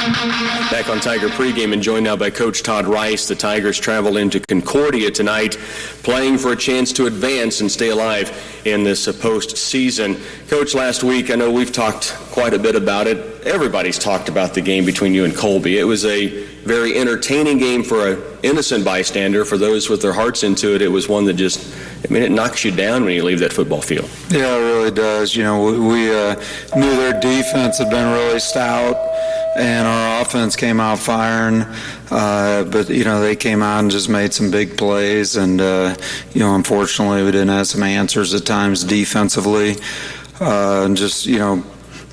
Back on Tiger pregame and joined now by Coach Todd Rice. The Tigers travel into Concordia tonight, playing for a chance to advance and stay alive in this postseason. Coach, last week, I know we've talked quite a bit about it. Everybody's talked about the game between you and Colby. It was a very entertaining game for an innocent bystander. For those with their hearts into it, it was one that just, it knocks you down when you leave that football field. Yeah, it really does. You know, we knew their defense had been really stout, and our offense came out firing. But, they came out and just made some big plays. And, unfortunately, we didn't have some answers at times defensively. And just, a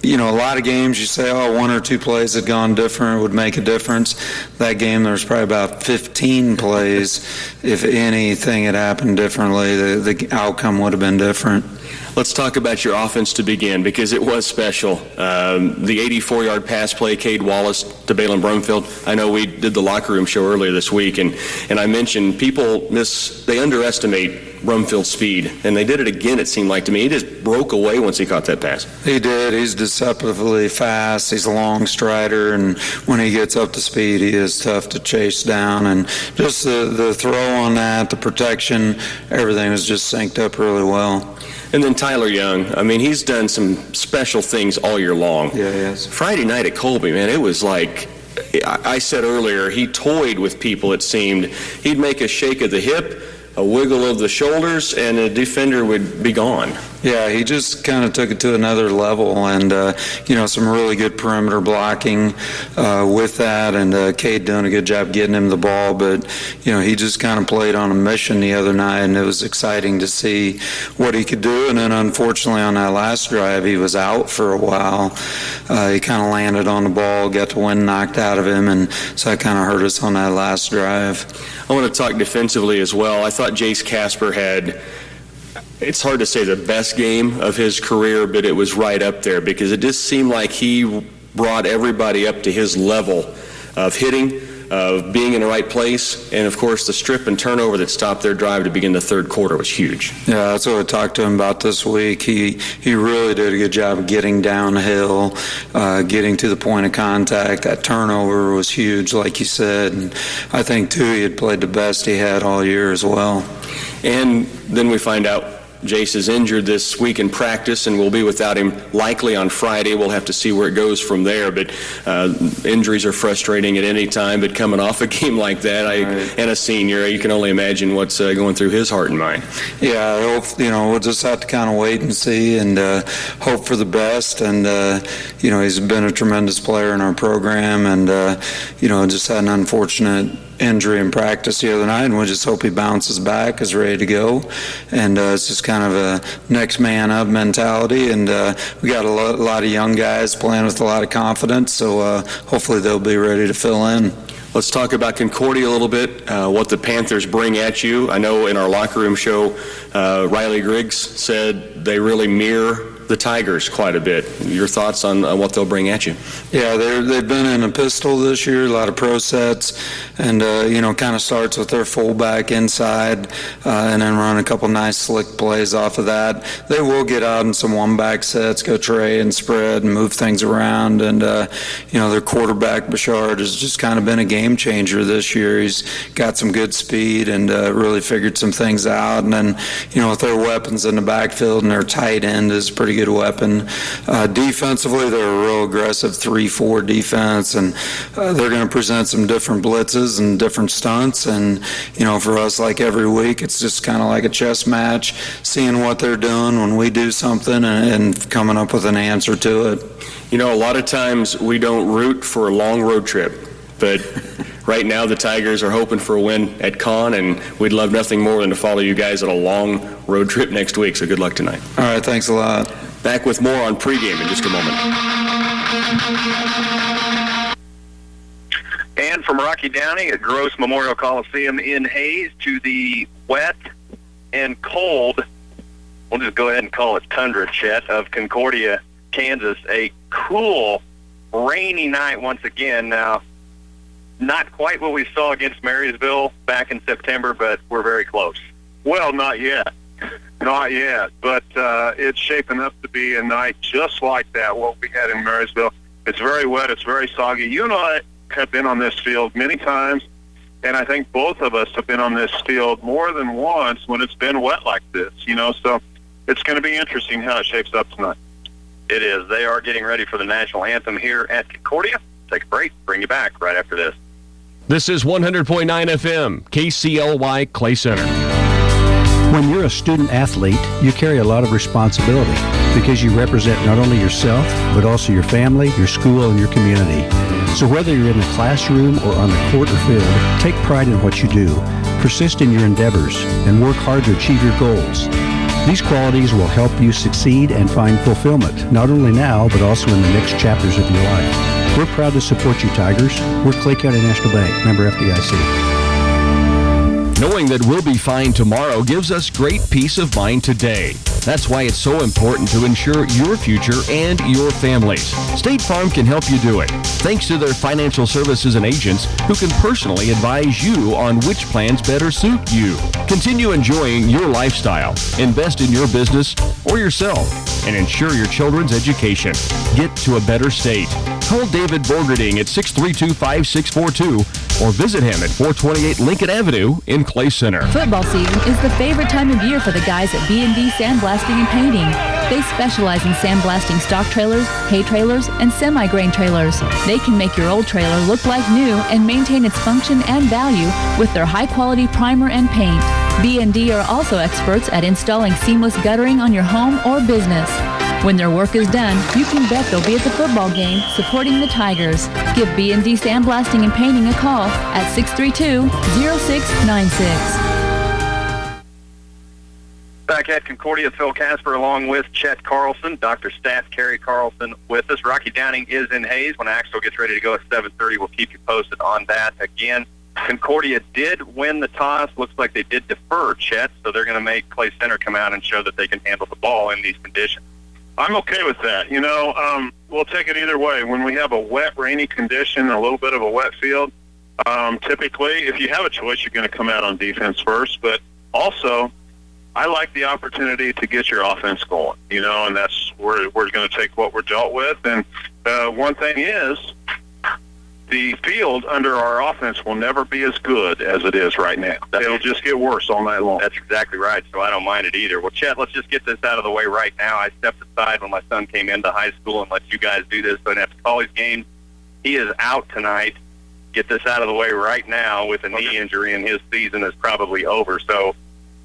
lot of games you say, one or two plays had gone different would make a difference. That game, there was probably about 15 plays. If anything had happened differently, the outcome would have been different. Let's talk about your offense to begin, because it was special. The 84-yard pass play, Cade Wallace to Balin Brumfield. I know we did the locker room show earlier this week, and I mentioned they underestimate Brumfield's speed, and they did it again, it seemed like to me. He just broke away once he caught that pass. He did. He's deceptively fast. He's a long strider, and when he gets up to speed, he is tough to chase down. And just the throw on that, the protection, everything was just synced up really well. And then Tyler Young, he's done some special things all year long. Yeah, yes. Friday night at Colby, man, it was like, I said earlier, he toyed with people, it seemed. He'd make a shake of the hip, a wiggle of the shoulders, and a defender would be gone. Yeah, he just kind of took it to another level, and some really good perimeter blocking with that, and Cade doing a good job getting him the ball. But he just kind of played on a mission the other night, and it was exciting to see what he could do. And then unfortunately on that last drive, he was out for a while. He kind of landed on the ball, got the wind knocked out of him, and so that kind of hurt us on that last drive. I want to talk defensively as well. I thought Jace Casper had, it's hard to say the best game of his career, but it was right up there, because it just seemed like he brought everybody up to his level of hitting, of being in the right place, and of course the strip and turnover that stopped their drive to begin the third quarter was huge. Yeah, that's what I talked to him about this week. He really did a good job of getting downhill, getting to the point of contact. That turnover was huge, like you said, and I think too he had played the best he had all year as well. And then we find out Jace is injured this week in practice and will be without him likely on Friday. We'll have to see where it goes from there, but injuries are frustrating at any time, but coming off a game like that, and a senior, you can only imagine what's going through his heart and mind. Yeah, I hope, we'll just have to kind of wait and see and hope for the best. And, he's been a tremendous player in our program, and, just had an unfortunate injury in practice the other night, and we just hope he bounces back, is ready to go, and it's just kind of a next man up mentality, and we got a lot of young guys playing with a lot of confidence, so hopefully they'll be ready to fill in. Let's talk about Concordia a little bit, what the Panthers bring at you. I know in our locker room show, Riley Griggs said they really mirror the Tigers quite a bit. Your thoughts on what they'll bring at you? Yeah, they've been in a pistol this year, a lot of pro sets, and kind of starts with their fullback inside, and then run a couple nice slick plays off of that. They will get out in some one-back sets, go tray and spread and move things around, and their quarterback Bouchard has just kind of been a game changer this year. He's got some good speed and really figured some things out, and then with their weapons in the backfield, and their tight end is a pretty good weapon. Defensively, they're a real aggressive 3-4 defense, and they're going to present some different blitzes and different stunts, and for us, like every week, it's just kind of like a chess match, seeing what they're doing when we do something and coming up with an answer to it. A lot of times we don't root for a long road trip, but right now the Tigers are hoping for a win at Con, and we'd love nothing more than to follow you guys on a long road trip next week, so good luck tonight. All right, thanks a lot. Back with more on pregame in just a moment. And from Rocky Downey at Gross Memorial Coliseum in Hayes to the wet and cold, we'll just go ahead and call it tundra, Chet, of Concordia, Kansas. A cool, rainy night once again. Now, not quite what we saw against Marysville back in September, but we're very close. Well, not yet. Not yet, but it's shaping up to be a night just like that, what we had in Marysville. It's very wet. It's very soggy. You and I have been on this field many times, and I think both of us have been on this field more than once when it's been wet like this, so it's going to be interesting how it shapes up tonight. It is. They are getting ready for the national anthem here at Concordia. Take a break. Bring you back right after this. This is 100.9 FM, KCLY Clay Center. When you're a student athlete, you carry a lot of responsibility because you represent not only yourself, but also your family, your school, and your community. So whether you're in the classroom or on the court or field, take pride in what you do, persist in your endeavors, and work hard to achieve your goals. These qualities will help you succeed and find fulfillment, not only now, but also in the next chapters of your life. We're proud to support you, Tigers. We're Clay County National Bank, member FDIC. Knowing that we'll be fine tomorrow gives us great peace of mind today. That's why it's so important to ensure your future and your family's. State Farm can help you do it, thanks to their financial services and agents who can personally advise you on which plans better suit you. Continue enjoying your lifestyle, invest in your business or yourself, and ensure your children's education. Get to a better state. Call David Borgerding at 632-5642 or visit him at 428 Lincoln Avenue in Clay Center. Football season is the favorite time of year for the guys at B&D Sandblasting and Painting. They specialize in sandblasting stock trailers, hay trailers, and semi-grain trailers. They can make your old trailer look like new and maintain its function and value with their high-quality primer and paint. B&D are also experts at installing seamless guttering on your home or business. When their work is done, you can bet they'll be at the football game supporting the Tigers. Give B&D Sandblasting and Painting a call at 632-0696. Back at Concordia, Phil Casper along with Chet Carlson, Dr. Stat Kerry Carlson with us. Rocky Downing is in Hayes. When Axtell gets ready to go at 7:30, we'll keep you posted on that. Again, Concordia did win the toss. Looks like they did defer, Chet, so they're going to make Clay Center come out and show that they can handle the ball in these conditions. I'm okay with that. We'll take it either way. When we have a wet, rainy condition, a little bit of a wet field, typically, if you have a choice, you're going to come out on defense first. But also, I like the opportunity to get your offense going, and that's where we're going to take what we're dealt with. And one thing is, the field under our offense will never be as good as it is right now. It'll just get worse all night long. That's exactly right, so I don't mind it either. Well, Chet, let's just get this out of the way right now. I stepped aside when my son came into high school and let you guys do this, so I didn't have to call his games. He is out tonight. Get this out of the way right now with a knee injury, and his season is probably over. So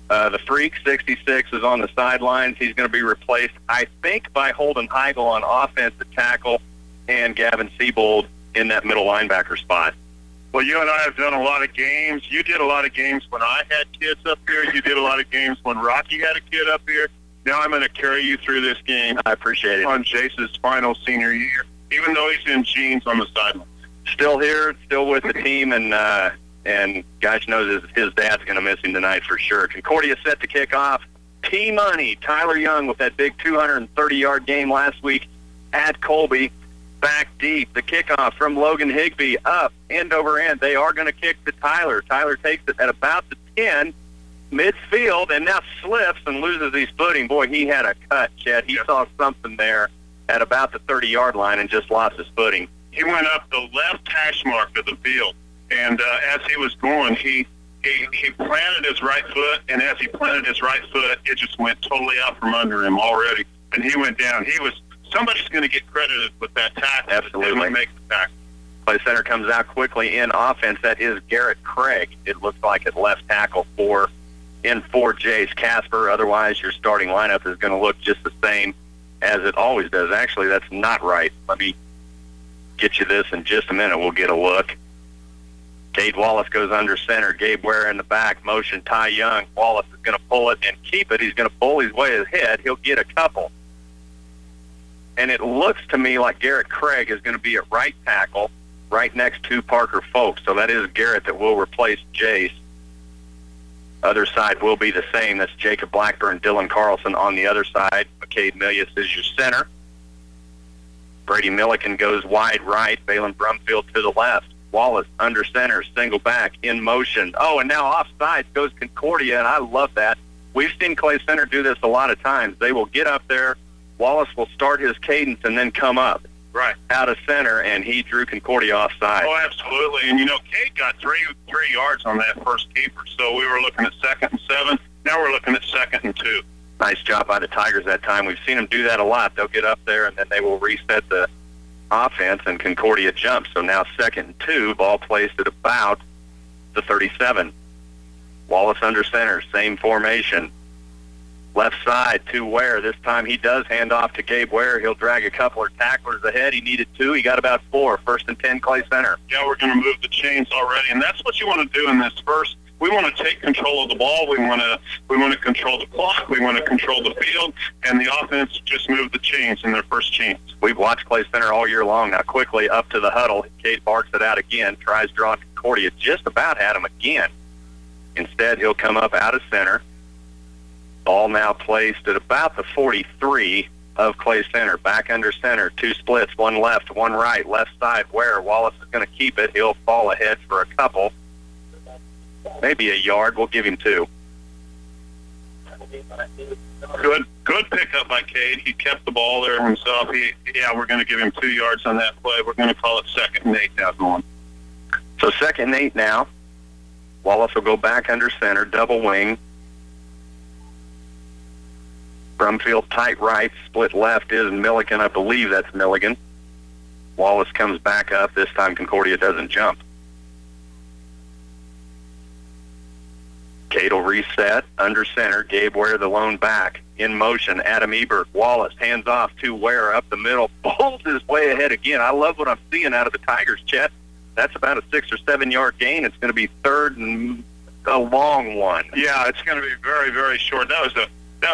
the Freak, 66, is on the sidelines. He's going to be replaced, I think, by Holden Heigl on offensive tackle and Gavin Siebold in that middle linebacker spot. Well, you and I have done a lot of games. You did a lot of games when I had kids up here. You did a lot of games when Rocky had a kid up here. Now I'm going to carry you through this game. I appreciate it. On Jace's final senior year, even though he's in jeans on the sideline. Still here, still with the team, and gosh knows his dad's going to miss him tonight for sure. Concordia set to kick off. T-Money, Tyler Young with that big 230-yard game last week at Colby. Back deep, the kickoff from Logan Higbee, up, end over end. They are going to kick to Tyler. Tyler takes it at about the 10, midfield, and now slips and loses his footing. Boy, he had a cut, Chet. He saw something there at about the 30-yard line and just lost his footing. He went up the left hash mark of the field, and as he was going, he planted his right foot, and as he planted his right foot, it just went totally out from under him already, and he went down. Somebody's going to get credited with that tackle. Absolutely. Make the tackle. Clay Center comes out quickly in offense. That is Garrett Craig. It looks like at left tackle for Jace Casper. Otherwise, your starting lineup is going to look just the same as it always does. Actually, that's not right. Let me get you this in just a minute. We'll get a look. Cade Wallace goes under center. Gabe Ware in the back. Motion Ty Young. Wallace is going to pull it and keep it. He's going to pull his way ahead. He'll get a couple. And it looks to me like Garrett Craig is going to be at right tackle right next to Parker Folks. So that is Garrett that will replace Jace. Other side will be the same. That's Jacob Blackburn, Dylan Carlson on the other side. McCade Milius is your center. Brady Milliken goes wide right. Balin Brumfield to the left. Wallace under center, single back, in motion. Oh, and now offside goes Concordia, and I love that. We've seen Clay Center do this a lot of times. They will get up there. Wallace will start his cadence and then come up. Right. out of center, and he drew Concordia offside. Oh, absolutely. And, Kate got three yards on that first keeper, so we were looking at 2nd and 7. Now we're looking at 2nd and 2. Nice job by the Tigers that time. We've seen them do that a lot. They'll get up there, and then they will reset the offense, and Concordia jumps. So now 2nd and 2, ball placed at about the 37. Wallace under center, same formation. Left side to Ware. This time he does hand off to Gabe Ware. He'll drag a couple of tacklers ahead. He needed 2. He got about 4. 1st and 10, Clay Center. Yeah, we're going to move the chains already, and that's what you want to do in this first. We want to take control of the ball. We want to control the clock. We want to control the field, and the offense just moved the chains in their first chance. We've watched Clay Center all year long. Now quickly up to the huddle. Kate barks it out again. Tries drawing Concordia. Just about had him again. Instead, he'll come up out of center. Ball now placed at about the 43 of Clay Center. Back under center. 2 splits. 1 left, 1 right. Left side Ware. Wallace is going to keep it. He'll fall ahead for a couple. Maybe a yard. We'll give him 2. Good pickup by Cade. He kept the ball there himself. We're going to give him 2 yards on that play. We're going to call it 2nd and 8 now going. So 2nd and 8 now. Wallace will go back under center. Double wing. Brumfield tight right. Split left is Milligan. I believe that's Milligan. Wallace comes back up. This time Concordia doesn't jump. Cade will reset under center. Gabe Ware the lone back. In motion, Adam Ebert. Wallace hands off to Ware up the middle. Pulls his way ahead again. I love what I'm seeing out of the Tigers, Chet. That's about a 6 or 7 yard gain. It's going to be 3rd and a long one. Yeah, it's going to be very, very short. That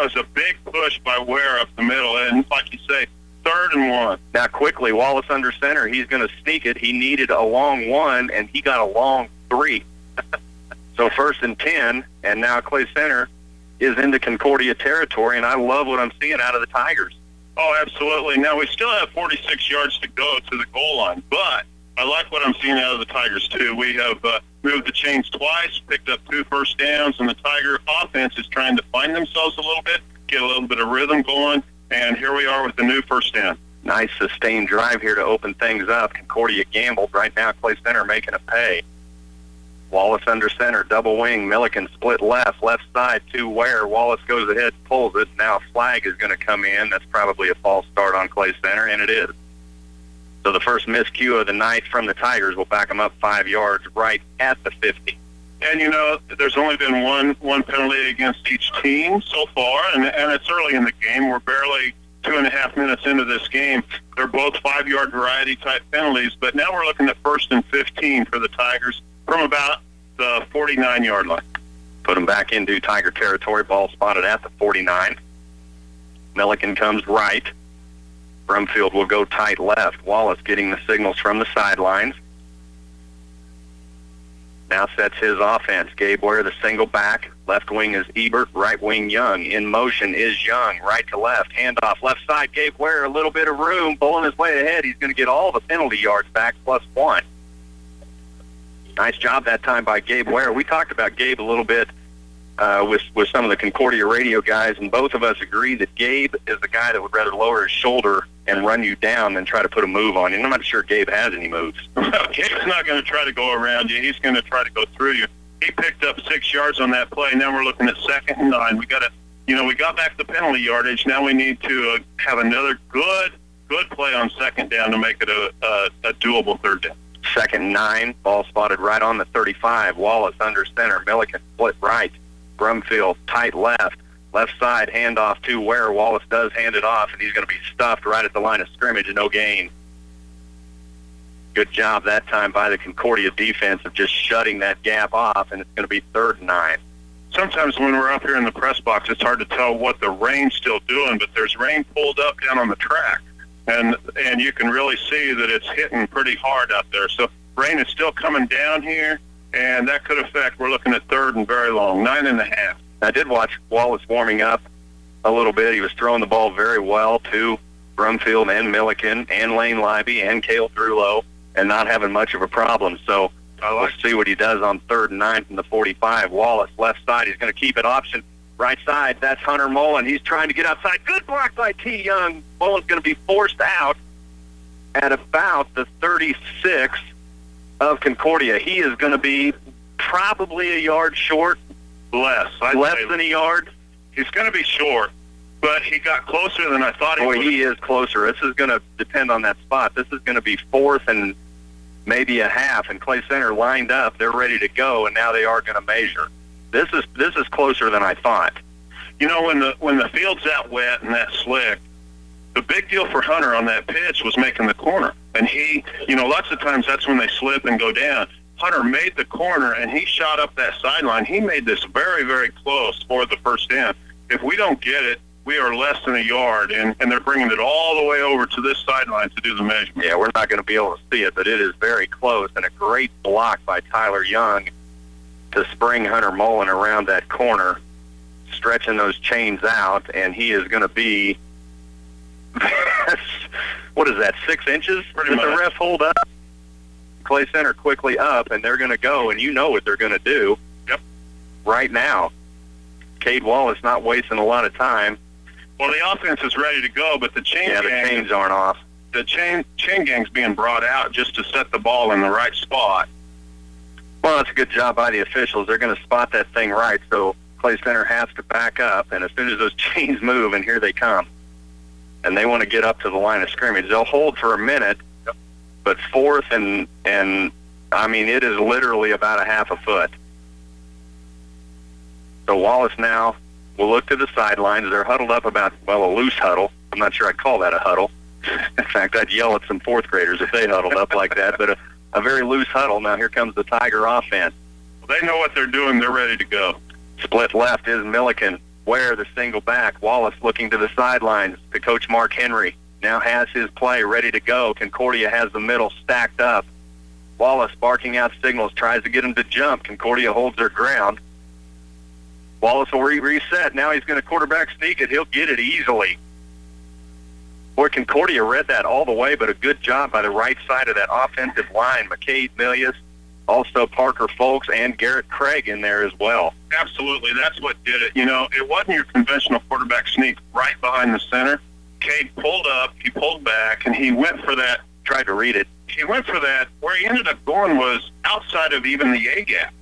was a big push by Ware up the middle, and like you say, 3rd and 1. Now quickly, Wallace under center. He's going to sneak it. He needed a long 1, and he got a long 3. So 1st and 10, and now Clay Center is into Concordia territory, and I love what I'm seeing out of the Tigers. Oh, absolutely. Now, we still have 46 yards to go to the goal line, but I like what I'm seeing out of the Tigers, too. We have moved the chains twice, picked up 2 first downs, and the Tiger offense is trying to find themselves a little bit, get a little bit of rhythm going, and here we are with the new first down. Nice sustained drive here to open things up. Concordia gambled. Right now, Clay Center making a pay. Wallace under center, double wing. Milliken split left side to Ware. Wallace goes ahead, pulls it. Now a flag is going to come in. That's probably a false start on Clay Center, and it is. So the first miscue of the night from the Tigers will back them up 5 yards right at the 50. And, there's only been one penalty against each team so far, and it's early in the game. We're barely 2.5 minutes into this game. They're both 5-yard variety type penalties, but now we're looking at 1st and 15 for the Tigers from about the 49-yard line. Put them back into Tiger territory. Ball spotted at the 49. Milliken comes right. Brumfield will go tight left. Wallace getting the signals from the sidelines. Now sets his offense. Gabe Ware, the single back. Left wing is Ebert. Right wing Young. In motion is Young. Right to left. Handoff. Left side, Gabe Ware. A little bit of room. Bowling his way ahead. He's going to get all the penalty yards back plus 1. Nice job that time by Gabe Ware. We talked about Gabe a little bit with some of the Concordia radio guys, and both of us agree that Gabe is the guy that would rather lower his shoulder and run you down than try to put a move on you. And I'm not sure Gabe has any moves. Gabe's not going to try to go around you. He's going to try to go through you. He picked up 6 yards on that play. Now we're looking at 2nd and 9. We got back the penalty yardage. Now we need to have another good play on 2nd down to make it a doable 3rd down. 2nd and 9. Ball spotted right on the 35. Wallace under center. Milliken split right. Brumfield tight left. Left side handoff to Ware. Wallace does hand it off, and he's going to be stuffed right at the line of scrimmage and no gain. Good job that time by the Concordia defense of just shutting that gap off, and it's going to be 3rd and 9. Sometimes when we're up here in the press box, it's hard to tell what the rain's still doing, but there's rain pulled up down on the track, and you can really see that it's hitting pretty hard out there. So rain is still coming down here, and that could affect. We're looking at 3rd and very long, 9.5. I did watch Wallace warming up a little bit. He was throwing the ball very well to Brumfield and Milliken and Lane Libby and Cale Thrulow and not having much of a problem. So let's see what he does on 3rd and 9 from the 45. Wallace, left side. He's going to keep it option. Right side, that's Hunter Mullen. He's trying to get outside. Good block by T. Young. Mullen's going to be forced out. at about the 36 of Concordia. He is going to be probably a yard short. Less Than a yard. He's going to be short, but he got closer than I thought he would. Boy, he is closer. This is going to depend on that spot. This is going to be 4th and maybe a half, and Clay Center lined up. They're ready to go, and now they are going to measure. This is closer than I thought. You know, when the field's that wet and that slick, the big deal for Hunter on that pitch was making the corner. And he, lots of times that's when they slip and go down. Hunter made the corner, and he shot up that sideline. He made this very, very close for the first down. If we don't get it, we are less than a yard, and they're bringing it all the way over to this sideline to do the measurement. Yeah, we're not going to be able to see it, but it is very close, and a great block by Tyler Young to spring Hunter Mullen around that corner, stretching those chains out, and he is going to be, what is that, 6 inches? Pretty much. The ref hold up? Clay Center quickly up, and they're going to go, and you know what they're going to do. Yep. Right now. Cade Wallace not wasting a lot of time. Well, the offense is ready to go, but the chains aren't off. The chain gang's being brought out just to set the ball in the right spot. Well, that's a good job by the officials. They're going to spot that thing right, so Clay Center has to back up, and as soon as those chains move, and here they come, and they want to get up to the line of scrimmage, they'll hold for a minute, but 4th and I mean, it is literally about a half a foot. So Wallace now will look to the sidelines. They're huddled up about, a loose huddle. I'm not sure I'd call that a huddle. In fact, I'd yell at some 4th graders if they huddled up like that, but a very loose huddle. Now here comes the Tiger offense. Well, they know what they're doing. They're ready to go. Split left is Milliken. Ware, the single back. Wallace looking to the sidelines to Coach Mark Henry. Now has his play ready to go. Concordia has the middle stacked up. Wallace barking out signals, tries to get him to jump. Concordia holds their ground. Wallace will reset. Now he's going to quarterback sneak it. He'll get it easily. Boy, Concordia read that all the way, but a good job by the right side of that offensive line. McCade Milius, also Parker Folks, and Garrett Craig in there as well. Absolutely. That's what did it. It wasn't your conventional quarterback sneak right behind the center. Cade pulled up, he pulled back, and he went for that. Tried to read it. He went for that. Where he ended up going was outside of even the A-gap,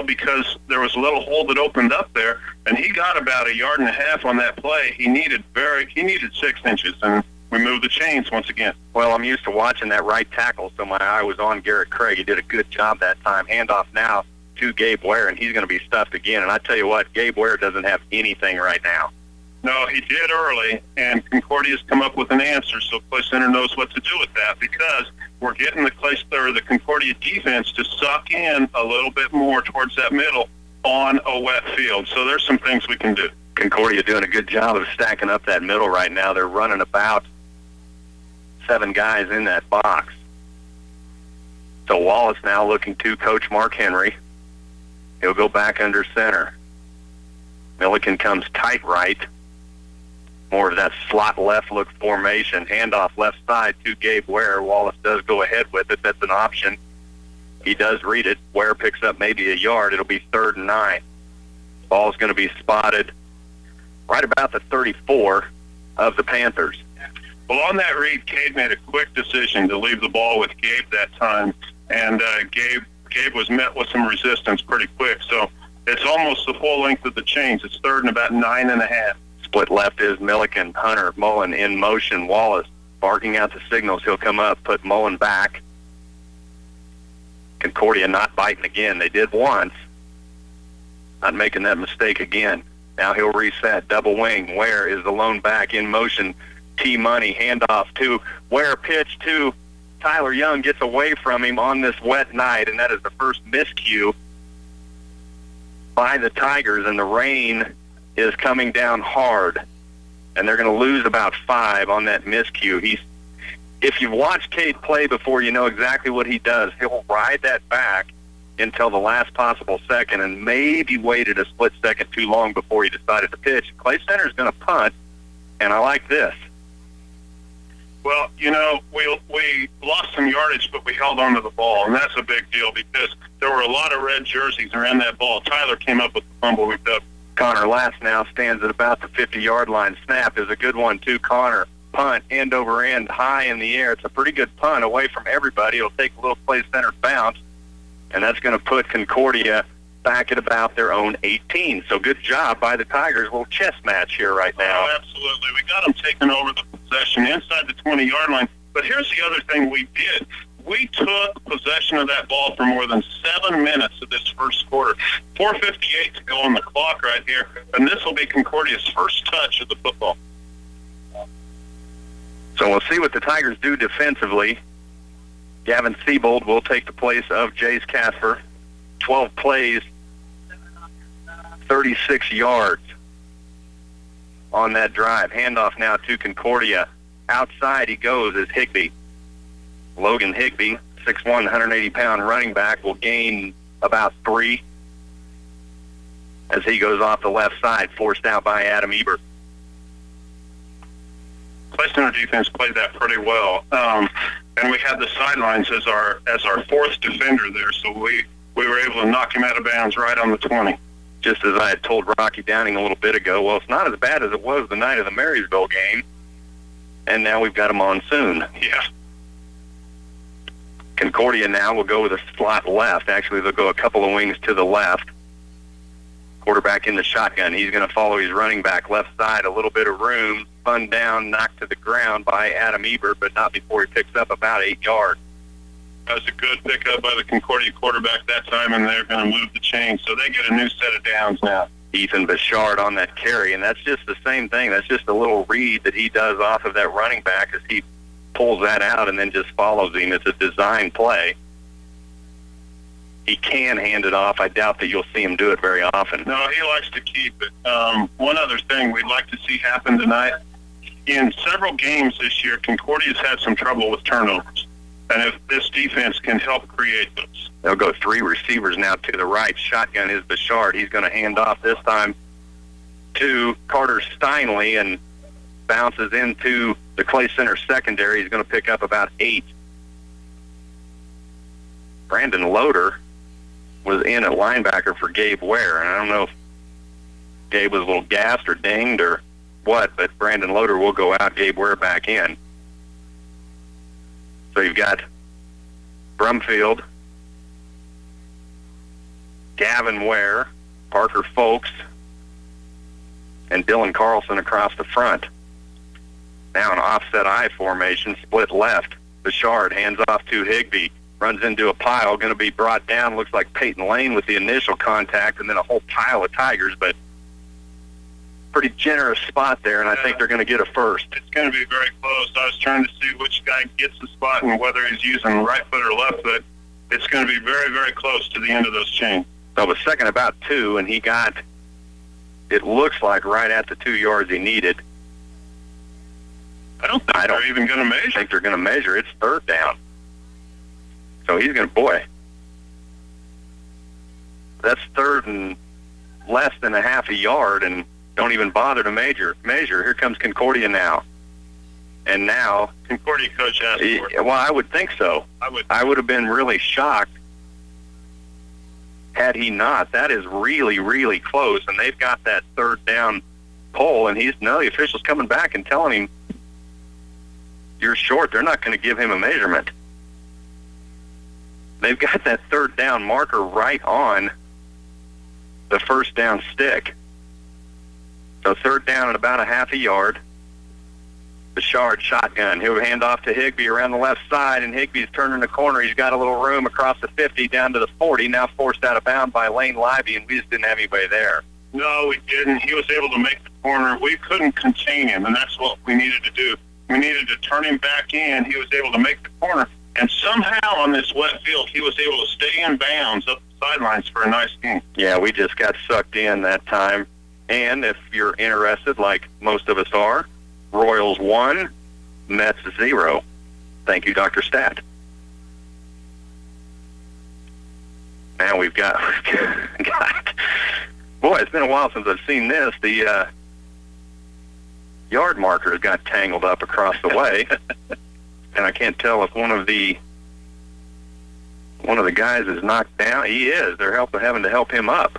because there was a little hole that opened up there, and he got about a yard and a half on that play. He needed 6 inches, and we moved the chains once again. Well, I'm used to watching that right tackle, so my eye was on Garrett Craig. He did a good job that time. Handoff now to Gabe Ware, and he's going to be stuffed again. And I tell you what, Gabe Ware doesn't have anything right now. No, he did early, and Concordia's come up with an answer, so Clay Center knows what to do with that, because we're getting the Concordia defense to suck in a little bit more towards that middle on a wet field. So there's some things we can do. Concordia doing a good job of stacking up that middle right now. They're running about 7 guys in that box. So Wallace now looking to Coach Mark Henry. He'll go back under center. Milliken comes tight right. More of that slot left look formation. Handoff left side to Gabe Ware. Wallace does go ahead with it. That's an option. He does read it. Ware picks up maybe a yard. It'll be 3rd and 9. Ball's going to be spotted right about the 34 of the Panthers. Well, on that read, Cade made a quick decision to leave the ball with Gabe that time, and Gabe was met with some resistance pretty quick. So it's almost the full length of the chains. It's 3rd and about 9.5. Split left is Milliken. Hunter, Mullen in motion. Wallace barking out the signals. He'll come up, put Mullen back. Concordia not biting again. They did once. Not making that mistake again. Now he'll reset. Double wing. Ware is the lone back in motion. T-Money. Handoff to Ware. Pitch to Tyler Young. Gets away from him on this wet night, and that is the first miscue by the Tigers, and the rain is coming down hard, and they're going to lose about 5 on that miscue. If you've watched Cade play before, you know exactly what he does. He'll ride that back until the last possible second, and maybe waited a split second too long before he decided to pitch. Clay Center's going to punt, and I like this. Well, we lost some yardage, but we held on to the ball, and that's a big deal because there were a lot of red jerseys around that ball. Tyler came up with the fumble we took. Connor Lass now stands at about the 50-yard line. Snap is a good one, too. Connor punt, end over end, high in the air. It's a pretty good punt away from everybody. It'll take a little play-center bounce, and that's going to put Concordia back at about their own 18. So good job by the Tigers. A little chess match here right now. Oh, absolutely. We got them taking over the possession inside the 20-yard line. But here's the other thing we did. We took possession of that ball for more than 7 minutes of this first quarter. 4:58 to go on the clock right here, and this will be Concordia's first touch of the football. So we'll see what the Tigers do defensively. Gavin Siebold will take the place of Jace Casper. 12 plays, 36 yards on that drive. Handoff now to Concordia. Outside he goes is Higbee. Logan Higbee, 6'1", 180-pound running back, will gain about 3 as he goes off the left side, forced out by Adam Ebert. Play center defense played that pretty well, and we had the sidelines as our fourth defender there, so we were able to knock him out of bounds right on the 20. Just as I had told Rocky Downing a little bit ago, well, it's not as bad as it was the night of the Marysville game, and now we've got a monsoon. Yeah. Concordia now will go with a slot left. Actually, they'll go a couple of wings to the left. Quarterback in the shotgun. He's going to follow his running back left side. A little bit of room. Spun down, knocked to the ground by Adam Ebert, but not before he picks up about 8 yards. That was a good pickup by the Concordia quarterback that time, and they're going to move the chain. So they get a new set of downs now. Ethan Bouchard on that carry, and that's just the same thing. That's just a little read that he does off of that running back as he pulls that out and then just follows him. It's a design play. He can hand it off. I doubt that you'll see him do it very often. No, he likes to keep it. One other thing we'd like to see happen tonight, in several games this year, Concordia's had some trouble with turnovers. And if this defense can help create those. They'll go 3 receivers now to the right. Shotgun is Bouchard. He's going to hand off this time to Carter Steinley and bounces into the Clay Center secondary. He's going to pick up about 8. Brandon Loader was in at linebacker for Gabe Ware, and I don't know if Gabe was a little gassed or dinged or what, but Brandon Loader will go out, Gabe Ware back in. So you've got Brumfield, Gavin Ware, Parker Folks, and Dylan Carlson across the front. Now an offset I formation, split left. Bouchard hands off to Higbee, runs into a pile, going to be brought down. Looks like Peyton Lane with the initial contact, and then a whole pile of Tigers, but pretty generous spot there, and I think they're going to get a first. It's going to be very close. I was trying to see which guy gets the spot and whether he's using right foot or left foot. It's going to be very, very close to the end of those chains. So it was second about 2, and he got, it looks like, right at the 2 yards he needed. I don't think they're even going to measure. I think they're going to measure. It's third down. So he's going to, boy, that's third and less than a half a yard, and don't even bother to measure. Here comes Concordia now. And now Concordia coach asked for it. Well, I would think so. I would have been really shocked had he not. That is really, really close, and they've got that third down pole, and the official's coming back and telling him, you're short. They're not going to give him a measurement. They've got that third down marker right on the first down stick. So third down at about a half a yard. Bouchard shotgun. He'll hand off to Higbee around the left side, and Higbee's turning the corner. He's got a little room across the 50 down to the 40, now forced out of bounds by Lane Lively, and we just didn't have anybody there. No, we didn't. He was able to make the corner. We couldn't contain him, and that's what we needed to do. We needed to turn him back in. He was able to make the corner, and somehow on this wet field, he was able to stay in bounds up the sidelines for a nice game. Yeah, we just got sucked in that time. And if you're interested, like most of us are, Royals 1, Mets 0. Thank you, Dr. Stat. Now we've got boy, it's been a while since I've seen this. The yard marker got tangled up across the way, and I can't tell if one of the guys is knocked down. He is. They're having to help him up.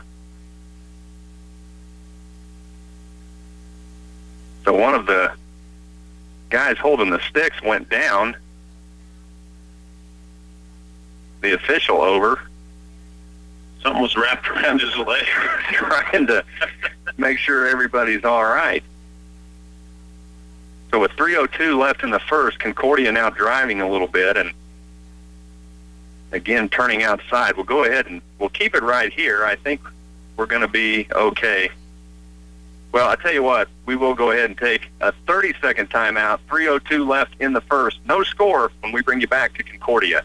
So one of the guys holding the sticks went down. The official over. Something was wrapped around his leg. Trying to make sure everybody's all right. So with 3:02 left in the first, Concordia now driving a little bit and again turning outside. We'll go ahead and we'll keep it right here. I think we're going to be okay. Well, I tell you what, we will go ahead and take a 30-second timeout. 3:02 left in the first. No score when we bring you back to Concordia.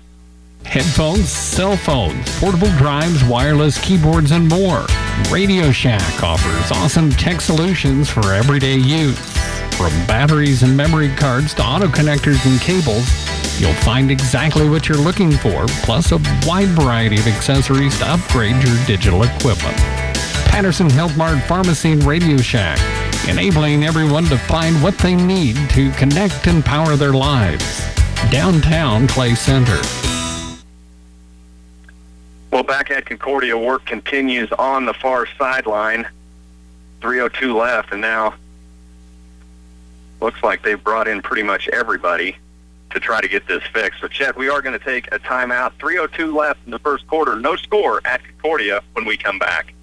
Headphones, cell phones, portable drives, wireless keyboards, and more. Radio Shack offers awesome tech solutions for everyday use. From batteries and memory cards to auto connectors and cables, you'll find exactly what you're looking for, plus a wide variety of accessories to upgrade your digital equipment. Patterson Health Mart Pharmacy and Radio Shack, enabling everyone to find what they need to connect and power their lives. Downtown Clay Center. Well, back at Concordia, work continues on the far sideline. 3:02 left, and now looks like they've brought in pretty much everybody to try to get this fixed. So, Chet, we are going to take a timeout. 3:02 left in the first quarter. No score at Concordia when we come back.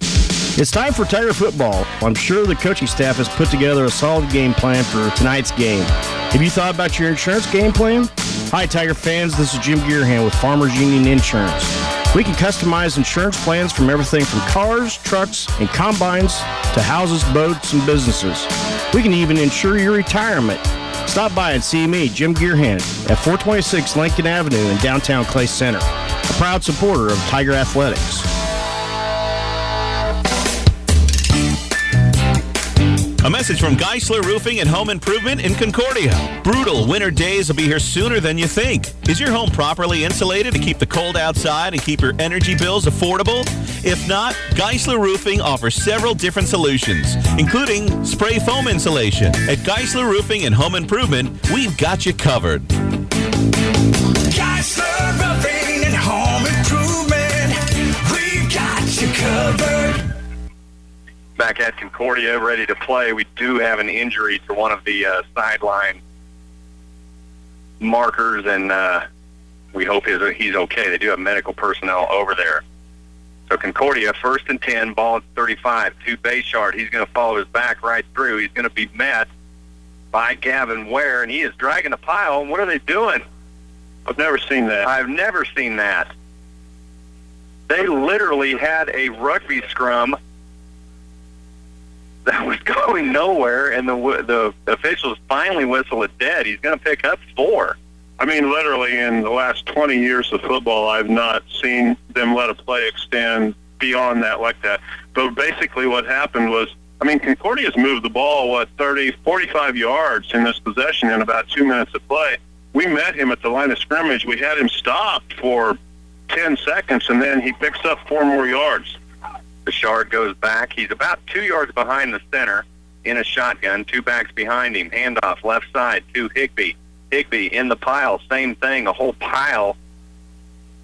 It's time for Tiger football. I'm sure the coaching staff has put together a solid game plan for tonight's game. Have you thought about your insurance game plan? Hi, Tiger fans. This is Jim Gearhan with Farmers Union Insurance. We can customize insurance plans from everything from cars, trucks, and combines to houses, boats, and businesses. We can even insure your retirement. Stop by and see me, Jim Gearhan, at 426 Lincoln Avenue in downtown Clay Center, a proud supporter of Tiger Athletics. A message from Geisler Roofing and Home Improvement in Concordia. Brutal winter days will be here sooner than you think. Is your home properly insulated to keep the cold outside and keep your energy bills affordable? If not, Geisler Roofing offers several different solutions, including spray foam insulation. At Geisler Roofing and Home Improvement, we've got you covered. Geisler Roofing and Home Improvement, we've got you covered. Back at Concordia, ready to play. We do have an injury to one of the sideline markers, and we hope he's okay. They do have medical personnel over there. So Concordia, 1st and 10, ball at 35, to Bayshard. He's going to follow his back right through. He's going to be met by Gavin Ware, and he is dragging a pile. And what are they doing? I've never seen that. I've never seen that. They literally had a rugby scrum that was going nowhere, and the officials finally whistle it dead. He's going to pick up 4. I mean, literally, in the last 20 years of football, I've not seen them let a play extend beyond that like that. But basically what happened was, I mean, Concordia's moved the ball, 30, 45 yards in this possession in about 2 minutes of play. We met him at the line of scrimmage. We had him stopped for 10 seconds, and then he picks up 4 more yards. Bouchard goes back. He's about 2 yards behind the center in a shotgun. 2 backs behind him. Handoff left side to Higbee. Higbee in the pile. Same thing. A whole pile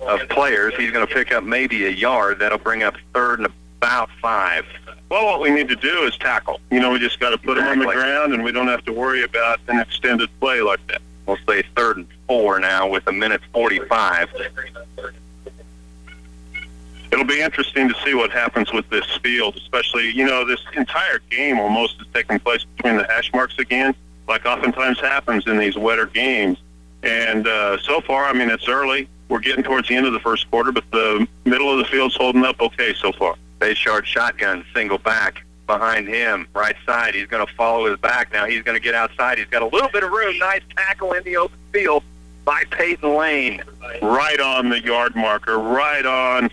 of players. He's going to pick up maybe a yard. That'll bring up 3rd and about 5. Well, what we need to do is tackle. You know, we just got to put him on the ground, and we don't have to worry about an extended play like that. We'll say 3rd and 4 now with 1:45. It'll be interesting to see what happens with this field, especially, you know, this entire game almost is taking place between the hash marks again, like oftentimes happens in these wetter games. And so far, I mean, it's early. We're getting towards the end of the first quarter, but the middle of the field's holding up okay so far. Bayshard shotgun, single back behind him, right side. He's going to follow his back. Now he's going to get outside. He's got a little bit of room. Nice tackle in the open field by Peyton Lane. Right on the yard marker, right on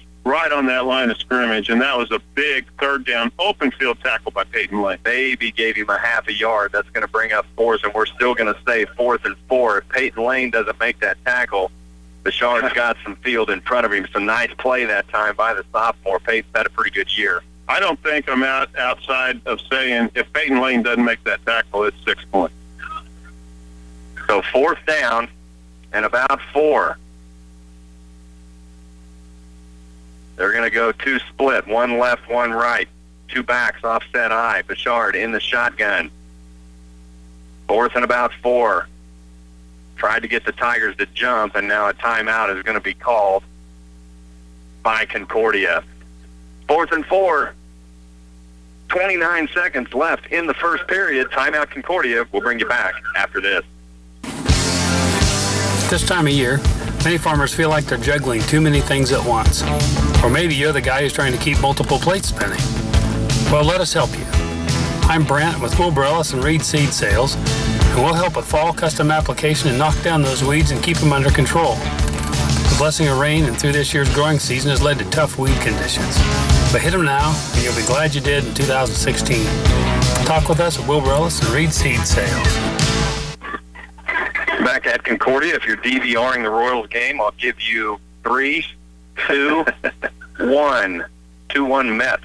that line of scrimmage, and that was a big 3rd down open field tackle by Peyton Lane. Maybe gave him a half a yard. That's going to bring up 4s, and we're still going to say 4th and 4. If Peyton Lane doesn't make that tackle, Bouchard's got some field in front of him. Some nice play that time by the sophomore. Peyton's had a pretty good year. I don't think I'm outside of saying if Peyton Lane doesn't make that tackle, it's 6 points. So 4th down and about 4. They're going to go 2 split, 1 left, 1 right. 2 backs, offset eye. Bouchard in the shotgun. 4th and about 4. Tried to get the Tigers to jump, and now a timeout is going to be called by Concordia. 4th and 4. 29 seconds left in the first period. Timeout Concordia. We'll bring you back after this. This time of year, many farmers feel like they're juggling too many things at once. Or maybe you're the guy who's trying to keep multiple plates spinning. Well, let us help you. I'm Brent with Wilbur Ellis and Reed Seed Sales, and we'll help with fall custom application and knock down those weeds and keep them under control. The blessing of rain and through this year's growing season has led to tough weed conditions. But hit them now, and you'll be glad you did in 2016. Talk with us at Wilbur Ellis and Reed Seed Sales. Back at Concordia, if you're DVRing the Royals game, I'll give you 3, 2, 1. 2-1 Mets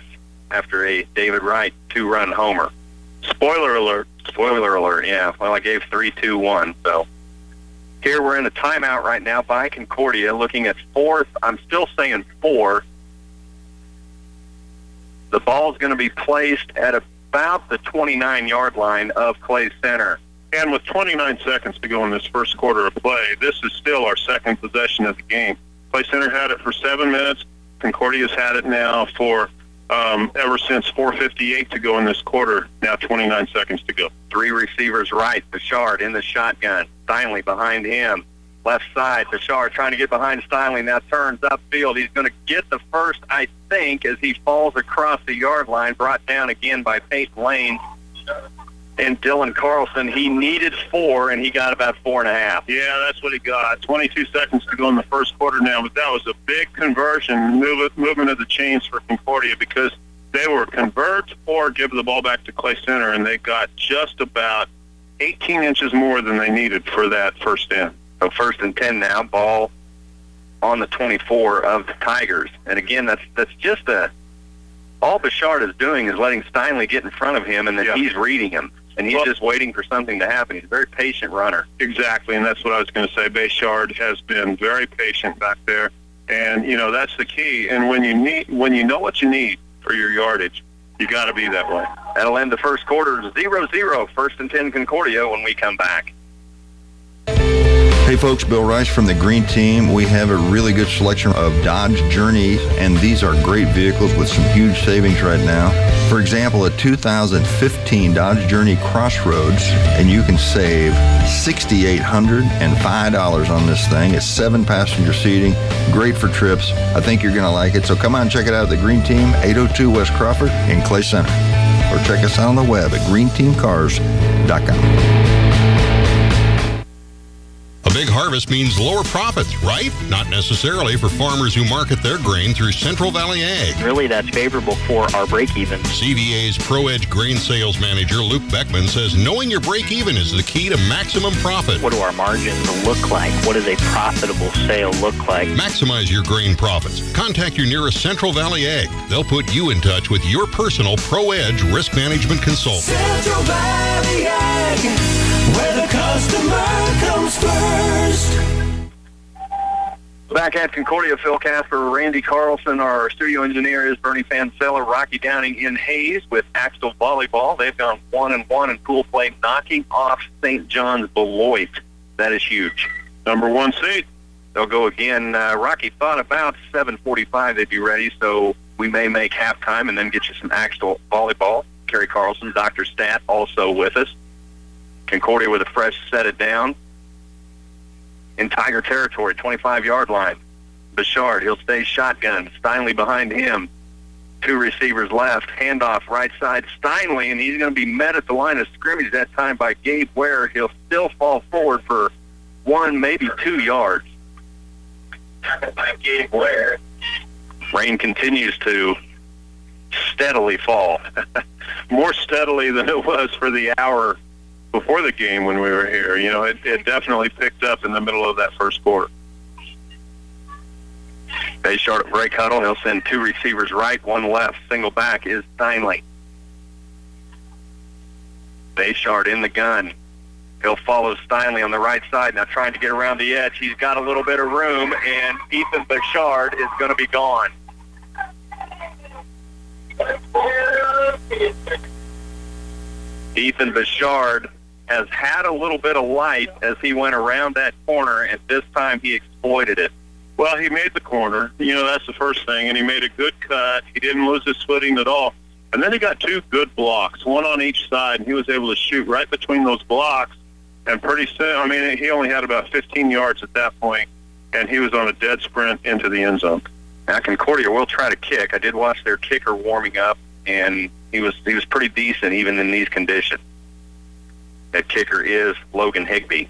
after a David Wright 2-run homer. Spoiler alert, yeah. Well, I gave 3, 2, 1. So here we're in a timeout right now by Concordia, looking at 4th. I'm still saying 4. The ball's going to be placed at about the 29-yard line of Clay Center. And with 29 seconds to go in this first quarter of play, this is still our second possession of the game. Clay Center had it for 7 minutes. Concordia's had it now for ever since 4:58 to go in this quarter. Now 29 seconds to go. 3 receivers right. Bouchard in the shotgun. Steinley behind him. Left side. Bouchard trying to get behind Steinley. Now turns upfield. He's going to get the first, I think, as he falls across the yard line. Brought down again by Peyton Lane. And Dylan Carlson, he needed 4, and he got about 4.5. Yeah, that's what he got. 22 seconds to go in the first quarter now, but that was a big conversion, movement of the chains for Concordia, because they were convert or give the ball back to Clay Center, and they got just about 18 inches more than they needed for that first in. So 1st and 10 now, ball on the 24 of the Tigers. And again, that's just all Bouchard is doing is letting Steinley get in front of him, and then he's reading him. And he's just waiting for something to happen. He's a very patient runner. Exactly, and that's what I was going to say. Bouchard has been very patient back there, and that's the key. And when you know what you need for your yardage, you got to be that way. That'll end the first quarter 0-0. 1st and 10 Concordia when we come back. Hey folks, Bill Rice from the Green Team. We have a really good selection of Dodge Journeys, and these are great vehicles with some huge savings right now. For example, a 2015 Dodge Journey Crossroads, and you can save $6,805 on this thing. It's 7-passenger seating, great for trips. I think you're going to like it. So come on and check it out at the Green Team, 802 West Crawford in Clay Center. Or check us out on the web at greenteamcars.com. A big harvest means lower profits, right? Not necessarily for farmers who market their grain through Central Valley Ag. Really, that's favorable for our break-even. CVA's ProEdge grain sales manager, Luke Beckman, says knowing your break-even is the key to maximum profit. What do our margins look like? What does a profitable sale look like? Maximize your grain profits. Contact your nearest Central Valley Ag. They'll put you in touch with your personal ProEdge risk management consultant. Central Valley Ag, where the customer comes first. Back at Concordia, Phil Casper, Randy Carlson. Our studio engineer is Bernie Fansella. Rocky Downing in Hayes with Axtell Volleyball. They've gone 1-1 in pool play, knocking off St. John's Beloit. That is huge. Number 1 seed. They'll go again. Rocky thought about 7:45 they'd be ready, so we may make halftime and then get you some Axtell Volleyball. Kerry Carlson, Dr. Stat also with us. Concordia with a fresh set it down. In Tiger territory, 25-yard line. Bouchard, he'll stay shotgun. Steinley behind him. 2 receivers left. Handoff right side. Steinley, and he's going to be met at the line of scrimmage that time by Gabe Ware. He'll still fall forward for 1, maybe 2 yards. By Gabe Ware. Rain continues to steadily fall. More steadily than it was for the hour before the game when we were here. It definitely picked up in the middle of that first quarter. They start at break huddle. He'll send 2 receivers right, 1 left. Single back is Steinley. Bayshard in the gun. He'll follow Steinley on the right side. Now trying to get around the edge. He's got a little bit of room, and Ethan Bouchard is going to be gone. Ethan Bouchard has had a little bit of light as he went around that corner, and this time he exploited it. Well, he made the corner. That's the first thing, and he made a good cut. He didn't lose his footing at all. And then he got two good blocks, one on each side, and he was able to shoot right between those blocks. And pretty soon, he only had about 15 yards at that point, and he was on a dead sprint into the end zone. Now, Concordia will try to kick. I did watch their kicker warming up, and he was pretty decent even in these conditions. That kicker is Logan Higbee.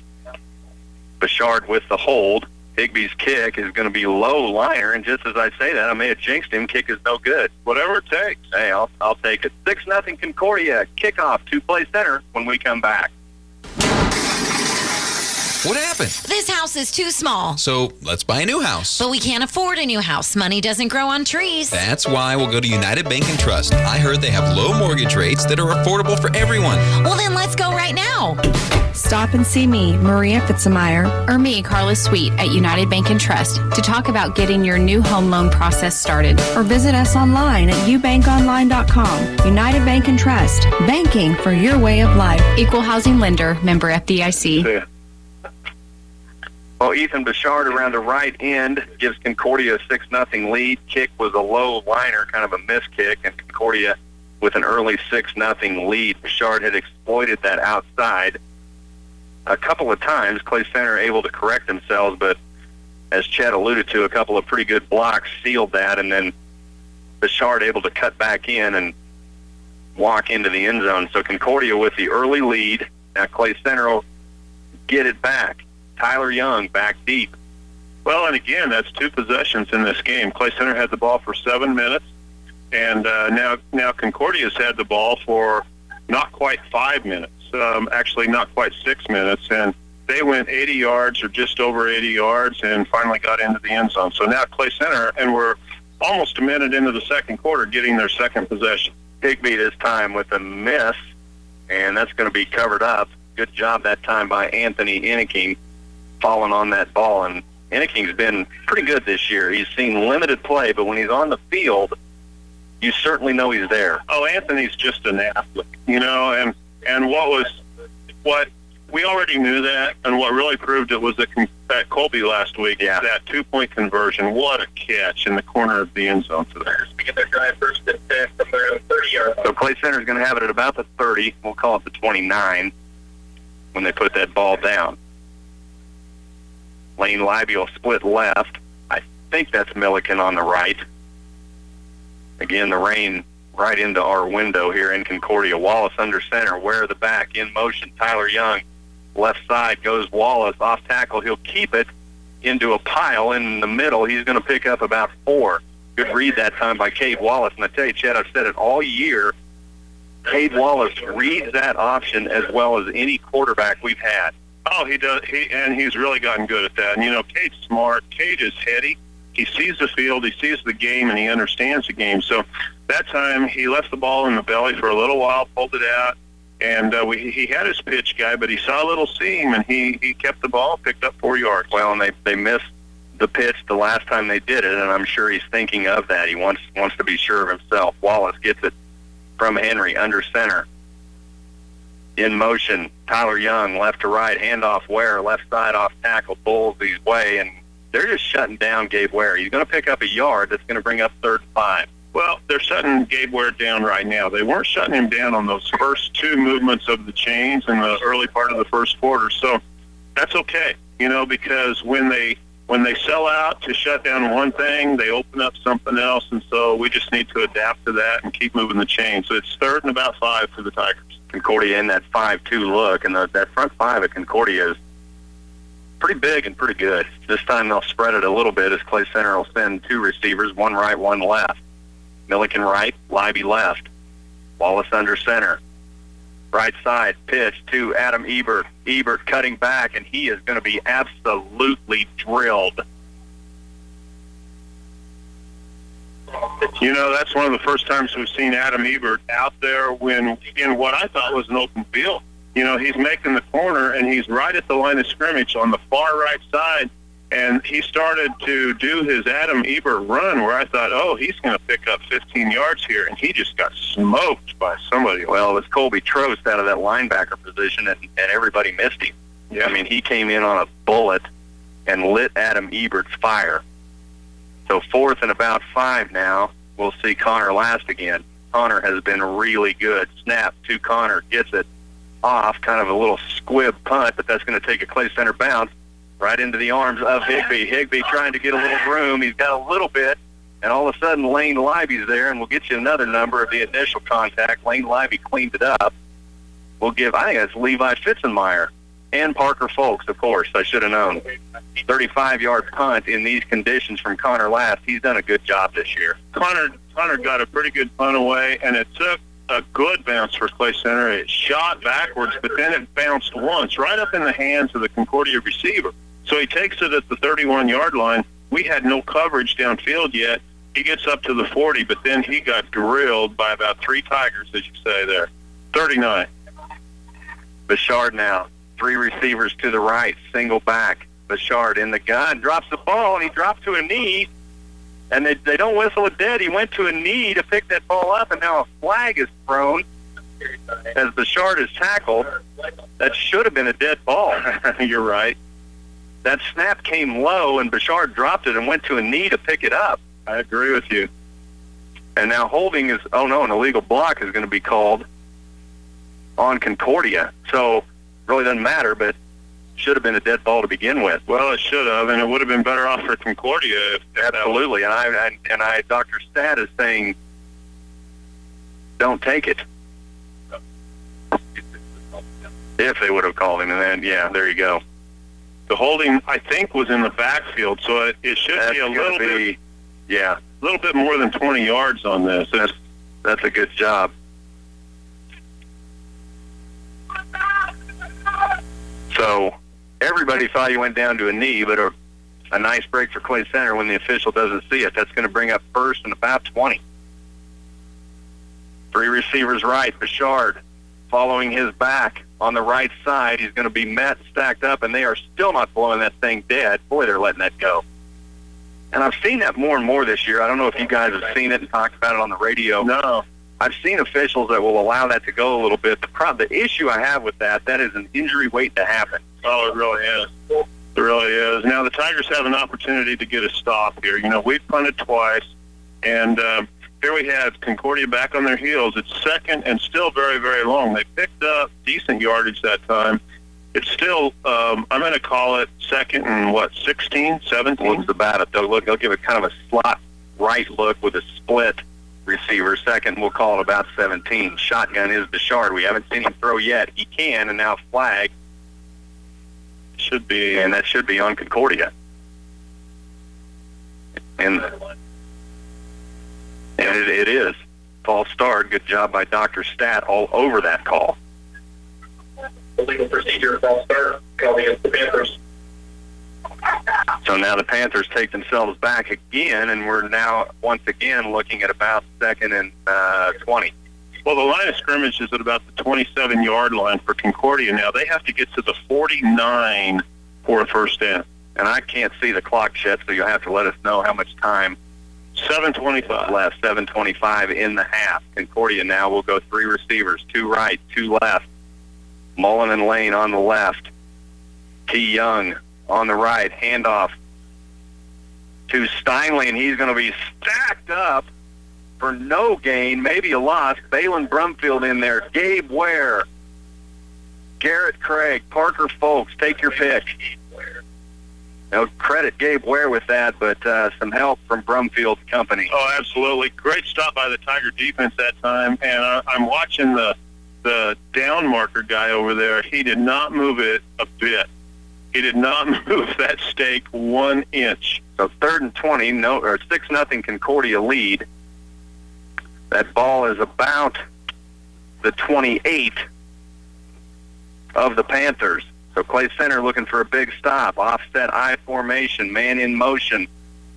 Bouchard with the hold. Higbee's kick is going to be low liner, and just as I say that, I may have jinxed him. Kick is no good. Whatever it takes. Hey, I'll take it. 6-0 Concordia. Kickoff to Play Center when we come back. What happened? This house is too small. So let's buy a new house. But we can't afford a new house. Money doesn't grow on trees. That's why we'll go to United Bank and Trust. I heard they have low mortgage rates that are affordable for everyone. Well, then let's go right now. Stop and see me, Maria Fitzmeyer, or me, Carla Sweet, at United Bank and Trust to talk about getting your new home loan process started. Or visit us online at ubankonline.com. United Bank and Trust, banking for your way of life. Equal housing lender, member FDIC. Well, Ethan Bouchard around the right end gives Concordia a 6-0 lead. Kick was a low liner, kind of a miss kick, and Concordia with an early 6-0 lead. Bouchard had exploited that outside a couple of times. Clay Center able to correct themselves, but as Chet alluded to, a couple of pretty good blocks sealed that, and then Bouchard able to cut back in and walk into the end zone. So Concordia with the early lead. Now Clay Center will get it back. Tyler Young back deep. Well, and again, that's two possessions in this game. Clay Center had the ball for 7 minutes, and now Concordia's had the ball for not quite 5 minutes, actually not quite 6 minutes, and they went 80 yards or just over 80 yards and finally got into the end zone. So now Clay Center, and we're almost a minute into the second quarter, getting their second possession. Higbee this time with a miss, and that's going to be covered up. Good job that time by Anthony Inniking, falling on that ball. And Inniking's been pretty good this year. He's seen limited play, but when he's on the field, you certainly know he's there. Oh, Anthony's just an athlete, and what we already knew that, and what really proved it was that Colby last week, that 2-point conversion. What a catch in the corner of the end zone for there. Begin their drive first and 10 from their own 30-yard. So Clay Center's going to have it at about the 30. We'll call it the 29 when they put that ball down. Lane Libby will split left. I think that's Milliken on the right. Again, the rain right into our window here in Concordia. Wallace under center, Ware the back, in motion. Tyler Young, left side, goes Wallace, off tackle. He'll keep it into a pile in the middle. He's going to pick up about 4. Good read that time by Cade Wallace. And I tell you, Chad, I've said it all year, Cade Wallace reads that option as well as any quarterback we've had. Oh, he does, and he's really gotten good at that. And, Cade's smart. Cade is heady. He sees the field, he sees the game, and he understands the game. So that time he left the ball in the belly for a little while, pulled it out, and he had his pitch guy, but he saw a little seam, and he kept the ball, picked up 4 yards. Well, and they missed the pitch the last time they did it, and I'm sure he's thinking of that. He wants to be sure of himself. Wallace gets it from Henry under center. In motion, Tyler Young, left to right, handoff Ware, left side off tackle, Bulls his way, and they're just shutting down Gabe Ware. He's going to pick up a yard that's going to bring up 3rd and 5. Well, they're shutting Gabe Ware down right now. They weren't shutting him down on those first 2 movements of the chains in the early part of the first quarter. So that's okay, because when they sell out to shut down one thing, they open up something else, and so we just need to adapt to that and keep moving the chain. So it's 3rd and about 5 for the Tigers. Concordia in that 5-2 look, and that front 5 at Concordia is pretty big and pretty good. This time they'll spread it a little bit as Clay Center will send 2 receivers, one right, one left. Milliken right, Libby left. Wallace under center. Right side pitch to Adam Ebert. Ebert cutting back, and he is going to be absolutely drilled. That's one of the first times we've seen Adam Ebert out there when in what I thought was an open field. He's making the corner, and he's right at the line of scrimmage on the far right side, And he started to do his Adam Ebert run where I thought, oh, he's going to pick up 15 yards here, and he just got smoked by somebody. Well, it was Colby Trost out of that linebacker position, and everybody missed him. Yeah. I mean, he came in on a bullet and lit Adam Ebert's fire. So 4th and about 5 now. We'll see Connor last again. Connor has been really good. Snap to Connor, gets it off, kind of a little squib punt, but that's going to take a Clay Center bounce right into the arms of Higbee. Higbee trying to get a little room. He's got a little bit, and all of a sudden Lane Libby's there, and we'll get you another number of the initial contact. Lane Libby cleaned it up. We'll give, I think that's Levi Fitzenmeyer and Parker Folks, of course. I should have known. 35-yard punt in these conditions from Connor Last. He's done a good job this year. Connor got a pretty good punt away, and it took a good bounce for Clay Center. It shot backwards, but then it bounced once right up in the hands of the Concordia receiver. So he takes it at the 31-yard line. We had no coverage downfield yet. He gets up to the 40, but then he got drilled by about 3 Tigers, as you say there. 39. Bouchard now. 3 receivers to the right, single back. Bouchard in the gun, drops the ball, and he drops to a knee. And they don't whistle it dead. He went to a knee to pick that ball up, and now a flag is thrown as Bouchard is tackled. That should have been a dead ball. You're right. That snap came low, and Bouchard dropped it and went to a knee to pick it up. I agree with you. And now holding is, an illegal block is going to be called on Concordia. So really doesn't matter, but should have been a dead ball to begin with. Well, it should have, and it would have been better off for Concordia if that. Absolutely, and Dr. Stat is saying, don't take it. If they would have called him, and then there you go. The holding, I think, was in the backfield, so it should be a little bit. Yeah, a little bit more than 20 yards on this. That's a good job. So everybody thought he went down to a knee, but a nice break for Clay Center when the official doesn't see it. That's going to bring up 1st and about 20. 3 receivers right. Bouchard following his back on the right side. He's going to be met, stacked up, and they are still not blowing that thing dead. Boy, they're letting that go. And I've seen that more and more this year. I don't know if you guys have seen it and talked about it on the radio. No. I've seen officials that will allow that to go a little bit. The issue I have with that is an injury waiting to happen. Oh, it really is. It really is. Now, the Tigers have an opportunity to get a stop here. You know, we've punted twice, and here we have Concordia back on their heels. It's 2nd and still very, very long. They picked up decent yardage that time. It's still, I'm going to call it 2nd and, 16, 17? Looks about it. They'll give it kind of a slot right look with a split receiver. 2nd, we'll call it about 17. Shotgun is Bouchard. We haven't seen him throw yet. He can, and now flag. Should be. And that should be on Concordia. And it is. False start. Good job by Dr. Stat all over that call. Illegal procedure, false start, call against the Panthers. So now the Panthers take themselves back again, and we're now once again looking at about 2nd and 20. Well, the line of scrimmage is at about the 27-yard line for Concordia now. They have to get to the 49 for a first down. And I can't see the clock yet, so you'll have to let us know how much time. 7:25 left, 7:25 in the half. Concordia now will go 3 receivers, 2 right, 2 left. Mullen and Lane on the left. T. Young on the right. Handoff to Steinley, and he's going to be stacked up for no gain, maybe a loss. Balin Brumfield in there. Gabe Ware. Garrett Craig. Parker Folks. Take your pick. Now, credit Gabe Ware with that, but some help from Brumfield Company. Oh, absolutely. Great stop by the Tiger defense that time. And I'm watching the down marker guy over there. He did not move it a bit. He did not move that stake 1 inch. So 3rd and 20, 6-0 Concordia lead. That ball is about the 28 of the Panthers. So Clay Center looking for a big stop. Offset I formation, man in motion,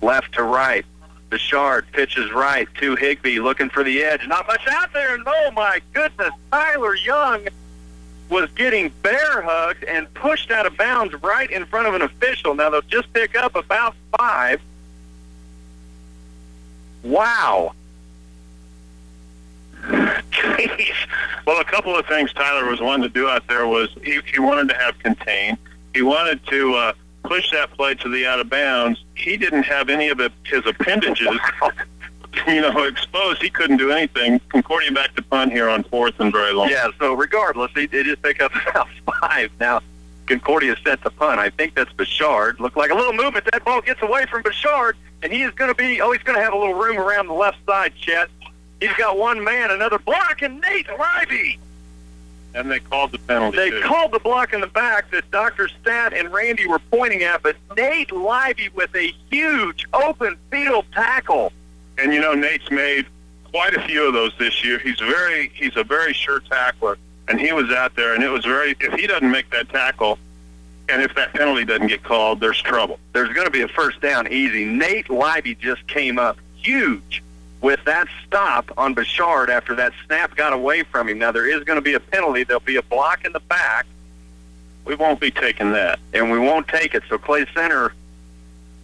left to right. Bouchard pitches right to Higbee, looking for the edge. Not much out there, and oh my goodness, Tyler Young was getting bear hugged and pushed out of bounds right in front of an official. Now, they'll just pick up about 5. Wow. Jeez. Well, a couple of things Tyler was wanting to do out there was he wanted to have contain. He wanted to push that play to the out of bounds. He didn't have any of his appendages, exposed. He couldn't do anything. Concordia back to punt here on 4th and very long. Yeah, so regardless, they just pick up about 5. Now, Concordia set the punt. I think that's Bouchard. Looked like a little movement. That ball gets away from Bouchard, and he is going to he's going to have a little room around the left side, Chet. He's got one man, another block, and Nate Livey. And they called the penalty, They too. called the block in the back that Dr. Stat and Randy were pointing at, but Nate Livey with a huge open field tackle. And, Nate's made quite a few of those this year. He's a very sure tackler, and he was out there, and if he doesn't make that tackle, and if that penalty doesn't get called, there's trouble. There's going to be a first down easy. Nate Livey just came up huge with that stop on Bouchard after that snap got away from him. Now, there is going to be a penalty. There'll be a block in the back. We won't be taking that. And we won't take it. So Clay Center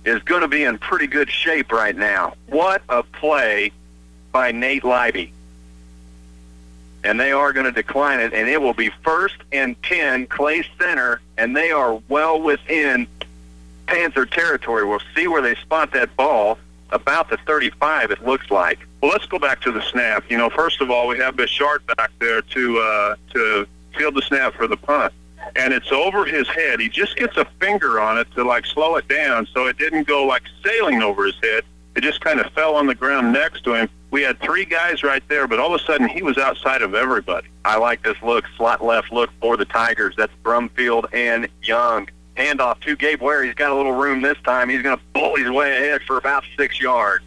is going to be in pretty good shape right now. What a play by Nate Livey. And they are going to decline it, and it will be 1st and 10, Clay Center, and they are well within Panther territory. We'll see where they spot that ball. About the 35, it looks like. Well, let's go back to the snap. First of all, we have Bouchard back there to field the snap for the punt. And it's over his head. He just gets a finger on it to, slow it down so it didn't go, sailing over his head. It just kind of fell on the ground next to him. We had 3 guys right there, but all of a sudden he was outside of everybody. I like this look, slot left look for the Tigers. That's Brumfield and Young. Handoff to Gabe Ware. He's got a little room this time. He's going to pull his way ahead for about 6 yards.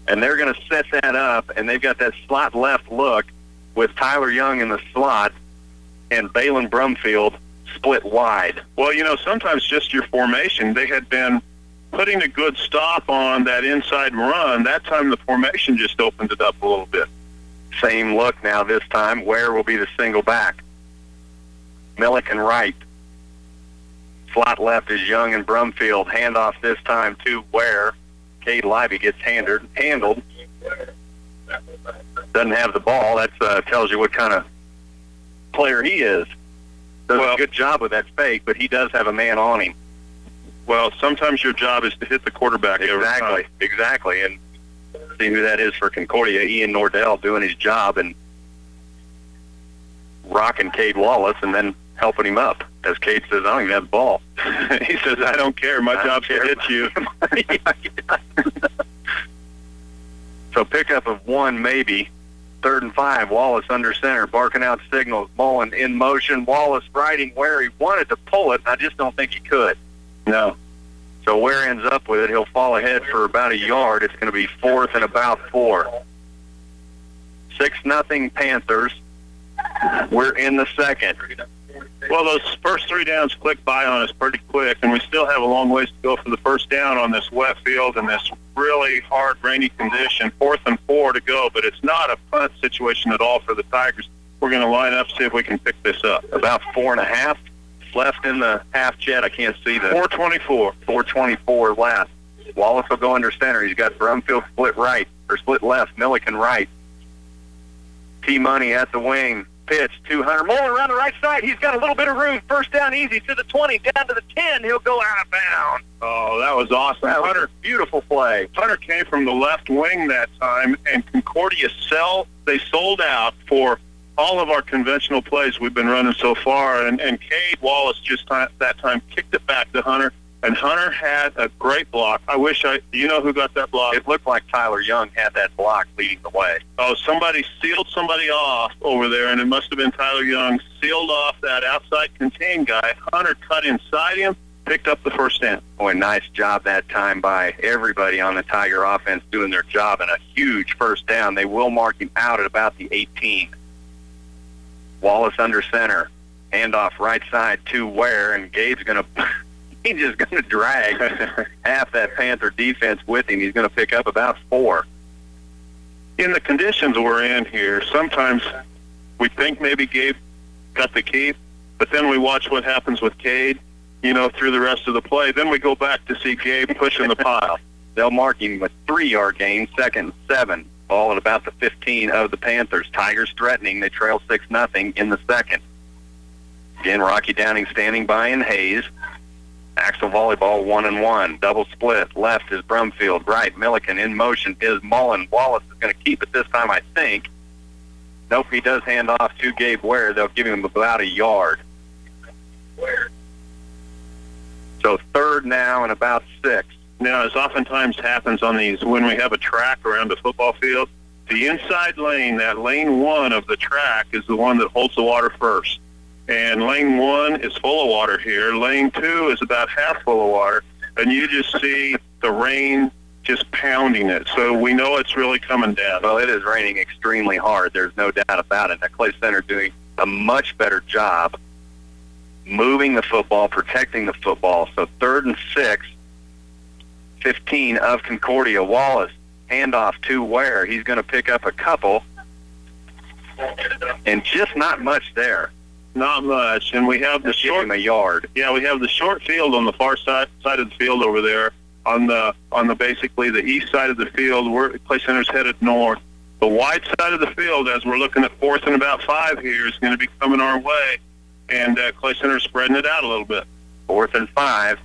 And they're going to set that up, and they've got that slot left look with Tyler Young in the slot and Balin Brumfield split wide. Well, sometimes just your formation. They had been putting a good stop on that inside run. That time the formation just opened it up a little bit. Same look now this time. Ware will be the single back. Milliken right. Slot left is Young and Brumfield. Handoff this time to Ware. Cade Livey gets handled. Doesn't have the ball. That tells you what kind of player he is. Does a good job with that fake, but he does have a man on him. Well, sometimes your job is to hit the quarterback every time. Exactly. And see who that is for Concordia. Ian Nordell doing his job and rocking Cade Wallace and then helping him up. As Cade says, I don't even have the ball. He says, I don't care. My job's to hit you. So pickup of 1 maybe. 3rd and 5. Wallace under center, barking out signals. Mullen in motion. Wallace riding where he wanted to pull it. I just don't think he could. No. So Ware ends up with it. He'll fall ahead for about a yard. It's going to be 4th and about 4. 6-0 Panthers. We're in the second. Well, those first 3 downs clicked by on us pretty quick, and we still have a long ways to go for the first down on this wet field and this really hard, rainy condition. 4th and 4 to go, but it's not a punt situation at all for the Tigers. We're going to line up, see if we can pick this up. About 4.5 left in the half, Chet. I can't see the 4:24. 4:24 left. Wallace will go under center. He's got Brumfield split right, or split left, Milliken right. T-Money at the wing. Pitch to Hunter Mullen around the right side. He's got a little bit of room. First down easy to the 20, down to the 10. He'll go out of bounds. Oh, that was awesome. Hunter, beautiful play. Hunter came from the left wing that time, and Concordia they sold out for all of our conventional plays we've been running so far, and Cade Wallace that time kicked it back to Hunter, and Hunter had a great block. Do you know who got that block? It looked like Tyler Young had that block leading the way. Oh, somebody sealed somebody off over there, and it must have been Tyler Young, sealed off that outside contained guy. Hunter cut inside him, picked up the first down. Boy, nice job that time by everybody on the Tiger offense doing their job, and a huge first down. They will mark him out at about the 18. Wallace under center. Handoff right side to Ware, and Gabe's going to... He's just going to drag half that Panther defense with him. He's going to pick up about 4. In the conditions we're in here, sometimes we think maybe Gabe got the keep. But then we watch what happens with Cade, through the rest of the play. Then we go back to see Gabe pushing the pile. They'll mark him with 3-yard gain, 2nd and 7, ball at about the 15 of the Panthers. Tigers threatening. They trail 6-0 in the second. Again, Rocky Downing standing by in Hayes. Axel volleyball 1-1. Double split. Left is Brumfield. Right, Milliken in motion is Mullen. Wallace is going to keep it this time, I think. Nope, he does hand off to Gabe Ware. They'll give him about a yard. So 3rd now and about 6. Now, as oftentimes happens on these, when we have a track around the football field, the inside lane, that lane 1 of the track, is the one that holds the water first. And lane 1 is full of water here. Lane 2 is about half full of water. And you just see the rain just pounding it. So we know it's really coming down. Well, it is raining extremely hard. There's no doubt about it. The Clay Center doing a much better job moving the football, protecting the football. So 3rd and 6, 15 of Concordia. Wallace, handoff to Ware. He's going to pick up a couple. And just not much there. Not much. And we have the short... Give him a yard. Yeah, we have the short field on the far side of the field over there. On the basically the east side of the field, where Clay Center's headed north. The wide side of the field, as we're looking at 4th and about 5 here, is going to be coming our way. And Clay Center's spreading it out a little bit. 4th and 5.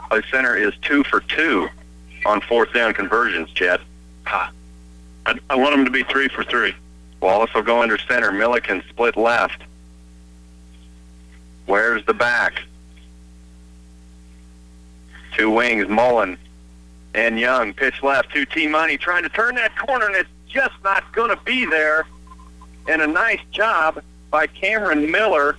Clay Center is 2 for 2 on 4th down conversions, Chet. I want them to be 3 for 3. Wallace will go under center. Milliken split left. Where's the back? 2 wings, Mullen and Young. Pitch left to T-Money, trying to turn that corner, and it's just not going to be there. And a nice job by Cameron Miller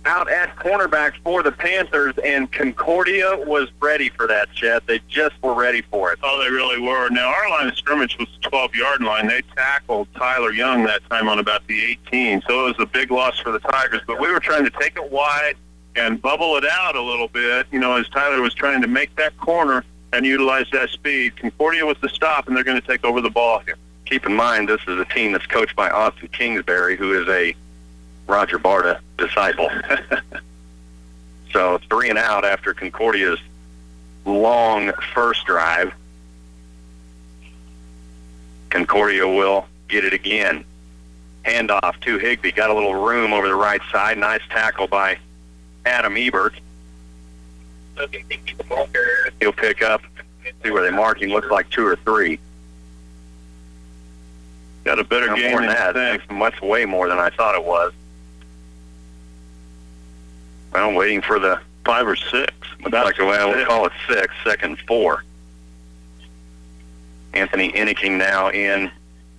out at cornerback for the Panthers, and Concordia was ready for that, Chet. They just were ready for it. Oh, they really were. Now, our line of scrimmage was the 12-yard line. They tackled Tyler Young that time on about the 18, so it was a big loss for the Tigers. But we were trying to take it wide and bubble it out a little bit, as Tyler was trying to make that corner and utilize that speed. Concordia was the stop, and they're going to take over the ball here. Keep in mind, this is a team that's coached by Austin Kingsbury, who is a Roger Barta disciple. So 3 and out after Concordia's long first drive. Concordia will get it again. Handoff to Higbee. Got a little room over the right side. Nice tackle by Adam Ebert. He'll pick up, see where they mark him, looks like 2 or 3. Got a better game than that. Much way more than I thought it was. Well, I'm waiting for the 5 or 6. We'll call it 6, 2nd and 4. Anthony Inniking now in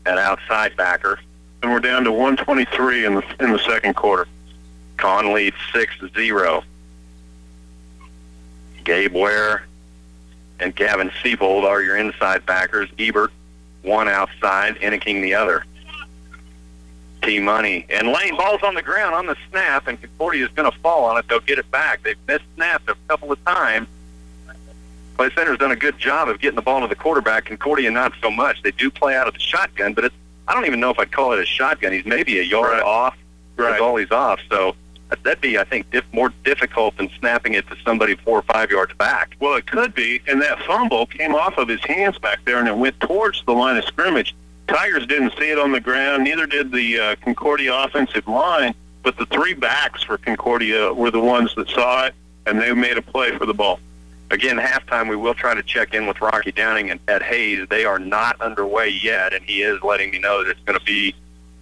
at outside backer. And we're down to 123 in the second quarter. Con leads 6-0. Gabe Ware and Gavin Siebold are your inside backers. Ebert, one outside, Inniking the other. T-Money. And Lane, ball's on the ground on the snap, and Concordia is going to fall on it. They'll get it back. They've missed snapped a couple of times. Clay Center's done a good job of getting the ball to the quarterback. Concordia not so much. They do play out of the shotgun, but I don't even know if I'd call it a shotgun. He's maybe a yard off. That's all he's off. So that'd be, I think, more difficult than snapping it to somebody 4 or 5 yards back. Well, it could be, and that fumble came off of his hands back there, and it went towards the line of scrimmage. Tigers didn't see it on the ground. Neither did the Concordia offensive line, but the 3 backs for Concordia were the ones that saw it, and they made a play for the ball. Again, halftime, we will try to check in with Rocky Downing and at Hayes. They are not underway yet, and he is letting me know that it's going to be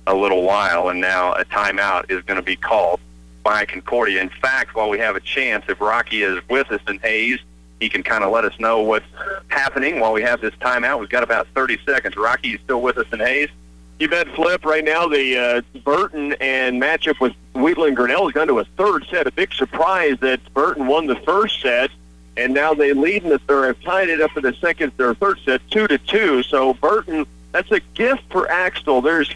a little while, and now a timeout is going to be called by Concordia. In fact, while we have a chance, if Rocky is with us in Hayes, he can kind of let us know what's happening while we have this timeout. We've got about 30 seconds. Rocky, you still with us in Hayes? You bet, Flip. Right now, the Burton and matchup with Wheatland Grinnell has gone to a third set. A big surprise that Burton won the first set, and now they lead in the third. Have tied it up in the second or third set, 2-2. So Burton, that's a gift for Axtell. There's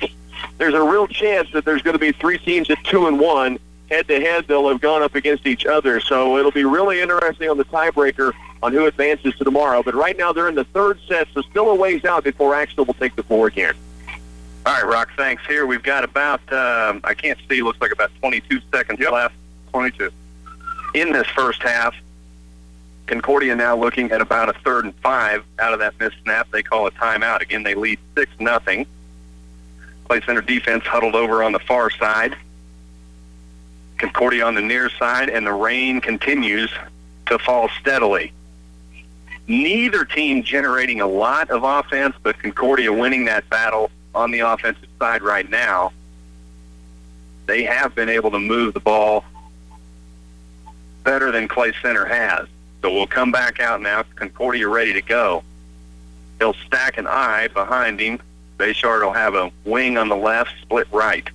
a real chance that there's going to be 3 teams at 2-1. Head-to-head, they'll have gone up against each other. So it'll be really interesting on the tiebreaker on who advances to tomorrow. But right now they're in the third set, so still a ways out before Axtell will take the floor again. All right, Rock, thanks. Here we've got about, I can't see, looks like about 22 seconds left. 22. In this first half, Concordia now looking at about a 3rd and 5 out of that missed snap. They call a timeout. Again, they lead 6-0. Clay Center defense huddled over on the far side. Concordia on the near side, and the rain continues to fall steadily. Neither team generating a lot of offense, but Concordia winning that battle on the offensive side right now. They have been able to move the ball better than Clay Center has. So we'll come back out now. Concordia ready to go. He'll stack an eye behind him. Bayshard will have a wing on the left, split right.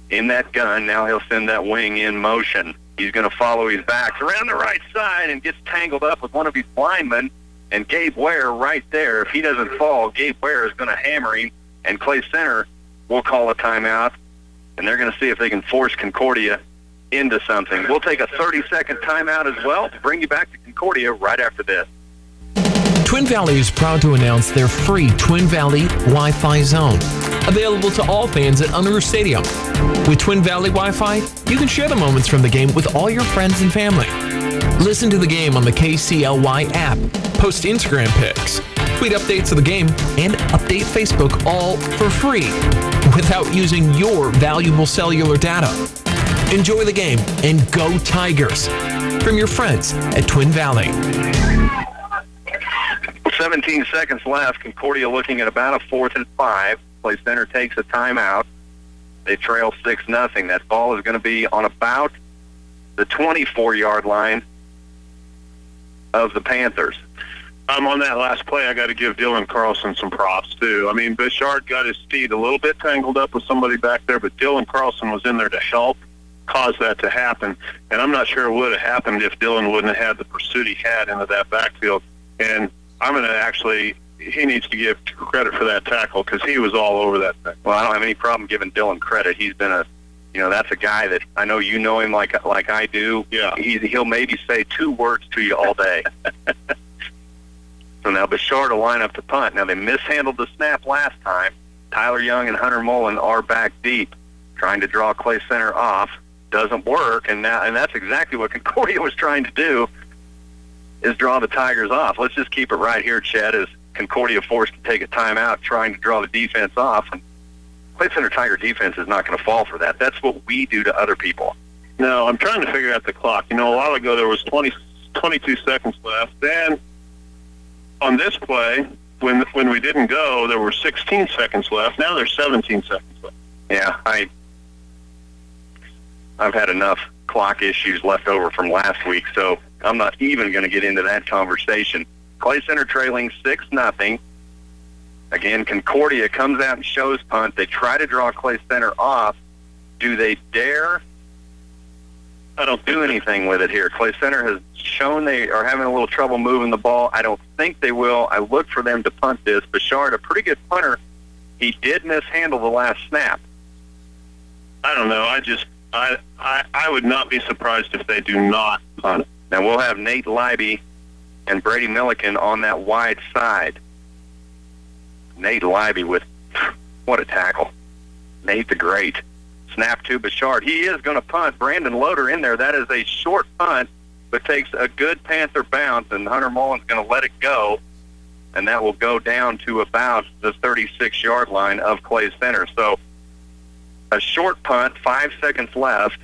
In that gun, now he'll send that wing in motion. He's going to follow his backs around the right side and gets tangled up with one of his linemen. And Gabe Ware right there, if he doesn't fall, Gabe Ware is going to hammer him. And Clay Center will call a timeout. And they're going to see if they can force Concordia into something. We'll take a 30-second timeout as well to bring you back to Concordia right after this. Twin Valley is proud to announce their free Twin Valley Wi-Fi zone, available to all fans at Unruh Stadium. With Twin Valley Wi-Fi, you can share the moments from the game with all your friends and family. Listen to the game on the KCLY app, post Instagram pics, tweet updates of the game, and update Facebook all for free without using your valuable cellular data. Enjoy the game and go Tigers from your friends at Twin Valley. 17 seconds left. Concordia looking at about a 4th and 5. Clay Center takes a timeout. They trail 6-0. That ball is going to be on about the 24-yard line of the Panthers. On that last play, I got to give Dylan Carlson some props, too. I mean, Bouchard got his feet a little bit tangled up with somebody back there, but Dylan Carlson was in there to help cause that to happen. And I'm not sure it would have happened if Dylan wouldn't have had the pursuit he had into that backfield. And I'm going to actually, he needs to give credit for that tackle because he was all over that thing. Well, I don't have any problem giving Dylan credit. He's been that's a guy that I know you know him like I do. Yeah. He'll maybe say 2 words to you all day. So now Bouchard will line up to punt. Now they mishandled the snap last time. Tyler Young and Hunter Mullen are back deep, trying to draw Clay Center off. Doesn't work, and that's exactly what Concordia was trying to do, is draw the Tigers off. Let's just keep it right here, Chet, as Concordia forced to take a timeout trying to draw the defense off. And Clay Center Tiger defense is not going to fall for that. That's what we do to other people. No, I'm trying to figure out the clock. A while ago there was 22 seconds left. Then on this play, when we didn't go, there were 16 seconds left. Now there's 17 seconds left. Yeah, I've had enough clock issues left over from last week, so I'm not even going to get into that conversation. Clay Center trailing 6-0. Again, Concordia comes out and shows punt. They try to draw Clay Center off. Do they dare? I don't do anything with it here. Clay Center has shown they are having a little trouble moving the ball. I don't think they will. I look for them to punt this. Bouchard, a pretty good punter. He did mishandle the last snap. I don't know. I would not be surprised if they do not punt. Now we'll have Nate Leiby and Brady Milliken on that wide side. Nate Leiby with, what a tackle. Nate the Great. Snap to Bouchard. He is going to punt. Brandon Loader in there. That is a short punt, but takes a good Panther bounce, and Hunter Mullen's going to let it go, and that will go down to about the 36-yard line of Clay Center. So a short punt, 5 seconds left.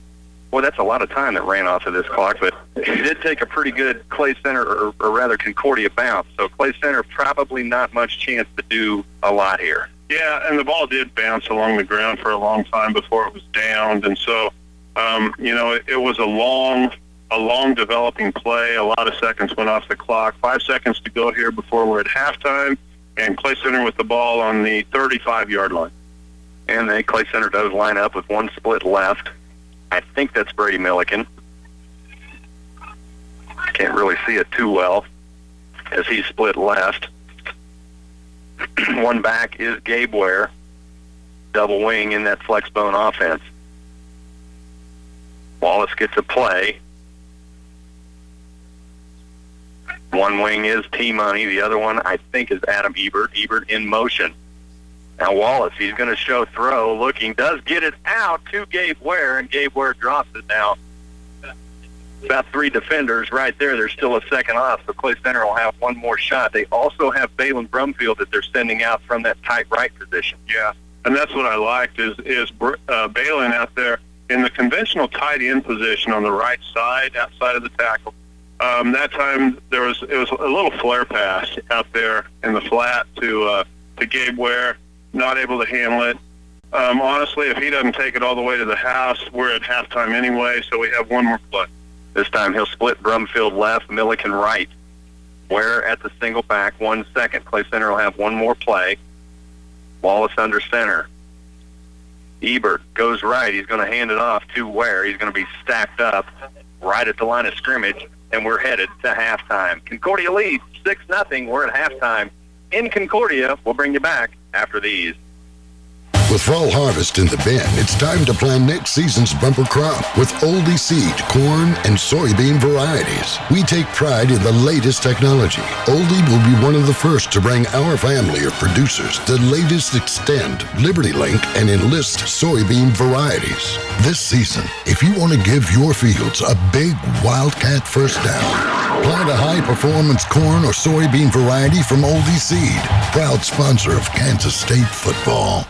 Boy, that's a lot of time that ran off of this clock, but it did take a pretty good Clay Center, or rather Concordia bounce. So Clay Center probably not much chance to do a lot here. Yeah, and the ball did bounce along the ground for a long time before it was downed, and so it was a long developing play. A lot of seconds went off the clock. 5 seconds to go here before we're at halftime, and Clay Center with the ball on the 35-yard line. And then Clay Center does line up with one split left. I think that's Brady Milliken. Can't really see it too well as he's split left. One back is Gabe Ware, double wing in that flex bone offense. Wallace gets a play. One wing is T-Money. The other one, I think, is Adam Ebert. Ebert in motion. Now Wallace, he's going to show throw, looking, does get it out to Gabe Ware, and Gabe Ware drops it now. About 3 defenders right there. There's still a second off, so Clay Center will have one more shot. They also have Balin Brumfield that they're sending out from that tight right position. Yeah, and that's what I liked is Balin out there in the conventional tight end position on the right side, outside of the tackle. That time it was a little flare pass out there in the flat to Gabe Ware, not able to handle it. Honestly, if he doesn't take it all the way to the house, we're at halftime anyway, so we have one more play. This time he'll split Brumfield left, Milliken right. Ware at the single back, 1 second. Clay Center will have one more play. Wallace under center. Ebert goes right. He's going to hand it off to Ware. He's going to be stacked up right at the line of scrimmage, and we're headed to halftime. Concordia leads 6-0. We're at halftime in Concordia. We'll bring you back after these. With fall harvest in the bin, it's time to plan next season's bumper crop with Oldie seed, corn, and soybean varieties. We take pride in the latest technology. Oldie will be one of the first to bring our family of producers the latest Extend, Liberty Link, and Enlist soybean varieties. This season, if you want to give your fields a big Wildcat first down, plant a high-performance corn or soybean variety from Oldie Seed, proud sponsor of Kansas State football.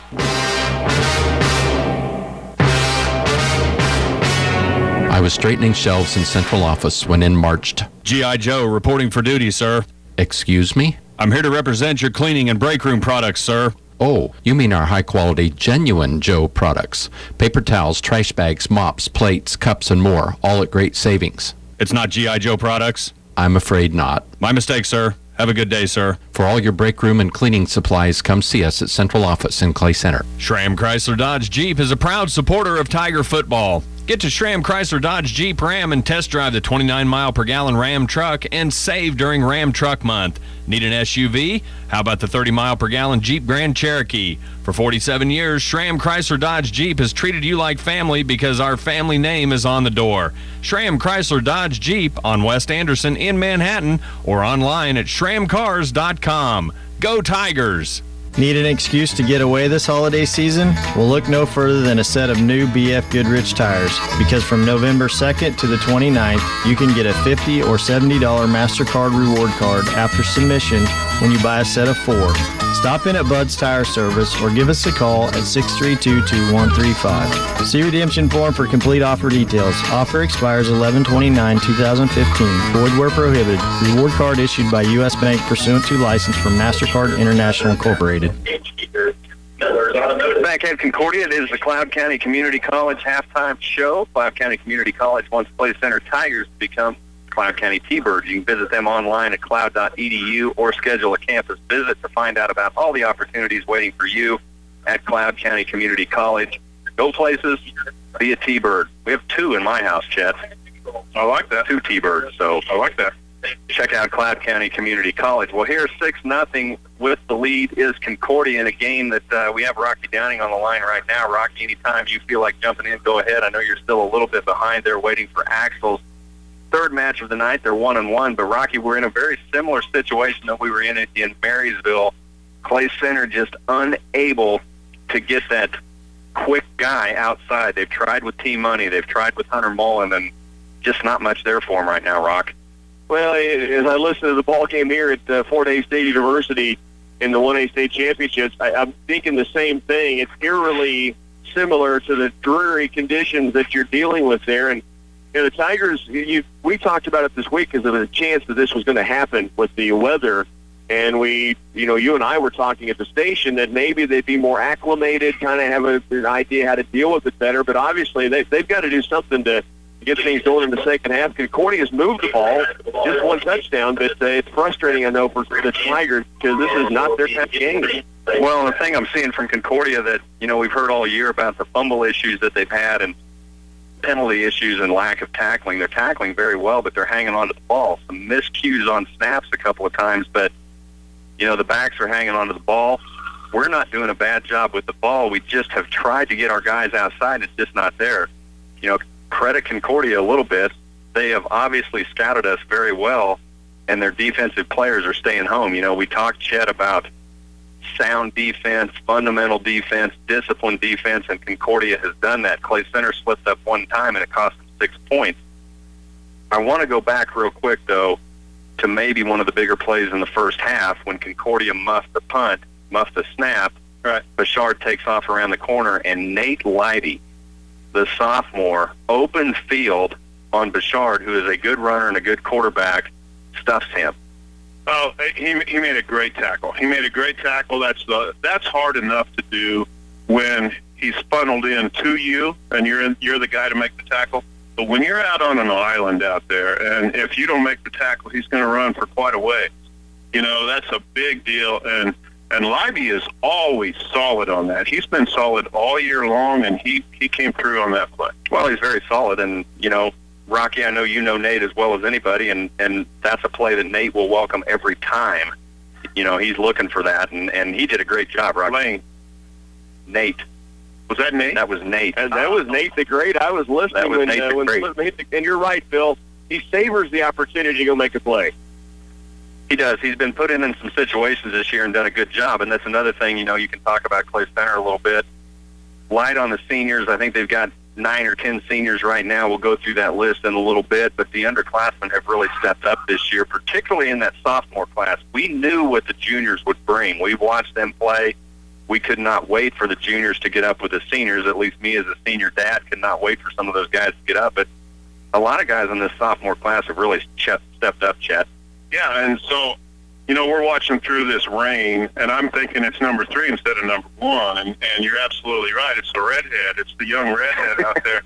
I was straightening shelves in central office when in marched G.I. Joe reporting for duty, sir. Excuse me? I'm here to represent your cleaning and break room products, sir. Oh, you mean our high-quality, genuine Joe products. Paper towels, trash bags, mops, plates, cups, and more, all at great savings. It's not G.I. Joe products? I'm afraid not. My mistake, sir. Have a good day, sir. For all your break room and cleaning supplies, come see us at Central Office in Clay Center. Schramm Chrysler Dodge Jeep is a proud supporter of Tiger football. Get to Schramm Chrysler Dodge Jeep Ram and test drive the 29-mile-per-gallon Ram truck and save during Ram Truck Month. Need an SUV? How about the 30-mile-per-gallon Jeep Grand Cherokee? For 47 years, Schramm Chrysler Dodge Jeep has treated you like family because our family name is on the door. Schramm Chrysler Dodge Jeep on West Anderson in Manhattan or online at schrammcars.com. Go Tigers! Need an excuse to get away this holiday season? Well, look no further than a set of new BF Goodrich tires, because from November 2nd to the 29th, you can get a $50 or $70 MasterCard reward card after submission when you buy a set of 4. Stop in at Bud's Tire Service or give us a call at 632-2135. See redemption form for complete offer details. Offer expires 11/29/2015. Void where prohibited. Reward card issued by U.S. Bank pursuant to license from MasterCard International Incorporated. Back at Concordia, it is the Cloud County Community College halftime show. Cloud County Community College wants Clay Center Tigers to become Cloud County T-Birds. You can visit them online at cloud.edu or schedule a campus visit to find out about all the opportunities waiting for you at Cloud County Community College. Go places, be a T-Bird. We have 2 in my house, Chet. I like that. 2 T-Birds, so I like that. Check out Cloud County Community College. Well, here's 6-0 with the lead is Concordia in a game that we have Rocky Downing on the line right now. Rocky, anytime you feel like jumping in, go ahead. I know you're still a little bit behind there waiting for Axel's third match of the night. They're 1-1, but Rocky, we're in a very similar situation that we were in Marysville. Clay Center just unable to get that quick guy outside. They've tried with Team Money. They've tried with Hunter Mullen, and just not much there for him right now, Rock. Well, as I listen to the ball game here at Fort Hays State University in the 1A state championships, I'm thinking the same thing. It's eerily similar to the dreary conditions that you're dealing with there. And you know, the Tigers, we talked about it this week because there was a chance that this was going to happen with the weather. And you and I were talking at the station that maybe they'd be more acclimated, kind of have an idea how to deal with it better. But obviously they've got to do something to get things going in the second half. Concordia's moved the ball, just 1 touchdown, but it's frustrating, I know, for the Tigers because this is not their kind of game. Well, the thing I'm seeing from Concordia that, we've heard all year about the fumble issues that they've had and penalty issues and lack of tackling. They're tackling very well, but they're hanging on to the ball. Some miscues on snaps a couple of times, but, the backs are hanging on to the ball. We're not doing a bad job with the ball. We just have tried to get our guys outside. It's just not there. Credit Concordia a little bit. They have obviously scouted us very well, and their defensive players are staying home. We talked, Chet, about sound defense, fundamental defense, disciplined defense, and Concordia has done that. Clay Center slipped up one time, and it cost them 6 points. I want to go back real quick, though, to maybe one of the bigger plays in the first half when Concordia muffed the punt, muffed the snap. Right. Bouchard takes off around the corner, and Nate Leiby, the sophomore, open field on Bouchard, who is a good runner and a good quarterback, stuffs him. Oh, he made a great tackle. He made a great tackle. That's hard enough to do when he's funneled in to you and you're the guy to make the tackle. But when you're out on an island out there, and if you don't make the tackle, he's going to run for quite a way. You know, that's a big deal. And Leiby is always solid on that. He's been solid all year long, and he came through on that play. Well, he's very solid, and, you know, Rocky, I know you know Nate as well as anybody, and that's a play that Nate will welcome every time. You know, he's looking for that, and he did a great job, Rocky. Lane. Nate. Was that Nate? That was Nate. And that was Nate the Great. I was listening when and you're right, Phil. He savors the opportunity to go make a play. He does. He's been put in some situations this year and done a good job, and that's another thing, you know, you can talk about Clay Center a little bit. Light on the seniors. I think they've got 9 or 10 seniors right now. We'll go through that list in a little bit, but the underclassmen have really stepped up this year, particularly in that sophomore class. We knew what the juniors would bring. We watched them play. We could not wait for the juniors to get up with the seniors. At least me as a senior dad could not wait for some of those guys to get up. But a lot of guys in this sophomore class have really stepped up, Chet. Yeah, and so, you know, we're watching through this rain, and I'm thinking it's number 3 instead of number 1, and you're absolutely right. It's the redhead. It's the young redhead out there,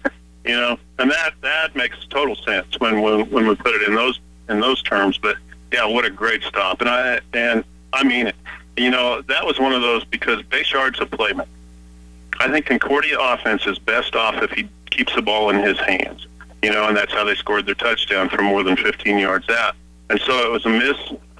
you know, and that makes total sense when we put it in those terms. But yeah, what a great stop, and I mean it. You know, that was one of those because Bouchard's a playmaker. I think Concordia offense is best off if he keeps the ball in his hands, you know, and that's how they scored their touchdown from more than 15 yards out. And so it was a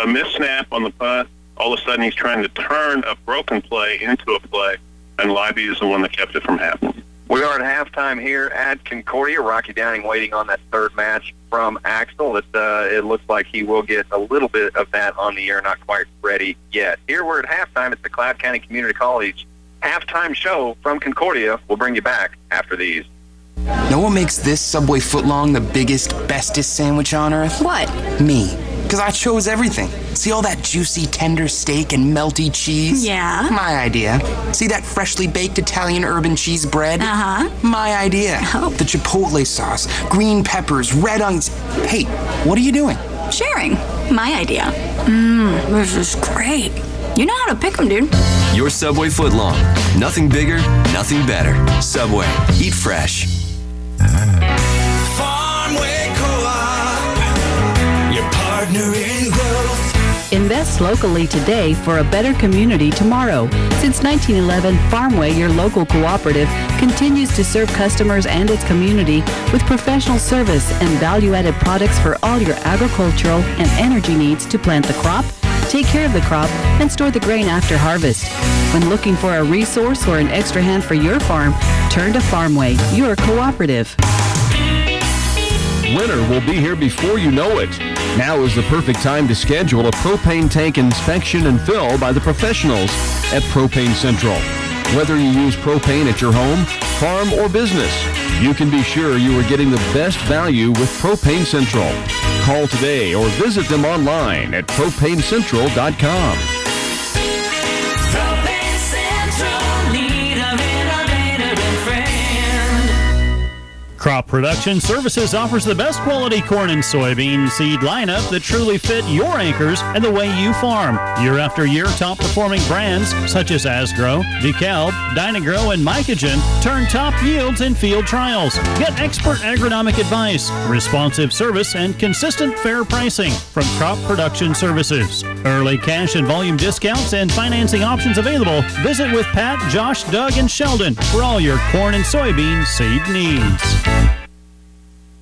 miss snap on the punt. All of a sudden he's trying to turn a broken play into a play, and Leiby is the one that kept it from happening. We are at halftime here at Concordia. Rocky Downing waiting on that third match from Axel. It looks like he will get a little bit of that on the air, not quite ready yet. Here we're at halftime at the Cloud County Community College halftime show from Concordia. We'll bring you back after these. Know what makes this Subway footlong the biggest, bestest sandwich on earth? What? Me. Because I chose everything. See all that juicy, tender steak and melty cheese? Yeah. My idea. See that freshly baked Italian urban cheese bread? Uh-huh. My idea. Oh. The chipotle sauce, green peppers, red onions. Hey, what are you doing? Sharing. My idea. This is great. You know how to pick them, dude. Your Subway footlong. Nothing bigger, nothing better. Subway. Eat fresh. Farmway Co-op, your partner in growth. Invest locally today for a better community tomorrow. Since 1911, Farmway, your local cooperative, continues to serve customers and its community with professional service and value-added products for all your agricultural and energy needs to plant the crop, take care of the crop, and store the grain after harvest. When looking for a resource or an extra hand for your farm, turn to Farmway, your cooperative. Winter will be here before you know it. Now is the perfect time to schedule a propane tank inspection and fill by the professionals at Propane Central. Whether you use propane at your home, farm, or business, you can be sure you are getting the best value with Propane Central. Call today or visit them online at propanecentral.com. Propane Central, need of innovator and friend. Crop Production Services offers the best quality corn and soybean seed lineup that truly fit your acres and the way you farm. Year after year, top-performing brands such as Asgrow, DeKalb, Dynagrow, and Mycogen turn top yields in field trials. Get expert agronomic advice, responsive service, and consistent fair pricing from Crop Production Services. Early cash and volume discounts and financing options available. Visit with Pat, Josh, Doug, and Sheldon for all your corn and soybean seed needs.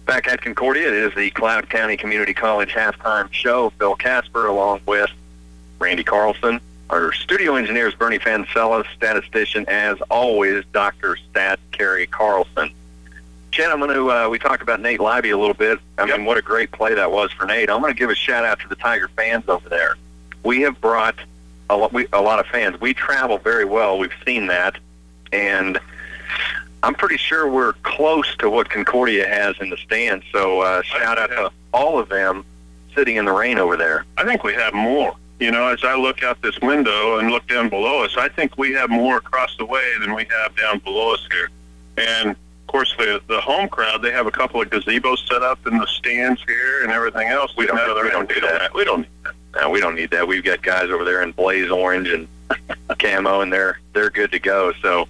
Back at Concordia, it is the Cloud County Community College halftime show. Phil Casper along with Randy Carlson. Our studio engineer is Bernie Fancella. Statistician, as always, Dr. Stat Kerry Carlson. Chet, we talked about Nate Leiby a little bit. I mean, what a great play that was for Nate. I'm going to give a shout-out to the Tiger fans over there. We have brought a lot of fans. We travel very well. We've seen that, and I'm pretty sure we're close to what Concordia has in the stands. So shout out to all of them sitting in the rain over there. I think we have more. You know, as I look out this window and look down below us, I think we have more across the way than we have down below us here. And, of course, the home crowd, they have a couple of gazebos set up in the stands here and everything else. We don't do that. We don't need that. No, we don't need that. We've got guys over there in blaze orange and camo, and they're good to go. So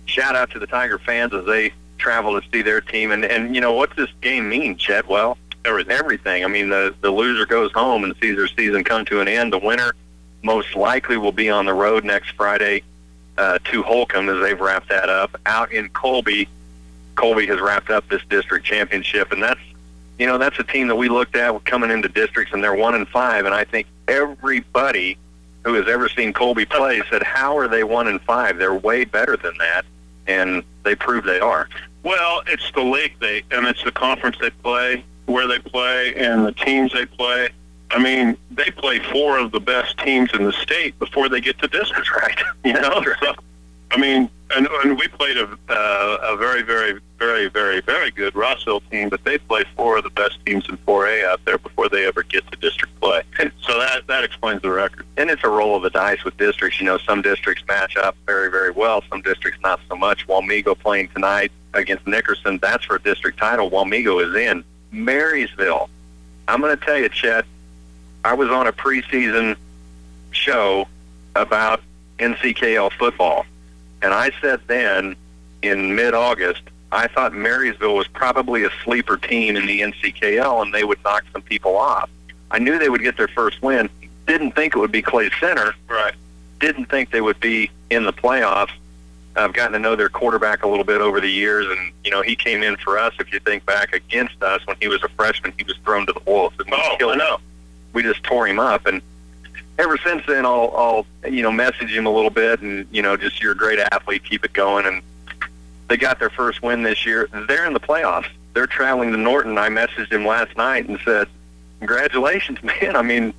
shout out to the Tiger fans as they travel to see their team. And you know, what's this game mean, Chet? Well, everything. I mean, the loser goes home and sees their season come to an end. The winner most likely will be on the road next Friday to Holcomb as they've wrapped that up. Out in Colby has wrapped up this district championship, and that's a team that we looked at coming into districts, and they're 1-5. And I think everybody who has ever seen Colby play said, "How are they 1-5? They're way better than that," and they proved they are. Well, it's the league and it's the conference they play, where they play, and the teams they play. I mean, they play 4 of the best teams in the state before they get to districts, right? You know, so, I mean, and we played a very, very, very, very, very good Rossville team, but they play 4 of the best teams in 4A out there before they ever get to district play. So that explains the record. And it's a roll of the dice with districts. You know, some districts match up very, very well. Some districts not so much. Wamego playing tonight against Nickerson, that's for a district title. Wamego is in. Marysville, I'm going to tell you, Chet, I was on a preseason show about NCKL football, and I said then, in mid-August, I thought Marysville was probably a sleeper team in the NCKL, and they would knock some people off. I knew they would get their first win. Didn't think it would be Clay Center. Right. Didn't think they would be in the playoffs. I've gotten to know their quarterback a little bit over the years, and, you know, he came in for us. If you think back against us when he was a freshman, he was thrown to the wolves. And I know. We just tore him up, and ever since then, I'll message him a little bit, and, you know, just, you're a great athlete, keep it going. And they got their first win this year. They're in the playoffs. They're traveling to Norton. I messaged him last night and said, congratulations, man. I mean,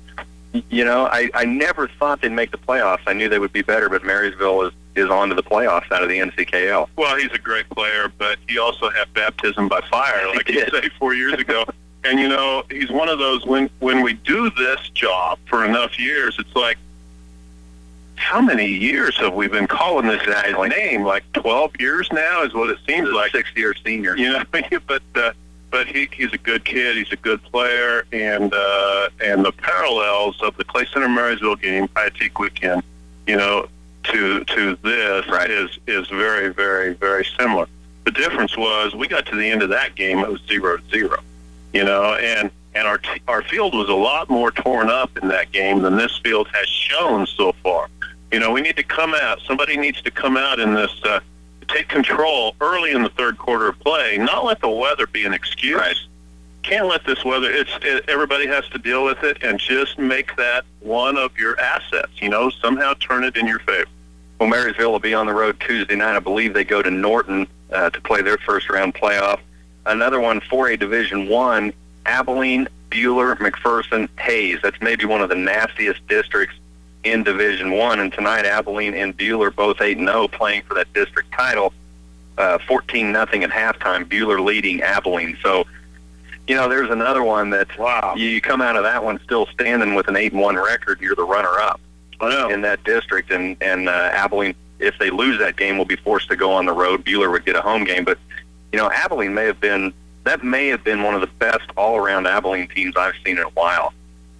you know, I never thought they'd make the playoffs. I knew they would be better, but Marysville is on to the playoffs out of the NCKL. Well, he's a great player, but he also had baptism by fire, like you said 4 years ago. And, you know, he's one of those, when we do this job for enough years, it's like, how many years have we been calling this guy's name? Like 12 years now is what it seems like. 6-year senior. You know, but he's a good kid. He's a good player, and the parallels of the Clay Center Marysville game, High Teak weekend, you know, to this is very, very, very similar. The difference was we got to the end of that game, it was 0-0, you know, and our field was a lot more torn up in that game than this field has shown so far. You know, we need to come out. Somebody needs to come out in this, take control early in the third quarter of play, not let the weather be an excuse. Right. Can't let this weather, everybody has to deal with it, and just make that one of your assets, you know, somehow turn it in your favor. Well, Marysville will be on the road Tuesday night. I believe they go to Norton to play their first-round playoff. Another one, 4A Division I, Abilene, Buhler, McPherson, Hayes. That's maybe one of the nastiest districts in Division I. And tonight, Abilene and Buhler, both 8-0, playing for that district title. 14-0 at halftime, Buhler leading Abilene. So, you know, there's another one that you come out of that one still standing with an 8-1 record. You're the runner-up in that district. And Abilene, if they lose that game, will be forced to go on the road. Buhler would get a home game. But, you know, Abilene may have been one of the best all-around Abilene teams I've seen in a while.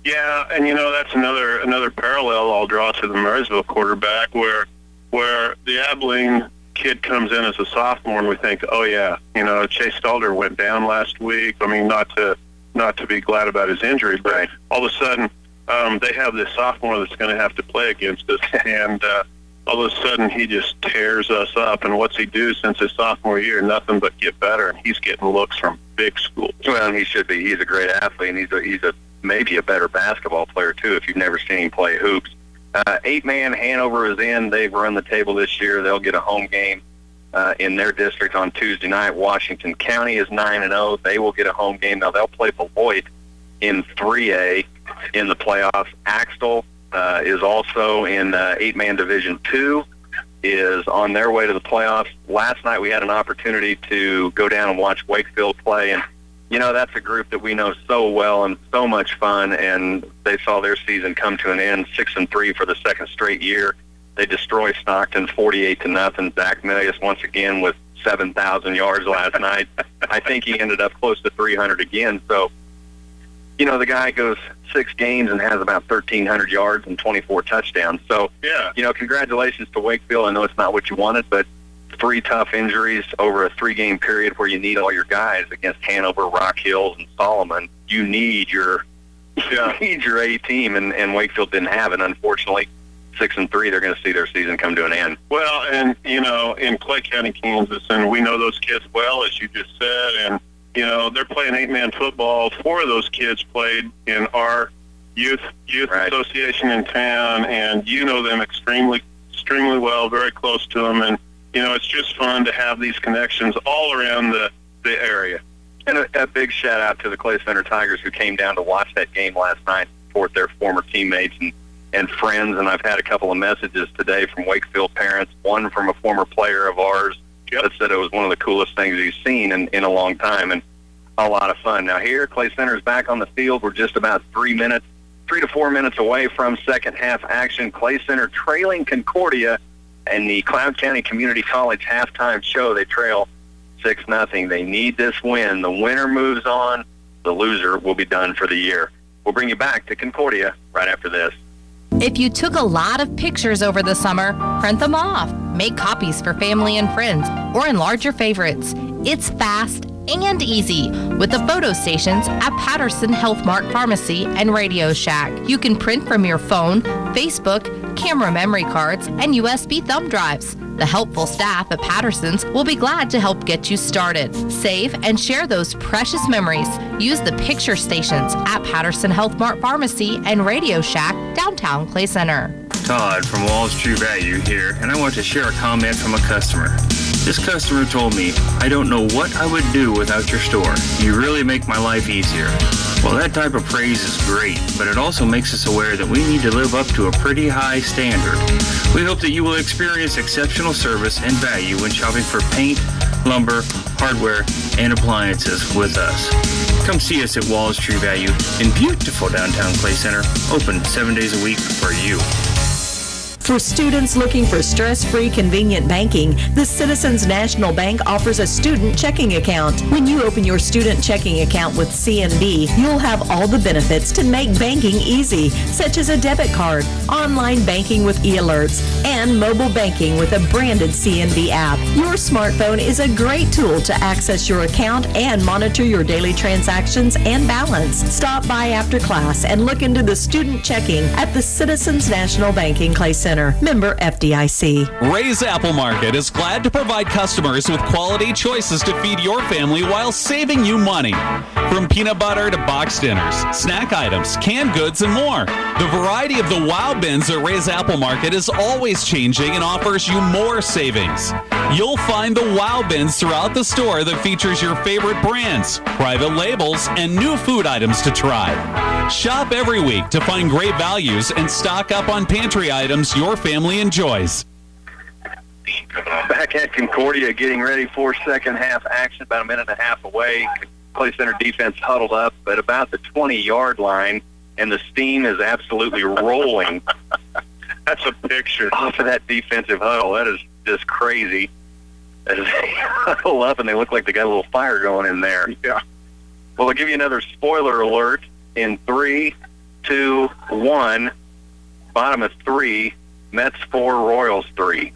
Yeah, and, you know, that's another parallel I'll draw to the Marysville quarterback where the Abilene kid comes in as a sophomore and we think, oh, yeah, you know, Chase Stalder went down last week. I mean, not to be glad about his injury, but all of a sudden they have this sophomore that's going to have to play against us, and all of a sudden he just tears us up. And what's he do since his sophomore year? Nothing but get better, and he's getting looks from big schools. Well, and he should be. He's a great athlete, and he's a maybe a better basketball player, too, if you've never seen him play hoops. 8-man, Hanover is in. They've run the table this year. They'll get a home game in their district on Tuesday night. Washington County is 9-0. They will get a home game. Now, they'll play Beloit in 3A in the playoffs. Axtell is also in 8-man Division 2, is on their way to the playoffs. Last night we had an opportunity to go down and watch Wakefield play, and that's a group that we know so well and so much fun, and they saw their season come to an end, 6-3 for the second straight year. They destroy Stockton 48-0. Zach Milius once again with 7,000 yards last night. I think he ended up close to 300 again. So, the guy goes 6 games and has about 1,300 yards and 24 touchdowns. So, congratulations to Wakefield. I know it's not what you wanted, but 3 tough injuries over a 3-game period where you need all your guys against Hanover, Rock Hills, and Solomon. You need your A team, and Wakefield didn't have it, unfortunately. 6-3, they're going to see their season come to an end. Well, and, in Clay County, Kansas, and we know those kids well, as you just said, and, they're playing 8-man football. 4 of those kids played in our youth association in town, and you know them extremely well, very close to them, and, it's just fun to have these connections all around the area. And a big shout-out to the Clay Center Tigers who came down to watch that game last night, support their former teammates and friends, and I've had a couple of messages today from Wakefield parents, one from a former player of ours that said it was one of the coolest things he's seen in a long time, and a lot of fun. Now here, Clay Center is back on the field. We're just about 3 to 4 minutes away from second half action. Clay Center trailing Concordia, and the Cloud County Community College halftime show, they trail 6-0. They need this win. The winner moves on. The loser will be done for the year. We'll bring you back to Concordia right after this. If you took a lot of pictures over the summer, print them off, make copies for family and friends, or enlarge your favorites. It's fast and easy with the photo stations at Patterson Health Mart Pharmacy and Radio Shack. You can print from your phone, Facebook, camera memory cards, and USB thumb drives. The helpful staff at Patterson's will be glad to help get you started. Save and share those precious memories. Use the picture stations at Patterson Health Mart Pharmacy and Radio Shack, downtown Clay Center. Todd from Wall's True Value here, and I want to share a comment from a customer. This customer told me, "I don't know what I would do without your store. You really make my life easier." Well, that type of praise is great, but it also makes us aware that we need to live up to a pretty high standard. We hope that you will experience exceptional service and value when shopping for paint, lumber, hardware, and appliances with us. Come see us at Wall's True Value in beautiful downtown Clay Center, open 7 days a week for you. For students looking for stress-free, convenient banking, the Citizens National Bank offers a student checking account. When you open your student checking account with CNB, you'll have all the benefits to make banking easy, such as a debit card, online banking with e-alerts, and mobile banking with a branded CNB app. Your smartphone is a great tool to access your account and monitor your daily transactions and balance. Stop by after class and look into the student checking at the Citizens National Bank in Clay Center. Member FDIC. Ray's Apple Market is glad to provide customers with quality choices to feed your family while saving you money. From peanut butter to box dinners, snack items, canned goods, and more. The variety of the Wow Bins at Ray's Apple Market is always changing and offers you more savings. You'll find the Wow Bins throughout the store that features your favorite brands, private labels, and new food items to try. Shop every week to find great values and stock up on pantry items your family enjoys. Back at Concordia, getting ready for second half action, about a minute and a half away. Clay Center defense huddled up at about the 20-yard line, and the steam is absolutely rolling. That's a picture. Off of that defensive huddle. That is just crazy. As they huddle up, and they look like they got a little fire going in there. Yeah. Well, I'll give you another spoiler alert in 3, 2, 1. Bottom of 3, Mets 4, Royals 3.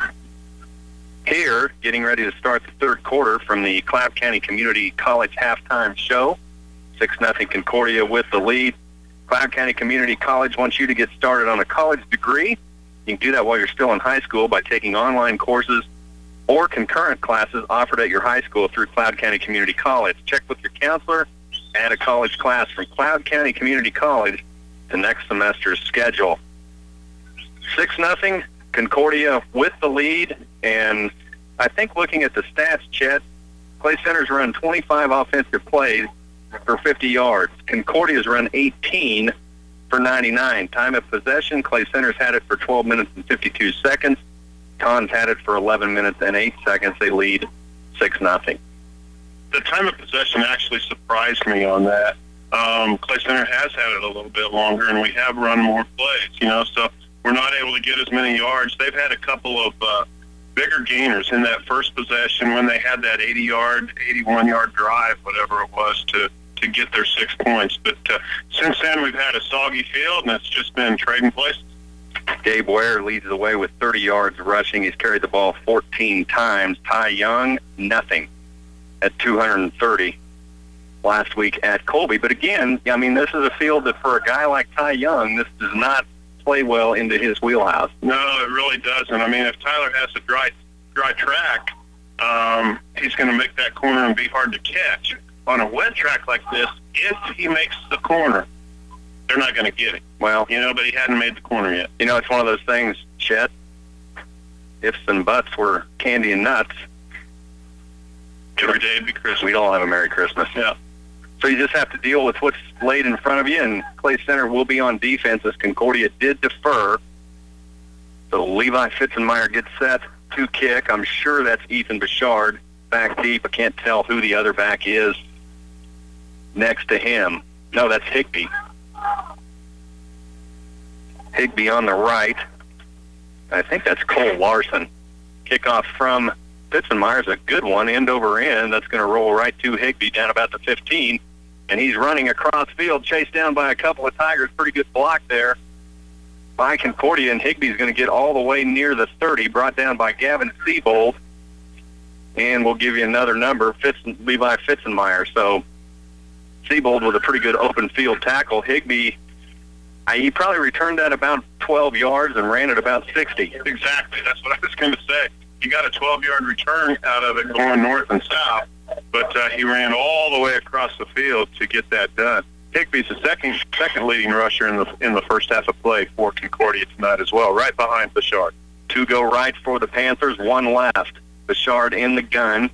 Here, getting ready to start the third quarter from the Cloud County Community College halftime show. 6-0 Concordia with the lead. Cloud County Community College wants you to get started on a college degree. You can do that while you're still in high school by taking online courses or concurrent classes offered at your high school through Cloud County Community College. Check with your counselor. Add a college class from Cloud County Community College to next semester's schedule. 6-0 Concordia with the lead, and I think looking at the stats, Chet, Clay Center's run 25 offensive plays for 50 yards. Concordia's run 18 for 99. Time of possession, Clay Center's had it for 12 minutes and 52 seconds. Cons had it for 11 minutes and 8 seconds. They lead 6-0. The time of possession actually surprised me on that. Clay Center has had it a little bit longer, and we have run more plays, so we're not able to get as many yards. They've had a couple of bigger gainers in that first possession when they had that 80-yard, 81-yard drive, whatever it was, to get their 6 points. But since then, we've had a soggy field, and it's just been trading places. Gabe Ware leads the way with 30 yards rushing. He's carried the ball 14 times. Ty Young, nothing at 230 last week at Colby. But again, I mean, this is a field that for a guy like Ty Young, this does not play well into his wheelhouse. No, it really doesn't. I mean, if Tyler has a dry track, he's going to make that corner and be hard to catch. On a wet track like this, if he makes the corner, they're not going to get it. Well, but he hadn't made the corner yet. It's one of those things, Chet. Ifs and buts were candy and nuts. Every day would be Christmas. We'd all have a Merry Christmas. Yeah. So you just have to deal with what's laid in front of you, and Clay Center will be on defense as Concordia did defer. So Levi Fitzenmeyer gets set to kick. I'm sure that's Ethan Bouchard back deep. I can't tell who the other back is next to him. No, that's Higbee. Higbee on the right. I think that's Cole Larson. Kickoff from Fitzenmeyer's a good one, end over end. That's going to roll right to Higbee down about the 15. And he's running across field, chased down by a couple of Tigers. Pretty good block there by Concordia, and Higbee's going to get all the way near the 30, brought down by Gavin Seabold. And we'll give you another number, Levi Fitzenmeyer. So Seabold with a pretty good open field tackle. Higbee, he probably returned that about 12 yards and ran it about 60. Exactly. That's what I was going to say. You got a 12-yard return out of it going north and south, but he ran all the way across the field to get that done. Higbee's the second leading rusher in the first half of play for Concordia tonight as well, right behind Bouchard. 2 go right for the Panthers, 1 left. Bouchard in the gun.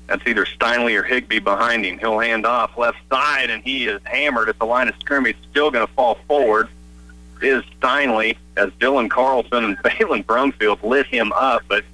That's either Steinley or Higbee behind him. He'll hand off left side, and he is hammered at the line of scrimmage. Still going to fall forward is Steinley, as Dylan Carlson and Balin Brumfield lit him up, but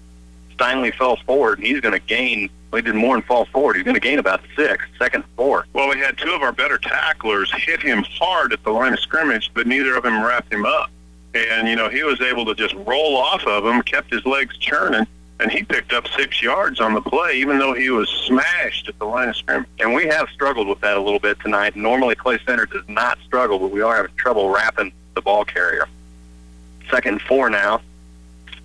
Steinley fell forward, and he's going to gain. Well, he did more than fall forward. He's going to gain about 6, second and 4. Well, we had 2 of our better tacklers hit him hard at the line of scrimmage, but neither of them wrapped him up. And, he was able to just roll off of him, kept his legs churning, and he picked up 6 yards on the play, even though he was smashed at the line of scrimmage. And we have struggled with that a little bit tonight. Normally, Clay Center does not struggle, but we are having trouble wrapping the ball carrier. Second and 4 now.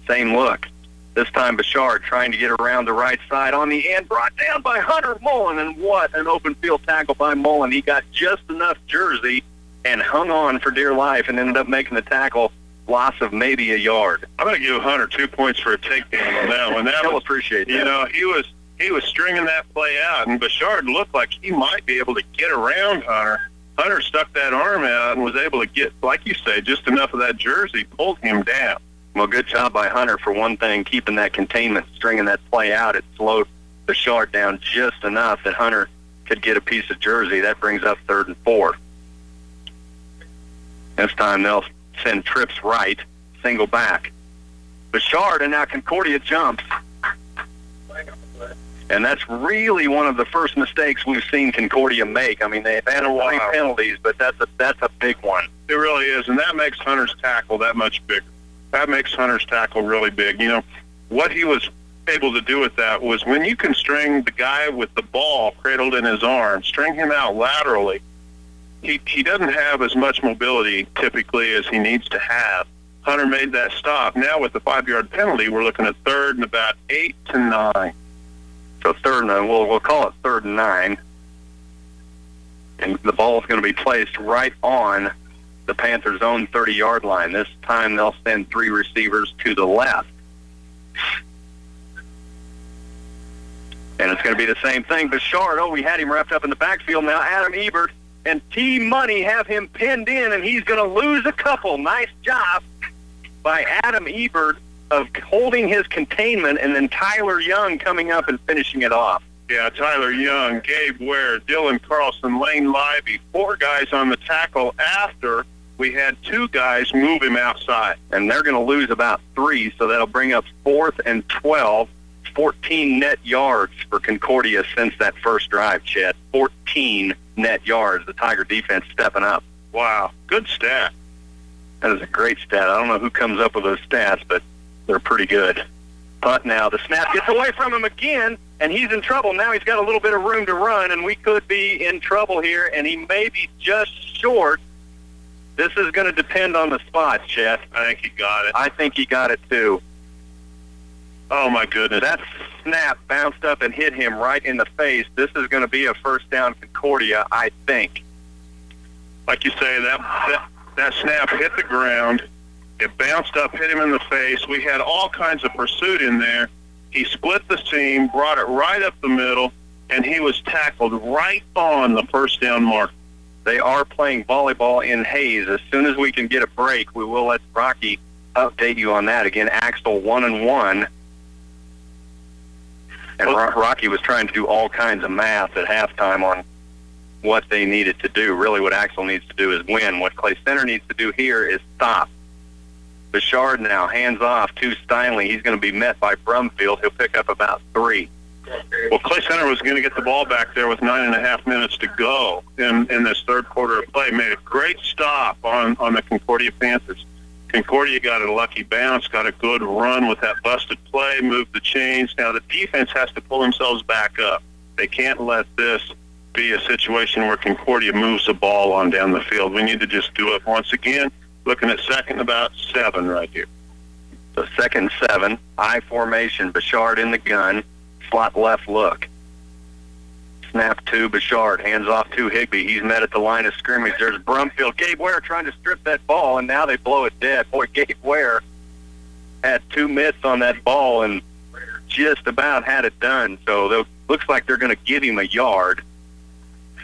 Same look. This time Bouchard trying to get around the right side on the end, brought down by Hunter Mullen, and what an open field tackle by Mullen. He got just enough jersey and hung on for dear life and ended up making the tackle. Loss of maybe a yard. I'm going to give Hunter 2 points for a takedown on that one. He'll appreciate that. He was stringing that play out, and Bouchard looked like he might be able to get around Hunter. Hunter stuck that arm out and was able to get, like you say, just enough of that jersey, pulled him down. Well, good job by Hunter for one thing, keeping that containment, stringing that play out. It slowed Bouchard down just enough that Hunter could get a piece of jersey. That brings up 3rd and 4. This time they'll send trips right, single back. Bouchard, and now Concordia jumps. And that's really one of the first mistakes we've seen Concordia make. I mean, they've had 3 penalties, but that's a big one. It really is, and that makes Hunter's tackle that much bigger. That makes Hunter's tackle really big. What he was able to do with that was when you can string the guy with the ball cradled in his arm, string him out laterally, he doesn't have as much mobility typically as he needs to have. Hunter made that stop. Now with the 5-yard penalty, we're looking at 3rd and about 8 to 9. So 3rd and we'll call it 3rd and 9. And the ball is going to be placed right on the Panthers' own 30-yard line. This time they'll send 3 receivers to the left. And it's going to be the same thing. Bouchard, we had him wrapped up in the backfield. Now Adam Ebert and T-Money have him pinned in, and he's going to lose a couple. Nice job by Adam Ebert of holding his containment, and then Tyler Young coming up and finishing it off. Yeah, Tyler Young, Gabe Ware, Dylan Carlson, Lane Libby, 4 guys on the tackle after we had 2 guys move him outside. And they're going to lose about 3, so that'll bring up 4th and 12, 14 net yards for Concordia since that first drive, Chet. 14 net yards, the Tiger defense stepping up. Wow, good stat. That is a great stat. I don't know who comes up with those stats, but they're pretty good. Punt now. The snap gets away from him again, and he's in trouble. Now he's got a little bit of room to run, and we could be in trouble here, and he may be just short. This is going to depend on the spot, Chet. I think he got it. I think he got it, too. Oh, my goodness. That snap bounced up and hit him right in the face. This is going to be a first down Concordia, I think. Like you say, that snap hit the ground. It bounced up, hit him in the face. We had all kinds of pursuit in there. He split the seam, brought it right up the middle, and he was tackled right on the first down mark. They are playing volleyball in Hayes. As soon as we can get a break, we will let Rocky update you on that. Again, Axtell 1-1. And Rocky was trying to do all kinds of math at halftime on what they needed to do. Really what Axtell needs to do is win. What Clay Center needs to do here is stop. Bouchard now, hands off to Steinley. He's going to be met by Brumfield. He'll pick up about 3. Well, Clay Center was going to get the ball back there with 9.5 minutes to go in this third quarter of play. Made a great stop on the Concordia Panthers. Concordia got a lucky bounce, got a good run with that busted play, moved the chains. Now the defense has to pull themselves back up. They can't let this be a situation where Concordia moves the ball on down the field. We need to just do it once again. Looking at second about 7 right here. So second 7, I formation, Bouchard in the gun, slot left look. Snap to Bouchard, hands off to Higbee. He's met at the line of scrimmage. There's Brumfield. Gabe Ware trying to strip that ball, and now they blow it dead. Boy, Gabe Ware had 2 mitts on that ball and just about had it done. So looks like they're going to give him a yard.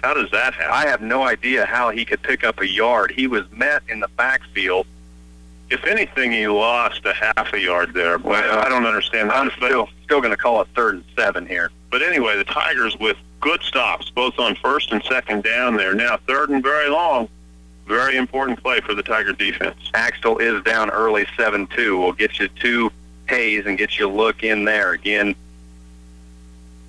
How does that happen? I have no idea how he could pick up a yard. He was met in the backfield. If anything, he lost a half a yard there. Well, I don't understand that. I'm still going to call it 3rd and 7 here. But anyway, the Tigers with good stops, both on first and second down there. Now 3rd and very long. Very important play for the Tiger defense. Axtell is down early 7-2. We'll get you to Hayes and get you a look in there. Again,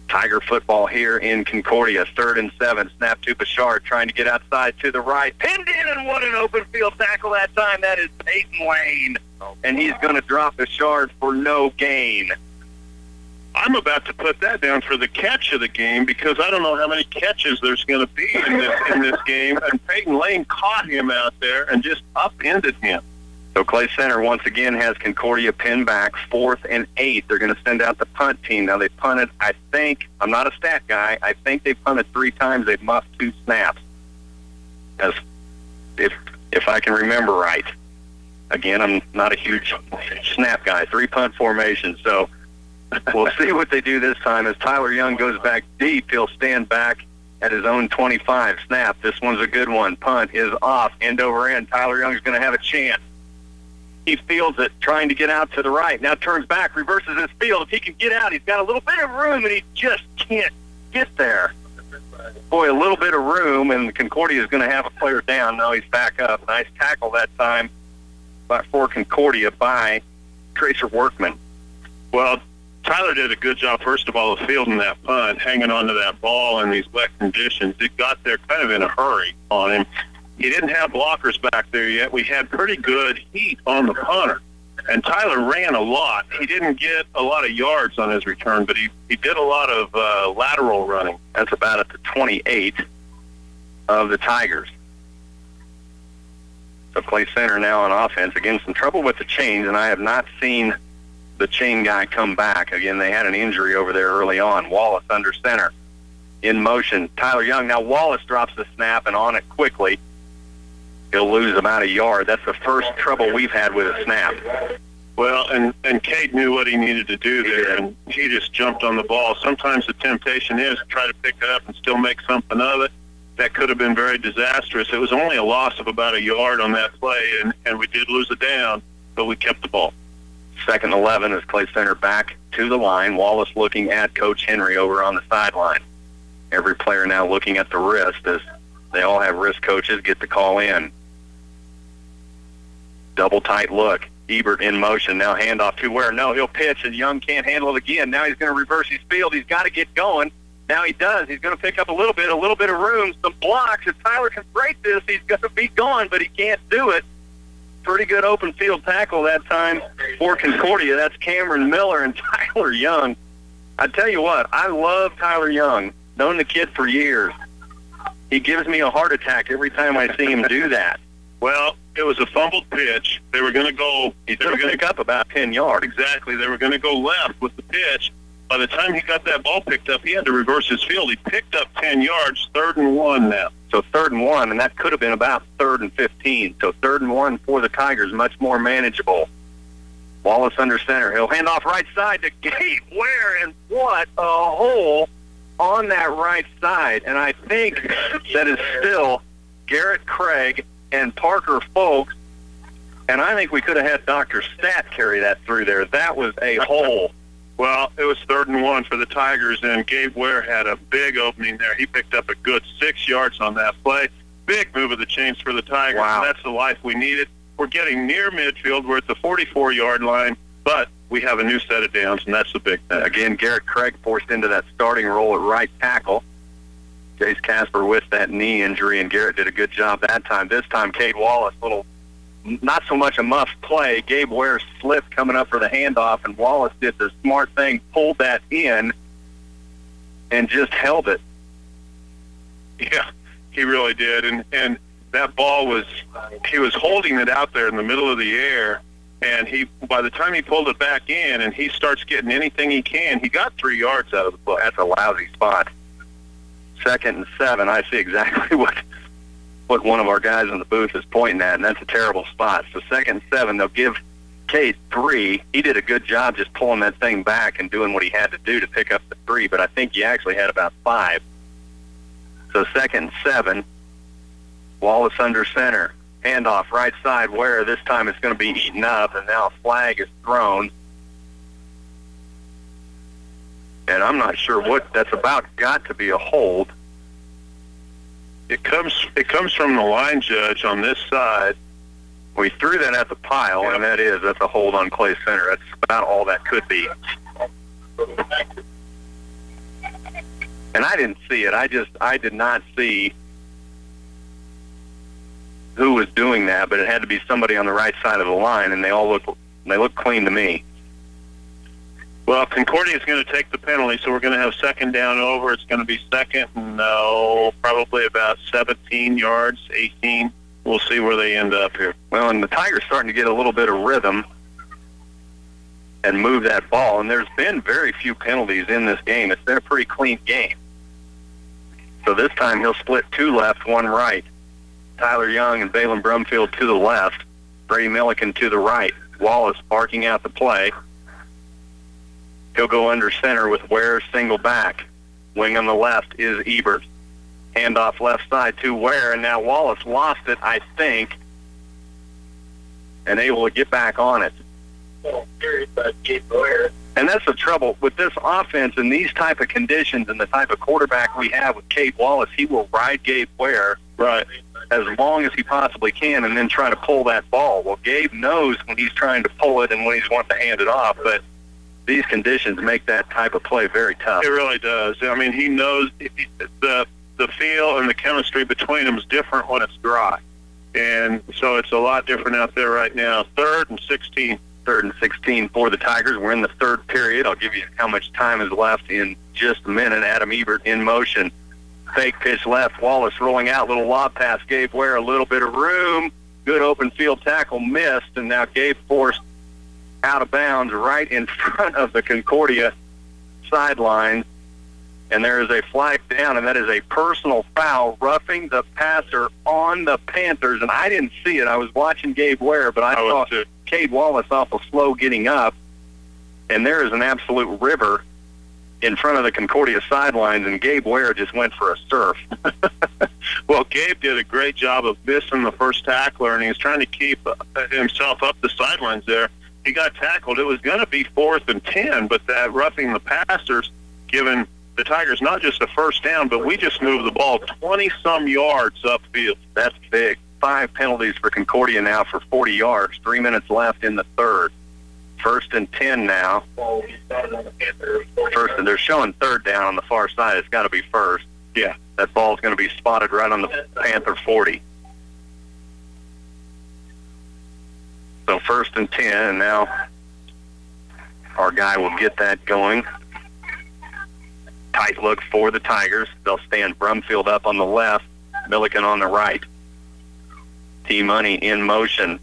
Tiger football here in Concordia. 3rd and 7. Snap to Bouchard, trying to get outside to the right. Pinned in, and what an open field tackle that time. That is Peyton Lane. And he's going to drop Bouchard for no gain. I'm about to put that down for the catch of the game because I don't know how many catches there's going to be in this game. And Peyton Lane caught him out there and just upended him. So Clay Center once again has Concordia pinned back, 4th and 8. They're going to send out the punt team. Now they punted, I think, I'm not a stat guy, I think they punted 3 times. They've muffed 2 snaps. As if I can remember right. Again, I'm not a huge snap guy. 3 punt formations. So we'll see what they do this time. As Tyler Young goes back deep, he'll stand back at his own 25. Snap. This one's a good one. Punt is off, end over end. Tyler Young's going to have a chance. He fields it, trying to get out to the right. Now turns back, reverses his field. If he can get out, he's got a little bit of room, and he just can't get there. Boy, a little bit of room, and Concordia is going to have a player down. Now he's back up. Nice tackle that time for Concordia by Tracer Workman. Well, Tyler did a good job, first of all, of fielding that punt, hanging onto that ball in these wet conditions. It got there kind of in a hurry on him. He didn't have blockers back there yet. We had pretty good heat on the punter. And Tyler ran a lot. He didn't get a lot of yards on his return, but he did a lot of lateral running. That's about at the 28 of the Tigers. So Clay Center now on offense. Again, some trouble with the chains, and I have not seen the chain guy come back. Again, they had an injury over there early on. Wallace under center. In motion, Tyler Young. Now Wallace drops the snap and on it quickly. He'll lose about a yard. That's the first trouble we've had with a snap. Well, and Cade knew what he needed to do there, and he just jumped on the ball. Sometimes the temptation is to try to pick it up and still make something of it. That could have been very disastrous. It was only a loss of about a yard on that play, and we did lose it down, but we kept the ball. 2nd and 11 as Clay Center back to the line. Wallace looking at Coach Henry over on the sideline. Every player now looking at the wrist as they all have wrist coaches get the call in. Double tight look. Ebert in motion. Now handoff to Ware. No, he'll pitch, and Young can't handle it again. Now he's going to reverse his field. He's got to get going. Now he does. He's going to pick up a little bit of room, some blocks. If Tyler can break this, he's going to be gone, but he can't do it. Pretty good open field tackle that time for Concordia. That's Cameron Miller and Tyler Young. I tell you what, I love Tyler Young. Known the kid for years. He gives me a heart attack every time I see him do that. Well, it was a fumbled pitch. They were going to go. He's going to pick up about 10 yards. Exactly. They were going to go left with the pitch. By the time he got that ball picked up, he had to reverse his field. He picked up 10 yards, 3rd and 1 now. So 3rd and 1, and that could have been about 3rd and 15. So 3rd and 1 for the Tigers, much more manageable. Wallace under center. He'll hand off right side to Gabe Ware, and what a hole on that right side. And I think that is still Garrett Craig and Parker Folks, and I think we could have had Dr. Stat carry that through there. That was a hole. Well, it was 3rd and 1 for the Tigers, and Gabe Ware had a big opening there. He picked up a good 6 yards on that play. Big move of the chains for the Tigers. Wow. That's the life we needed. We're getting near midfield. We're at the 44-yard line, but we have a new set of downs, and that's the big thing. Again, Garrett Craig forced into that starting role at right tackle. Jace Casper with that knee injury, and Garrett did a good job that time. This time, Cade Wallace, not so much a muff play. Gabe Ware slipped coming up for the handoff, and Wallace did the smart thing, pulled that in, and just held it. Yeah, he really did. And that ball he was holding it out there in the middle of the air, and by the time he pulled it back in and he starts getting anything he can, he got 3 yards out of the play. That's a lousy spot. 2nd and 7. I see exactly what one of our guys in the booth is pointing at, and that's a terrible spot. So 2nd and 7, they'll give Cade 3. He did a good job just pulling that thing back and doing what he had to do to pick up the 3, but I think he actually had about 5. So 2nd and 7, Wallace under center. Handoff right side Ware. This time it's going to be eaten up, and now a flag is thrown. And I'm not sure what that's about. Got to be a hold. It comes from the line judge on this side. We threw that at the pile, and that's a hold on Clay Center. That's about all that could be. And I didn't see it. I did not see who was doing that, but it had to be somebody on the right side of the line, and they look clean to me. Well, Concordia is going to take the penalty, so we're going to have 2nd down over. It's going to be 2nd and probably about 17 yards, 18. We'll see where they end up here. Well, and the Tigers starting to get a little bit of rhythm and move that ball, and there's been very few penalties in this game. It's been a pretty clean game. So this time he'll split 2 left, 1 right. Tyler Young and Balin Brumfield to the left. Brady Milliken to the right. Wallace barking out the play. He'll go under center with Ware single back. Wing on the left is Ebert. Handoff left side to Ware, and now Wallace lost it, I think, and able to get back on it. And that's the trouble with this offense in these type of conditions and the type of quarterback we have with Cade Wallace. He will ride Gabe Ware as long as he possibly can and then try to pull that ball. Well, Gabe knows when he's trying to pull it and when he's wanting to hand it off, but these conditions make that type of play very tough. It really does. I mean, he knows the feel and the chemistry between them is different when it's dry. And so it's a lot different out there right now. 3rd and 16. 3rd and 16 for the Tigers. We're in the 3rd period. I'll give you how much time is left in just a minute. Adam Ebert in motion. Fake pitch left. Wallace rolling out. Little lob pass. Gabe Ware a little bit of room. Good open field tackle missed. And now Gabe forced out of bounds right in front of the Concordia sidelines. And there is a flag down, and that is a personal foul, roughing the passer on the Panthers. And I didn't see it. I was watching Gabe Ware, but I saw Cade Wallace awful slow getting up. And there is an absolute river in front of the Concordia sidelines, and Gabe Ware just went for a surf. Well, Gabe did a great job of missing the first tackler, and he was trying to keep himself up the sidelines there. he got tackled. It was going to be 4th and 10, but that roughing the passers given the Tigers not just a first down, but we just moved the ball 20-some yards upfield. That's big. 5 penalties for Concordia now for 40 yards. 3 minutes left in the third. 1st and 10 now. First, and they're showing 3rd down on the far side. It's got to be 1st. Yeah. That ball's going to be spotted right on the Panther 40. So 1st and 10, and now our guy will get that going. Tight look for the Tigers. They'll stand Brumfield up on the left, Milliken on the right. T-Money in motion.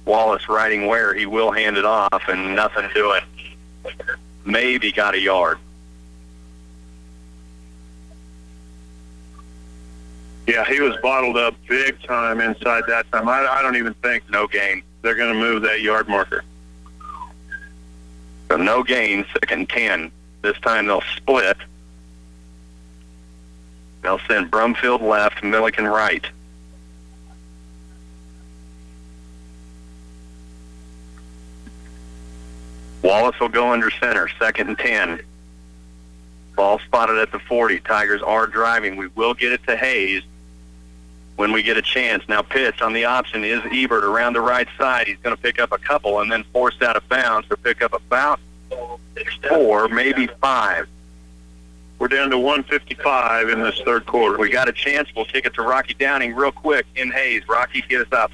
Wallace riding where he will hand it off, and nothing to it. Maybe got a yard. Yeah, he was bottled up big time inside that time. I don't even think no gain. They're going to move that yard marker. So no gain, 2nd and 10. This time they'll split. They'll send Brumfield left, Milliken right. Wallace will go under center, 2nd and 10. Ball spotted at the 40. Tigers are driving. We will get it to Hayes when we get a chance. Now pitch on the option is Ebert around the right side. He's going to pick up a couple and then forced out of bounds to pick up about 4, maybe 5. We're down to 1:55 in this third quarter. We got a chance. We'll kick it to Rocky Downing real quick in Hayes. Rocky, get us up.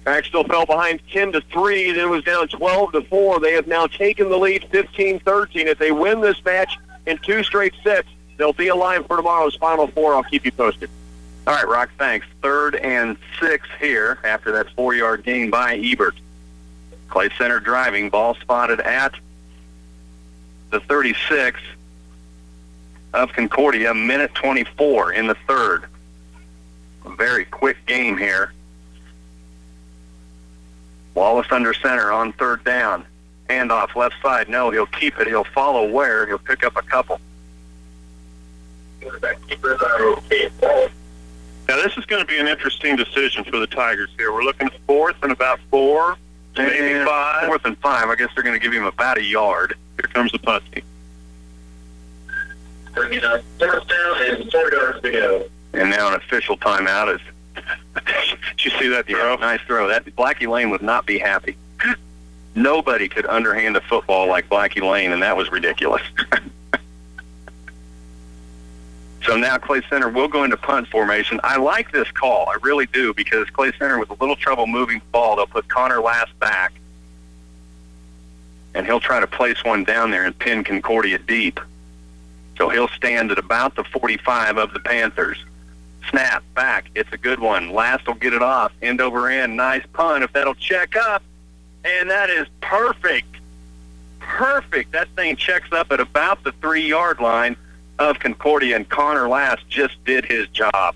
Axtell fell behind 10-3, then was down 12-4. They have now taken the lead 15-13. If they win this match in 2 straight sets, they'll be alive for tomorrow's Final Four. I'll keep you posted. All right, Rock, thanks. 3rd and 6 here after that 4-yard gain by Ebert. Clay Center driving. Ball spotted at the 36 of Concordia. Minute 24 in the third. A very quick game here. Wallace under center on 3rd down. Handoff left side. No, he'll keep it. He'll follow where. He'll pick up a couple. Now, this is going to be an interesting decision for the Tigers here. We're looking at 4th and about 4, maybe 5. 4th and 5. I guess they're going to give him about a yard. Here comes the punt team. Bringing up 4th down and 4 yards to go. And now an official timeout is... Did you see that throw? Yeah, nice throw. That Blackie Lane would not be happy. Nobody could underhand a football like Blackie Lane, and that was ridiculous. So now Clay Center will go into punt formation. I like this call. I really do, because Clay Center with a little trouble moving the ball, they'll put Connor Last back, and he'll try to place one down there and pin Concordia deep. So he'll stand at about the 45 of the Panthers. Snap, back. It's a good one. Last will get it off. End over end. Nice punt if that'll check up. And that is perfect. Perfect. That thing checks up at about the 3-yard line of Concordia, and Connor Last just did his job.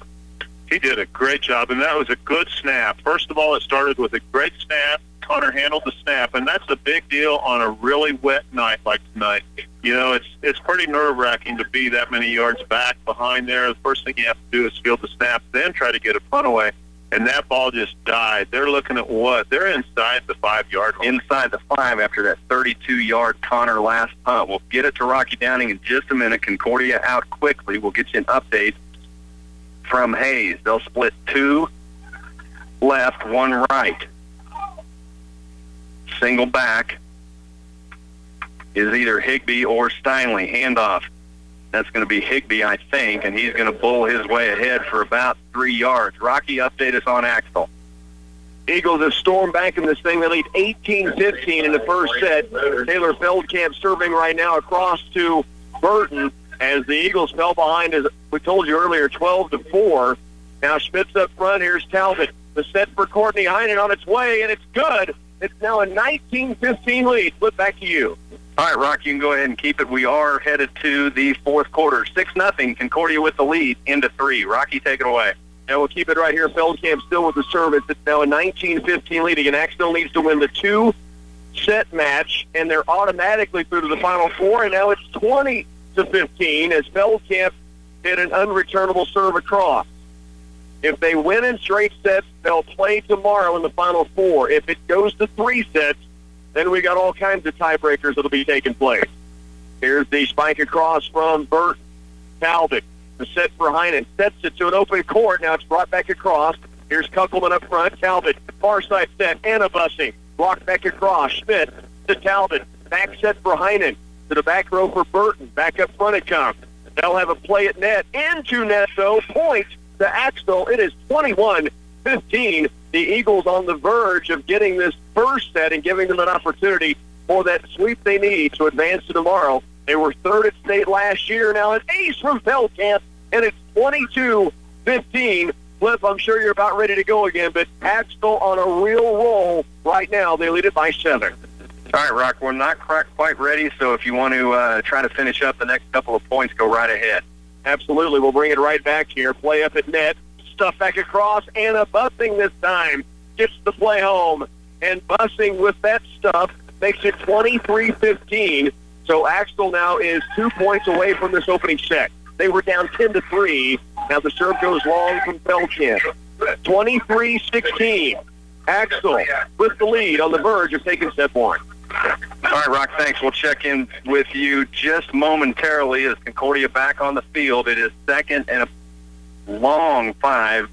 He did a great job, and that was a good snap. First of all, it started with a great snap. Connor handled the snap, and that's a big deal on a really wet night like tonight. You know, it's pretty nerve-wracking to be that many yards back behind there. The first thing you have to do is field the snap, then try to get a punt away, and that ball just died. They're looking at what? They're inside the 5-yard line. Inside the 5 after that 32-yard Connor Last punt. We'll get it to Rocky Downing in just a minute. Concordia out quickly. We'll get you an update from Hayes. They'll split 2 left, 1 right. Single back is either Higbee or Steinley. Handoff. That's going to be Higbee, I think, and he's going to bull his way ahead for about 3 yards. Rocky, update us on Axtell. Eagles have stormed back in this thing. They lead 18-15 in the first set. Taylor Feldkamp serving right now across to Burton as the Eagles fell behind, as we told you earlier, 12-4. Now Schmitz up front. Here's Talbot. The set for Courtney Heinen on its way, and it's good. It's now a 19-15 lead. Flip back to you. All right, Rock, you can go ahead and keep it. We are headed to the fourth quarter. 6-0, Concordia with the lead into 3. Rocky, take it away. And we'll keep it right here. Feldkamp still with the service. It's now a 19-15 lead. Again, Axtell needs to win the 2-set match, and they're automatically through to the Final Four. And now it's 20-15 as Feldkamp hit an unreturnable serve across. If they win in straight sets, they'll play tomorrow in the Final Four. If it goes to 3 sets, then we got all kinds of tiebreakers that'll be taking place. Here's the spike across from Burt Talbot. The set for Heinen. Sets it to an open court. Now it's brought back across. Here's Kunkelman up front. Talbot, far side set. Anna Bussing. Blocked back across. Schmidt to Talbot. Back set for Heinen. To the back row for Burton. Back up front it comes. They'll have a play at net. Into net, though. Point to Axtell. It is 21-15. The Eagles on the verge of getting this first set and giving them an opportunity for that sweep they need to advance to tomorrow. They were third at state last year. Now an ace from Feldkamp, and it's 22-15. Flip, I'm sure you're about ready to go again, but Axtell on a real roll right now. They lead it by 7. All right, Rock, we're not quite ready, so if you want to try to finish up the next couple of points, go right ahead. Absolutely. We'll bring it right back here. Play up at net. Stuff back across. Anna Bussing this time gets the play home. And Bussing with that stuff makes it 23-15. So Axtell now is 2 points away from this opening set. They were down 10-3. Now the serve goes long from Feldkamp. 23-16. Axtell with the lead on the verge of taking set 1. All right, Rock, thanks. We'll check in with you just momentarily as Concordia back on the field. It is second and a long 5.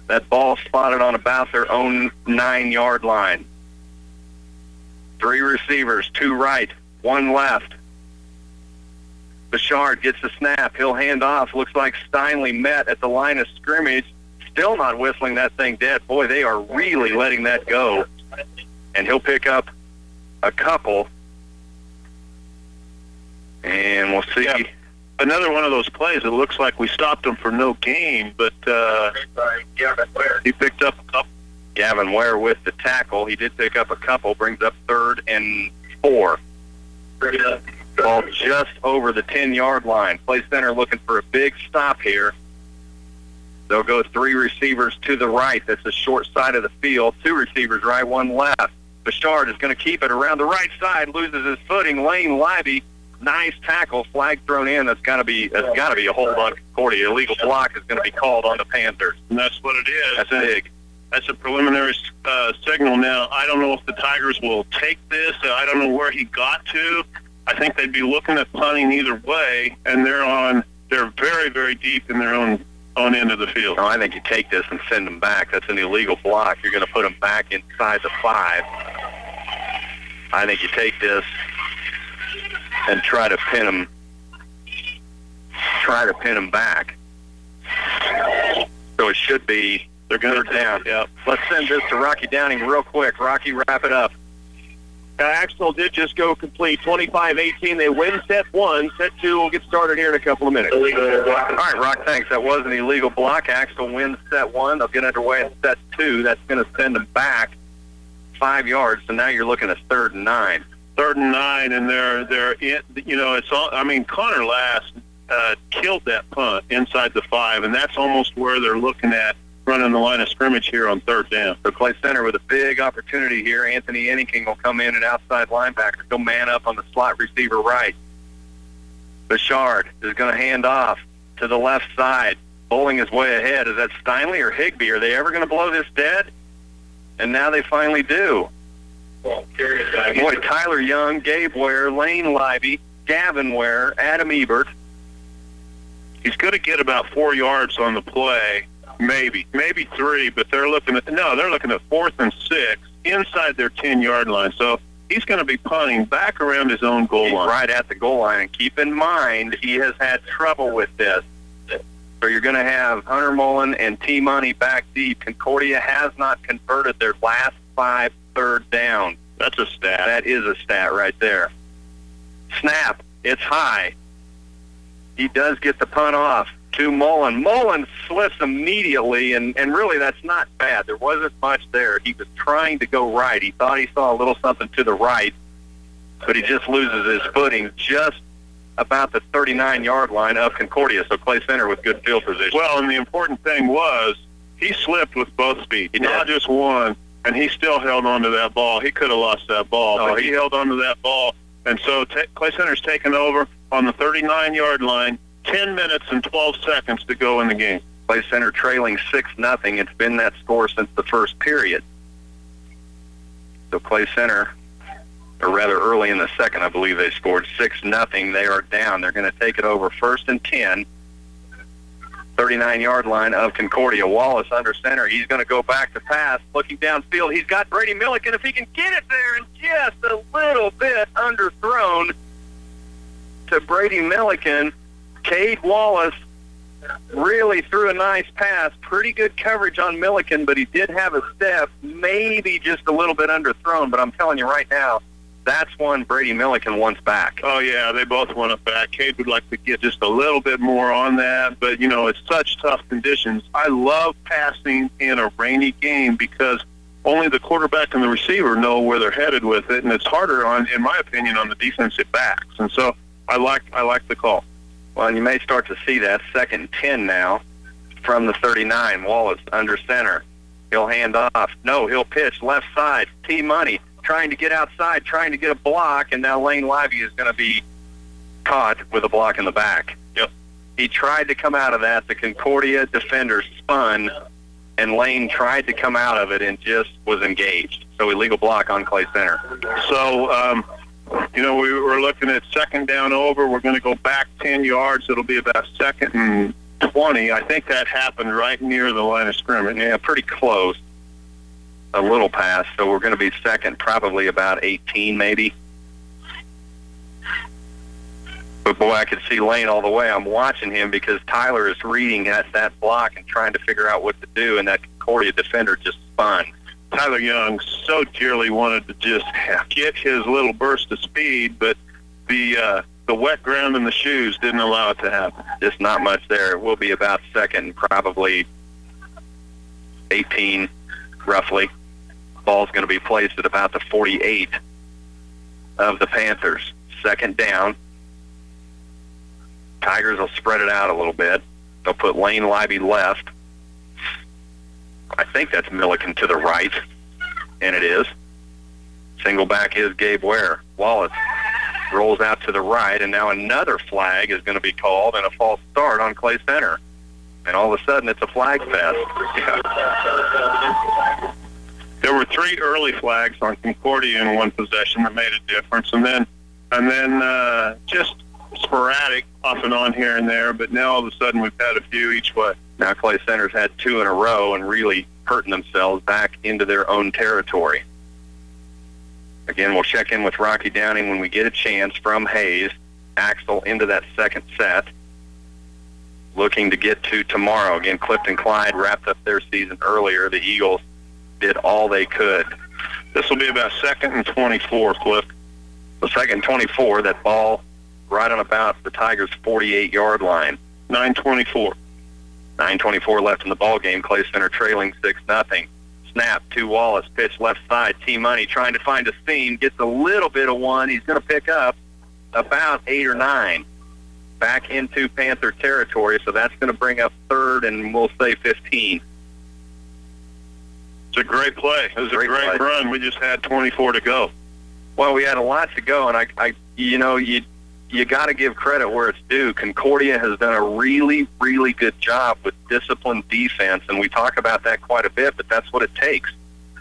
That ball spotted on about their own 9-yard line. 3 receivers, 2 right, 1 left. Bouchard gets the snap. He'll hand off. Looks like Steinley met at the line of scrimmage. Still not whistling that thing dead. Boy, they are really letting that go. And he'll pick up a couple. And we'll see. Yeah. Another one of those plays, it looks like we stopped him for no gain, but he picked up a couple. Gavin Ware with the tackle. He did pick up a couple. Brings up 3rd and 4. Ball just over the 10-yard line. Play center looking for a big stop here. They'll go 3 receivers to the right. That's the short side of the field. 2 receivers right, 1 left. Bouchard is going to keep it around the right side. Loses his footing. Lane Libby, nice tackle. Flag thrown in. That's got to be a hold on Concordia. Illegal block is going to be called on the Panthers. And that's what it is. That's big. That's a preliminary signal. Now, I don't know if the Tigers will take this. I don't know where he got to. I think they'd be looking at punting either way, and they're very, very deep in their own end of the field. No, I think you take this and send them back. That's an illegal block. You're going to put them back inside the 5. I think you take this and try to pin them back. So it should be they're going to down. Yep. Let's send this to Rocky Downing real quick. Rocky, wrap it up. Axtell did just go complete 25-18. They win set 1. Set 2 will get started here in a couple of minutes. All right, Rock, thanks. That was an illegal block. Axtell wins set 1. They'll get underway in set 2. That's going to send them back 5 yards. So now you're looking at 3rd and 9. 3rd and 9, and they're in, it's all. I mean, Connor Last killed that punt inside the 5, and that's almost where they're looking at running the line of scrimmage here on 3rd down. So Clay Center with a big opportunity here. Anthony Enneking will come in, an outside linebacker. He'll man up on the slot receiver right. Bouchard is going to hand off to the left side. Bowling his way ahead. Is that Steinley or Higbee? Are they ever going to blow this dead? And now they finally do. Boy, Tyler Young, Gabe Ware, Lane Libby, Gavin Ware, Adam Ebert. He's going to get about 4 yards on the play. Maybe 3, but they're looking at 4th and 6 inside their 10-yard line. So he's going to be punting back around his own goal line. Right at the goal line. And keep in mind, he has had trouble with this. So you're going to have Hunter Mullen and T-Money back deep. Concordia has not converted their last 5 3rd downs. That's a stat. That is a stat right there. Snap. It's high. He does get the punt off to Mullen. Mullen slips immediately, and really that's not bad. There wasn't much there. He was trying to go right. He thought he saw a little something to the right, but he just loses his footing just about the 39-yard line of Concordia. So Clay Center with good field position. Well, and the important thing was he slipped with both feet, not just one, and he still held on to that ball. He could have lost that ball, but he held on to that ball. And so Clay Center's taken over on the 39-yard line. 10 minutes and 12 seconds to go in the game. Clay Center trailing 6-0. It's been that score since the first period. So Clay Center or rather early in the second, I believe they scored 6-0. They are down. They're going to take it over 1st and 10. 39-yard line of Concordia. Wallace under center. He's going to go back to pass. Looking downfield, he's got Brady Milliken. If he can get it there, and just a little bit underthrown to Brady Milliken. Cade Wallace really threw a nice pass. Pretty good coverage on Milliken, but he did have a step, maybe just a little bit underthrown. But I'm telling you right now, that's one Brady Milliken wants back. Oh, yeah, they both want it back. Cade would like to get just a little bit more on that, but, you know, it's such tough conditions. I love passing in a rainy game because only the quarterback and the receiver know where they're headed with it, and it's harder, in my opinion, on the defensive backs. And so I like the call. Well, and you may start to see that 2nd and 10 now from the 39. Wallace under center. He'll hand off. No, he'll pitch left side. T-Money trying to get outside, trying to get a block, and now Lane Lively is going to be caught with a block in the back. Yep. He tried to come out of that. The Concordia defender spun, and Lane tried to come out of it and just was engaged. So illegal block on Clay Center. So, you know, we were looking at 2nd down over. We're going to go back 10 yards. It'll be about 2nd and 20. I think that happened right near the line of scrimmage. Yeah, pretty close. A little pass, so we're going to be 2nd, probably about 18 maybe. But, boy, I could see Lane all the way. I'm watching him because Tyler is reading at that block and trying to figure out what to do, and that Concordia defender just spun. Tyler Young so dearly wanted to just get his little burst of speed, but the wet ground in the shoes didn't allow it to happen. Just not much there. It will be about 2nd, probably 18, roughly. Ball's going to be placed at about the 48 of the Panthers. 2nd down. Tigers will spread it out a little bit. They'll put Lane Lively left. I think that's Milliken to the right, and it is. Single back is Gabe Ware. Wallace rolls out to the right, and now another flag is going to be called and a false start on Clay Center. And all of a sudden, it's a flag fest. Yeah. There were 3 early flags on Concordia in one possession that made a difference, and then just sporadic off and on here and there. But now all of a sudden we've had a few each way. Now Clay Center's had 2 in a row and really hurting themselves back into their own territory. Again, we'll check in with Rocky Downing when we get a chance from Hayes. Axel into that 2nd set. Looking to get to tomorrow. Again, Clifton Clyde wrapped up their season earlier. The Eagles did all they could. This will be about 2nd and 24, Cliff. The 2nd and 24, that ball right on about the Tigers' 48-yard line. 9:24. 9:24 left in the ball game. Clay Center trailing 6-0. Snap to Wallace. Pitch left side. T-Money trying to find a seam. Gets a little bit of one. He's going to pick up about 8 or 9. Back into Panther territory, so that's going to bring up 3rd and we'll say 15. It's a great play. It was a great run. We just had 24 to go. Well, we had a lot to go, and I you got to give credit where it's due. Concordia has done a really, really good job with disciplined defense, and we talk about that quite a bit, but that's what it takes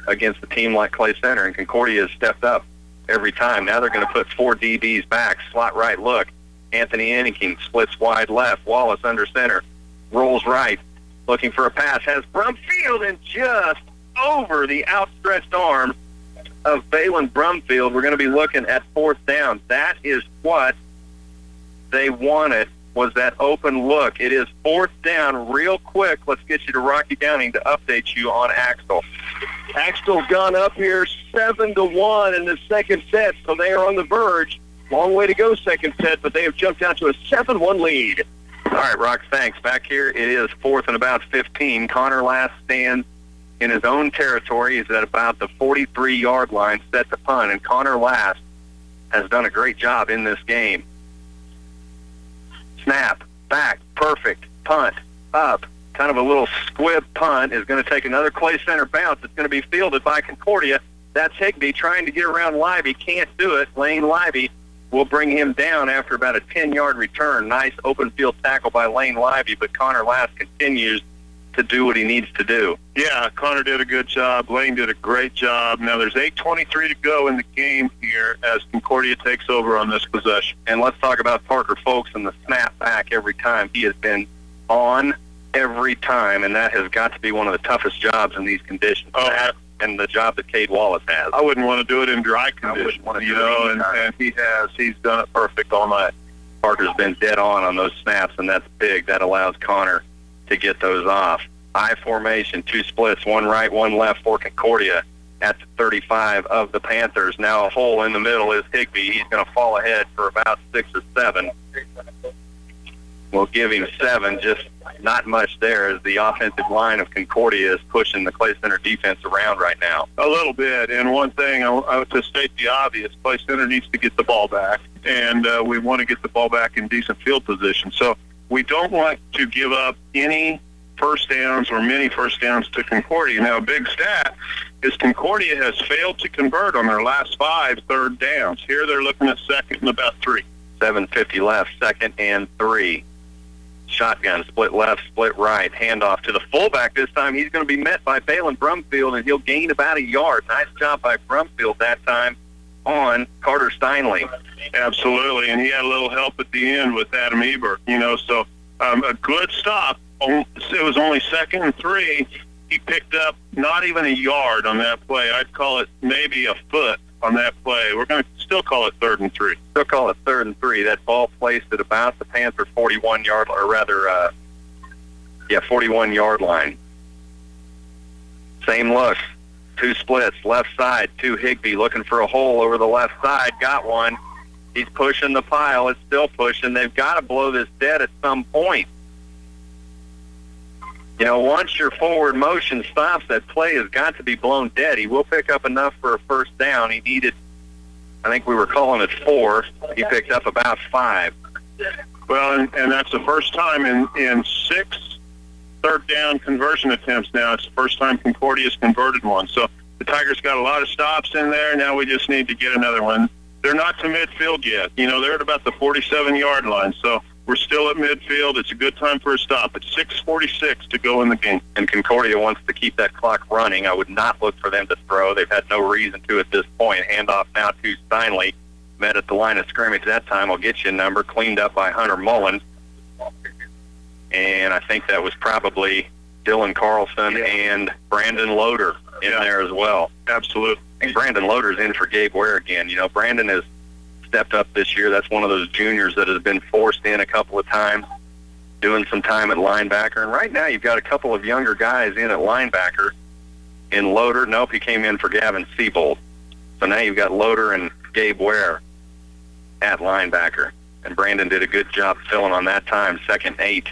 against a team like Clay Center, and Concordia has stepped up every time. Now they're going to put 4 DBs back, slot right look. Anthony Enneking splits wide left. Wallace under center, rolls right, looking for a pass, has Brumfield, and just over the outstretched arm of Balin Brumfield. We're going to be looking at 4th down. That is what they wanted, was that open look. It is 4th down. Real quick, let's get you to Rocky Downing to update you on Axtell. Axtell's gone up here 7-1 in the 2nd set, so they are on the verge. Long way to go, 2nd set, but they have jumped out to a 7-1 lead. All right, Rock, thanks. Back here, it is 4th and about 15. Connor Last stands in his own territory. He's at about the 43-yard line, set to punt, and Connor Last has done a great job in this game. Snap, back, perfect, punt, up. Kind of a little squib punt is going to take another Clay Center bounce. It's going to be fielded by Concordia. That's Higbee trying to get around Lively. Can't do it. Lane Lively will bring him down after about a 10-yard return. Nice open field tackle by Lane Lively, but Connor Last continues to do what he needs to do. Yeah, Connor did a good job. Lane did a great job. Now there's 8:23 to go in the game here as Concordia takes over on this possession. And let's talk about Parker Folks and the snap back every time. He has been on every time, and that has got to be one of the toughest jobs in these conditions. That and the job that Cade Wallace has. I wouldn't want to do it in dry conditions, and he has. He's done it perfect all night. Parker's been dead on those snaps, and that's big. That allows Connor to get those off. I formation, 2 splits, 1 right, 1 left for Concordia at the 35 of the Panthers. Now a hole in the middle is Higbee. He's going to fall ahead for about 6 or 7. We'll give him 7, just not much there as the offensive line of Concordia is pushing the Clay Center defense around right now. A little bit, and one thing, to state the obvious, Clay Center needs to get the ball back, and we want to get the ball back in decent field position. So we don't want to give up any first downs or many first downs to Concordia. Now, a big stat is Concordia has failed to convert on their last 5 third downs. Here they're looking at second and about 3. 7:50 left, 2nd and 3. Shotgun, split left, split right, handoff to the fullback. This time he's going to be met by Balin Brumfield, and he'll gain about a yard. Nice job by Brumfield that time on Carter Steinley. Absolutely, and he had a little help at the end with Adam Ebert, so a good stop. It was only 2nd and 3. He picked up not even a yard on that play. I'd call it maybe a foot on that play. We're going to still call it 3rd and 3. Still call it 3rd and 3. That ball placed at about the Panther 41-yard, or rather, 41-yard line. Same look. 2 splits, left side, 2 Higbee looking for a hole over the left side. Got one. He's pushing the pile. It's still pushing. They've got to blow this dead at some point. Once your forward motion stops, that play has got to be blown dead. He will pick up enough for a first down. He needed, I think we were calling it 4. He picked up about 5. Well, and that's the first time in 6 third down conversion attempts now. It's the first time Concordia's converted one. So the Tigers got a lot of stops in there. Now we just need to get another one. They're not to midfield yet. They're at about the 47-yard line. So we're still at midfield. It's a good time for a stop. It's 6:46 to go in the game. And Concordia wants to keep that clock running. I would not look for them to throw. They've had no reason to at this point. Handoff now to Steinley. Met at the line of scrimmage that time. I'll get you a number. Cleaned up by Hunter Mullins. And I think that was probably Dylan Carlson and Brandon Loader in there as well. Absolutely. And Brandon Loader's in for Gabe Ware again. Brandon has stepped up this year. That's one of those juniors that has been forced in a couple of times, doing some time at linebacker. And right now you've got a couple of younger guys in at linebacker. In Loader, nope, he came in for Gavin Siebold. So now you've got Loader and Gabe Ware at linebacker. And Brandon did a good job filling on that time, 2nd and 8.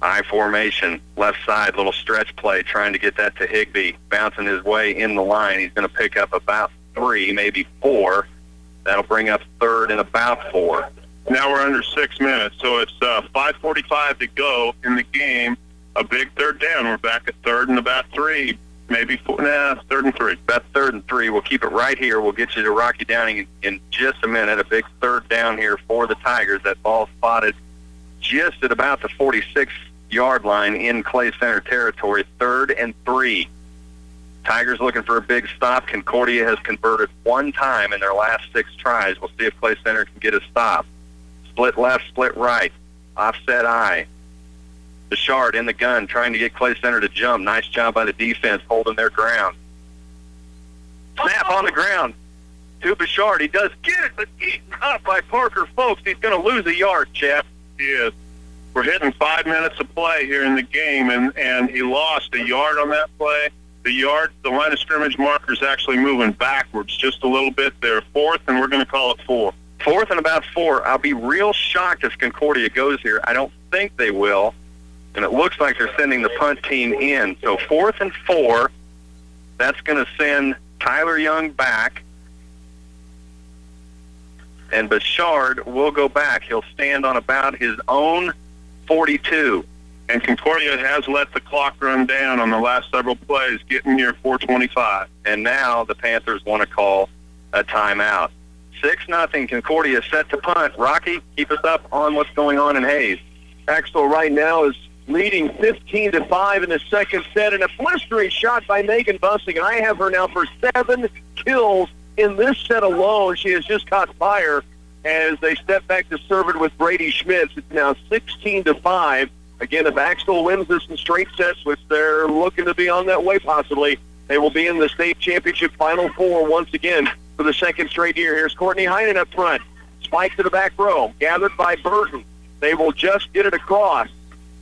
I formation, left side, little stretch play, trying to get that to Higbee, bouncing his way in the line. He's going to pick up about 3, maybe 4. That'll bring up 3rd and about 4. Now we're under 6 minutes, so it's 5:45 to go in the game. A big 3rd down. We're back at 3rd and about 3, maybe 4. 3rd and 3. About 3rd and 3. We'll keep it right here. We'll get you to Rocky Downing in just a minute. A big 3rd down here for the Tigers. That ball spotted just at about the 46-yard line in Clay Center territory. 3rd and 3. Tigers looking for a big stop. Concordia has converted 1 time in their last 6 tries. We'll see if Clay Center can get a stop. Split left, split right. Offset I. Bouchard in the gun trying to get Clay Center to jump. Nice job by the defense holding their ground. Snap on the ground to Bouchard. He does get it, but eaten up by Parker Folks. He's going to lose a yard, Jeff. He is. We're hitting 5 minutes of play here in the game, and he lost a yard on that play. The line of scrimmage marker is actually moving backwards just a little bit there. 4th, and we're going to call it 4. 4th and about 4. I'll be real shocked if Concordia goes here. I don't think they will, and it looks like they're sending the punt team in. So 4th and 4, that's going to send Tyler Young back, and Bouchard will go back. He'll stand on about his own 42. And Concordia has let the clock run down on the last several plays, getting near 4:25. And now the Panthers want to call a timeout. 6-0, Concordia set to punt. Rocky, keep us up on what's going on in Hayes. Axel, right now, as leading 15-5 in the second set, and a blistering shot by Megan Bussing. And I have her now for 7 kills in this set alone. She has just caught fire as they step back to serve it with Brady Schmitz. It's now 16-5. Again, if Axtell wins this in straight sets, which they're looking to be on that way possibly, they will be in the state championship Final Four once again for the second straight year. Here's Courtney Heinen up front. Spike to the back row, gathered by Burton. They will just get it across.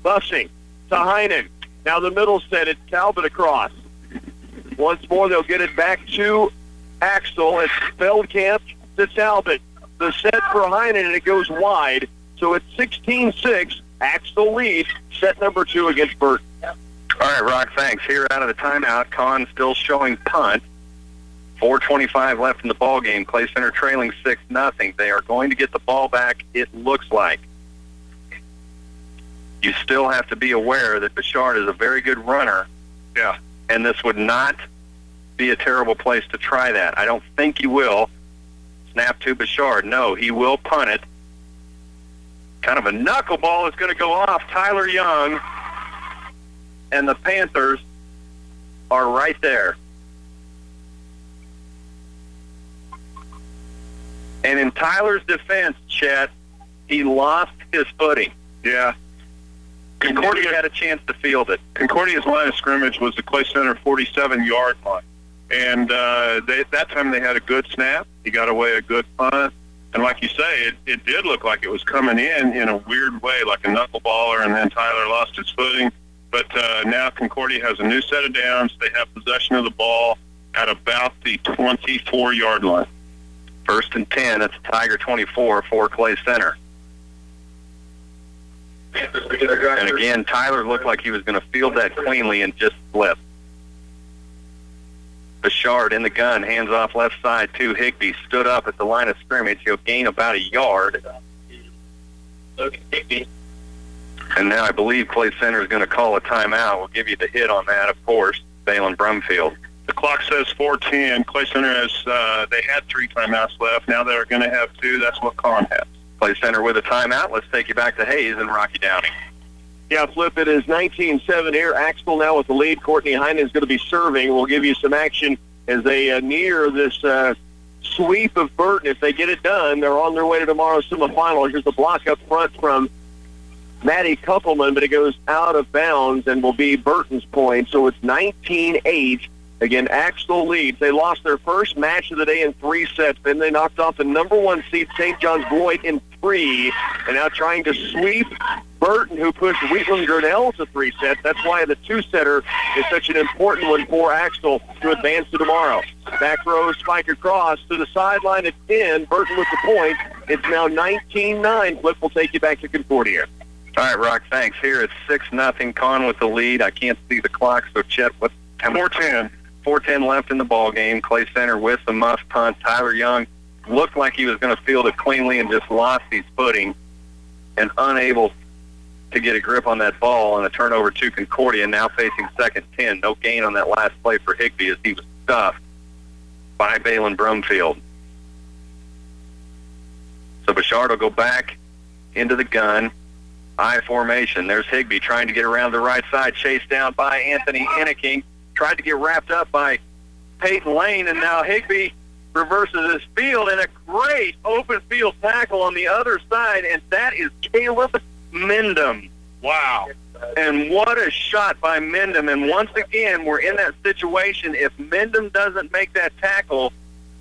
Bussing to Heinen. Now the middle set, it's Talbot across. Once more, they'll get it back to Axtell. It's Feldkamp to Talbot. The set for Heinen, and it goes wide. So it's 16-6. Axtell leads set number 2 against Burton. All right, Rock, thanks. Here out of the timeout, Conn still showing punt. 4:25 left in the ball game. Clay Center trailing 6-0. They are going to get the ball back, it looks like. You still have to be aware that Bouchard is a very good runner. Yeah. And this would not be a terrible place to try that. I don't think he will. Snap to Bouchard. No, he will punt it. Kind of a knuckleball is going to go off. Tyler Young and the Panthers are right there. And in Tyler's defense, Chet, he lost his footing. Yeah. Concordia had a chance to field it. Concordia's line of scrimmage was the Clay Center 47-yard line. And that time they had a good snap. He got away a good punt. And like you say, it did look like it was coming in a weird way, like a knuckleballer, and then Tyler lost his footing. But now Concordia has a new set of downs. They have possession of the ball at about the 24-yard line. 1st and 10. It's Tiger 24 for Clay Center. And again, Tyler looked like he was going to field that cleanly and just slipped. Bouchard in the gun, hands off left side to Higbee. Stood up at the line of scrimmage. He'll gain about a yard. And now I believe Clay Center is going to call a timeout. We'll give you the hit on that, of course, Balin Brumfield. The clock says 4:10. Clay Center has, they had 3 timeouts left. Now they're going to have 2. That's what Conn has. Clay Center with a timeout. Let's take you back to Hayes and Rocky Downey. Yeah, Flip, it is 19-7 here. Axtell now with the lead. Courtney Heinen is going to be serving. We'll give you some action as they near this sweep of Burton. If they get it done, they're on their way to tomorrow's semifinal. Here's the block up front from Maddie Kuppelman, but it goes out of bounds and will be Burton's point. So it's 19-8. Again, Axtell leads. They lost their first match of the day in 3 sets. Then they knocked off the number 1 seed, St. John's Beloit, in 3. And now trying to sweep Burton, who pushed Wheatland Grinnell to 3 sets. That's why the 2-setter is such an important one for Axtell to advance to tomorrow. Back row spike across to the sideline at 10. Burton with the point. It's now 19-9. Flip will take you back to Concordia. All right, Rock, thanks. Here it's 6-0. Conn with the lead. I can't see the clock, so Chet, what's 4:10. 4:10 left in the ball game. Clay Center with the muff punt. Tyler Young looked like he was going to field it cleanly and just lost his footing and unable to get a grip on that ball on a turnover to Concordia, now facing 2nd 10. No gain on that last play for Higbee as he was stuffed by Balin Brumfield. So Bouchard will go back into the gun. I formation. There's Higbee trying to get around the right side, chased down by Anthony Henneking. Tried to get wrapped up by Peyton Lane, and now Higbee reverses his field, and a great open field tackle on the other side, and that is Caleb Mendham. Wow. And what a shot by Mendham. And once again, we're in that situation. If Mendham doesn't make that tackle,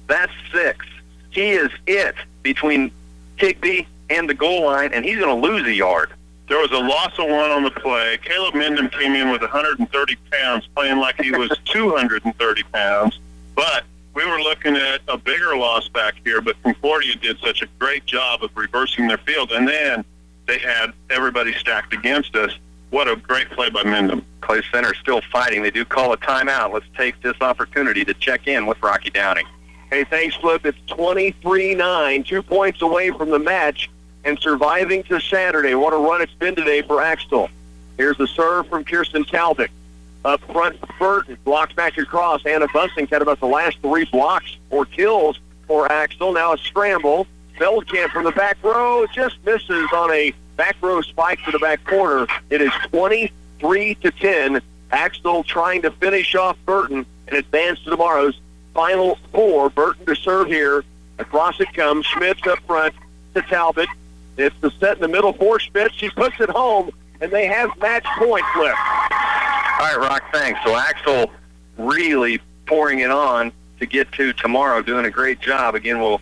that's 6. He is it between Higbee and the goal line, and he's going to lose a yard. There was a loss of 1 on the play. Caleb Mendham came in with 130 pounds, playing like he was 230 pounds. But we were looking at a bigger loss back here, but Concordia did such a great job of reversing their field. And then they had everybody stacked against us. What a great play by Mendham. Clay Center still fighting. They do call a timeout. Let's take this opportunity to check in with Rocky Downey. Hey, thanks, Flip. It's 23-9, 2 points away from the match and surviving to Saturday. What a run it's been today for Axtell. Here's the serve from Kirsten Talbot. Up front, Burton blocks back across. Anna Bussing had about the last 3 blocks or kills for Axtell. Now a scramble. Feldkamp from the back row just misses on a Back row spike to the back corner. It is 23-10. Axtell trying to finish off Burton and advance to tomorrow's Final Four. Burton to serve here. Across it comes. Schmitz up front to Talbot. It's the set in the middle for Schmitz. She puts it home, and they have match point flip. All right, Rock, thanks. So Axel really pouring it on to get to tomorrow, doing a great job. Again, we'll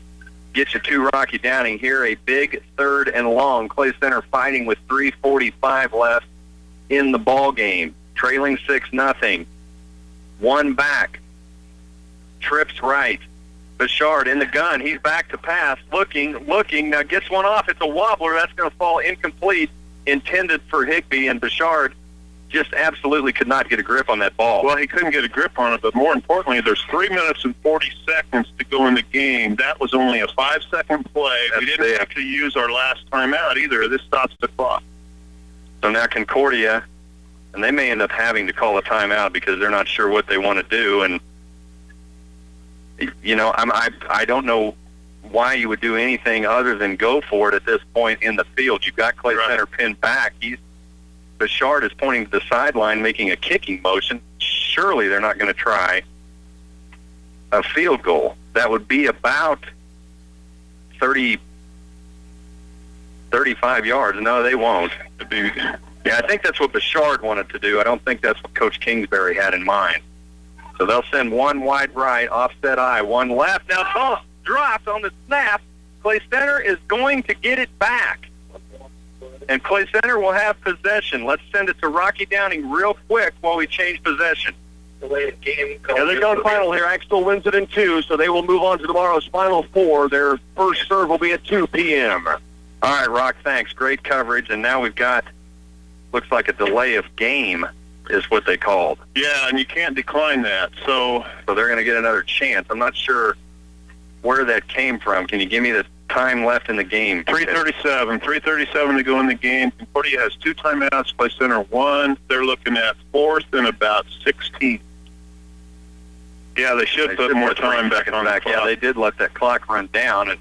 get you to Rocky Downing here. A big third and long. Clay Center fighting with 3:45 left in the ball game. Trailing 6-0. One back. Trips right. Bouchard in the gun. He's back to pass. Looking. Now gets one off. It's a wobbler. That's going to fall incomplete. Intended for Higbee, and Bouchard just absolutely could not get a grip on that ball. Well, he couldn't get a grip on it, but more importantly, there's 3 minutes and 40 seconds to go in the game. That was only a 5-second play. We didn't have to use our last timeout either. This stops the clock. So now Concordia, and they may end up having to call a timeout because they're not sure what they want to do. And, you know, I don't know why you would do anything other than go for it at this point in the field. You've got Clay Center pinned back. Bouchard is pointing to the sideline, making a kicking motion. Surely they're not going to try a field goal. That would be about 35 yards. No, they won't. Yeah, I think that's what Bouchard wanted to do. I don't think that's what Coach Kingsbury had in mind. So they'll send one wide right, offset I, one left. Now toss dropped on the snap. Clay Center is going to get it back. And Clay Center will have possession. Let's send it to Rocky Downing real quick while we change possession. Yeah, they're going final here. Axtell wins it in 2, so they will move on to tomorrow's Final Four. Their first serve will be at 2 p.m. All right, Rock, thanks. Great coverage. And now we've got, looks like a delay of game is what they called. Yeah, and you can't decline that. So they're going to get another chance. I'm not sure where that came from. Can you give me the time left in the game? 3:37 to go in the game. Concordia has 2 timeouts. Clay Center 1. They're looking at 4th and about 16. Yeah, they should put more time back on the clock. Yeah, they did let that clock run down, and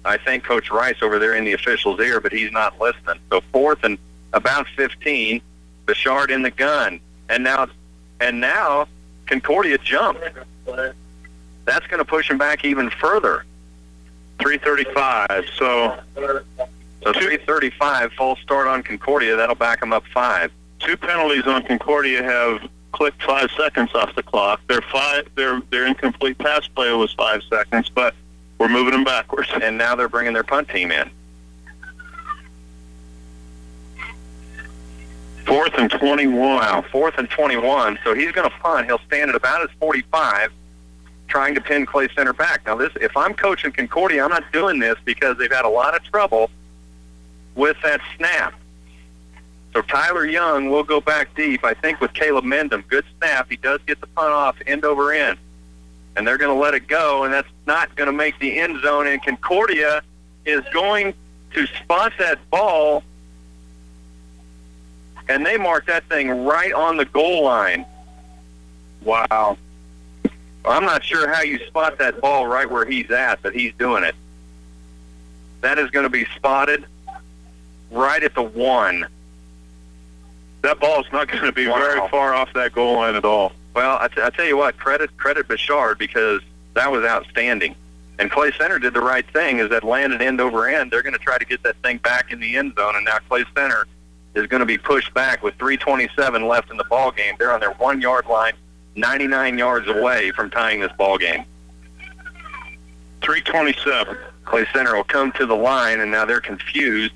I think Coach Rice over there in the official's ear, but he's not listening. So 4th and about 15. Bouchard in the gun, and now Concordia jumped. That's going to push him back even further. 3:35. So 3:35, false start on Concordia. That'll back them up 5. 2 penalties on Concordia have clicked 5 seconds off the clock. Their incomplete pass play was 5 seconds, but we're moving them backwards. And now they're bringing their punt team in. 4th and 21. Wow, 4th and 21. So he's going to punt. He'll stand at about his 45, trying to pin Clay Center back. Now, if I'm coaching Concordia, I'm not doing this because they've had a lot of trouble with that snap. So Tyler Young will go back deep, I think, with Caleb Mendham. Good snap. He does get the punt off end over end. And they're going to let it go, and that's not going to make the end zone. And Concordia is going to spot that ball, and they mark that thing right on the goal line. Wow. I'm not sure how you spot that ball right where he's at, but he's doing it. That is going to be spotted right at the 1. That ball's not going to be very far off that goal line at all. Well, I tell you what, credit Bouchard, because that was outstanding. And Clay Center did the right thing, is that landed end over end. They're going to try to get that thing back in the end zone, and now Clay Center is going to be pushed back with 3:27 left in the ball game. They're on their 1-yard line, 99 yards away from tying this ball game. 3:27. Clay Center will come to the line, and now they're confused.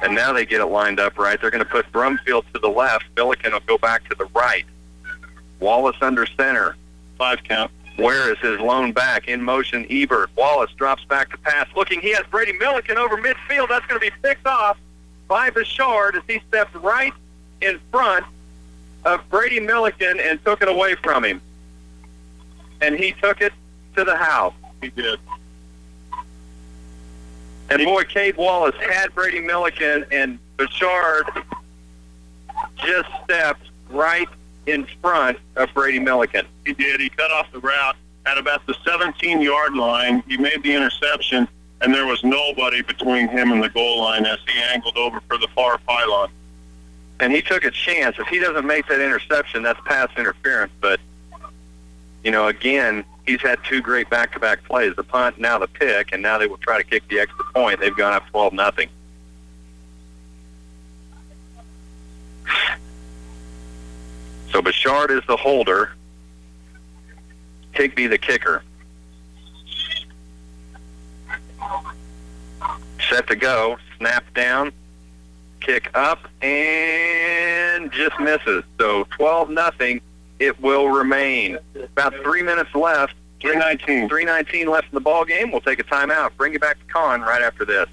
And now they get it lined up right. They're going to put Brumfield to the left. Billiken will go back to the right. Wallace under center. 5 count. Where is his lone back? In motion, Ebert. Wallace drops back to pass. Looking, he has Brady Milliken over midfield. That's going to be picked off by Bouchard as he stepped right in front of Brady Milliken and took it away from him. And he took it to the house. He did. And boy, Cade Wallace had Brady Milliken, and Bouchard just stepped right in front of Brady Milliken. He did. He cut off the route at about the 17-yard line. He made the interception, and there was nobody between him and the goal line as he angled over for the far pylon. And he took a chance. If he doesn't make that interception, that's pass interference. But, again, he's had two great back-to-back plays, the punt, now the pick, and now they will try to kick the extra point. They've gone up 12-0. So Bouchard is the holder. Higby the kicker. Set to go. Snap down. Kick up and just misses. So 12-0. It will remain. About 3 minutes left. 3:19 left in the ball game. We'll take a timeout. Bring you back to Con right after this.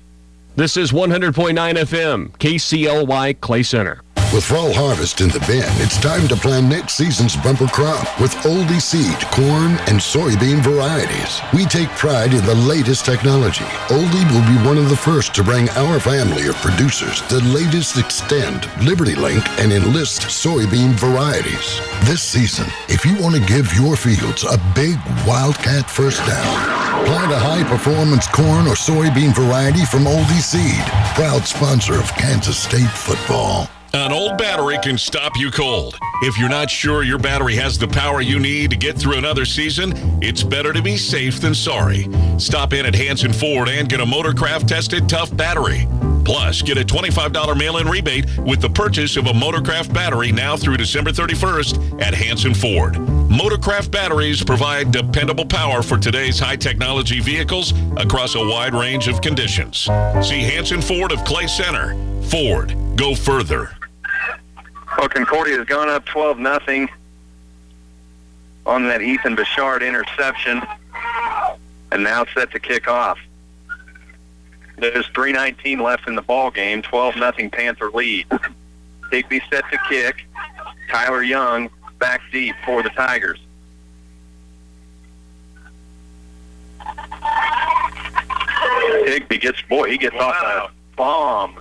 This is 100.9 FM, KCLY Clay Center. With fall harvest in the bin, it's time to plan next season's bumper crop with oldie seed, corn, and soybean varieties. We take pride in the latest technology. Oldie will be one of the first to bring our family of producers the latest Extend, LibertyLink, and Enlist soybean varieties. This season, if you want to give your fields a big Wildcat first down, plant a high-performance corn or soybean variety from Oldie Seed, proud sponsor of Kansas State football. An old battery can stop you cold. If you're not sure your battery has the power you need to get through another season, it's better to be safe than sorry. Stop in at Hanson Ford and get a Motorcraft-tested tough battery. Plus, get a $25 mail-in rebate with the purchase of a Motorcraft battery now through December 31st at Hanson Ford. Motorcraft batteries provide dependable power for today's high-technology vehicles across a wide range of conditions. See Hanson Ford of Clay Center. Ford, go further. Well, Concordia has gone up 12-0 on that Ethan Bouchard interception, and now set to kick off. There's 3:19 left in the ball game, 12-0 Panther lead. Higby set to kick. Tyler Young back deep for the Tigers. Higby gets off a bomb.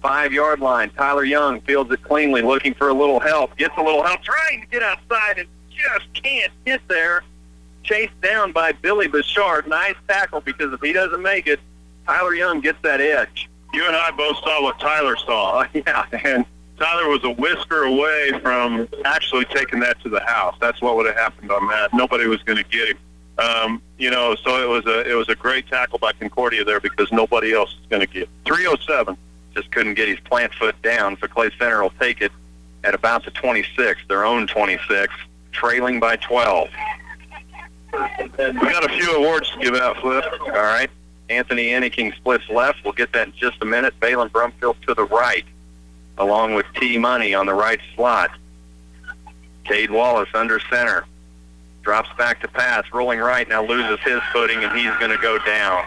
5-yard line. Tyler Young fields it cleanly, looking for a little help. Gets a little help, trying to get outside and just can't get there. Chased down by Billy Bouchard. Nice tackle, because if he doesn't make it, Tyler Young gets that edge. You and I both saw what Tyler saw. Yeah. And Tyler was a whisker away from actually taking that to the house. That's what would have happened on that. Nobody was going to get him. So it was a great tackle by Concordia there, because nobody else is going to get it. 3:07. Just couldn't get his plant foot down, so Clay Center will take it at about the 26, their own 26, trailing by 12. We got a few awards to give out, Flip. All right. Anthony Enneking splits left. We'll get that in just a minute. Balin Brumfield to the right, along with T Money on the right slot. Cade Wallace under center. Drops back to pass, rolling right, now loses his footing, and he's going to go down.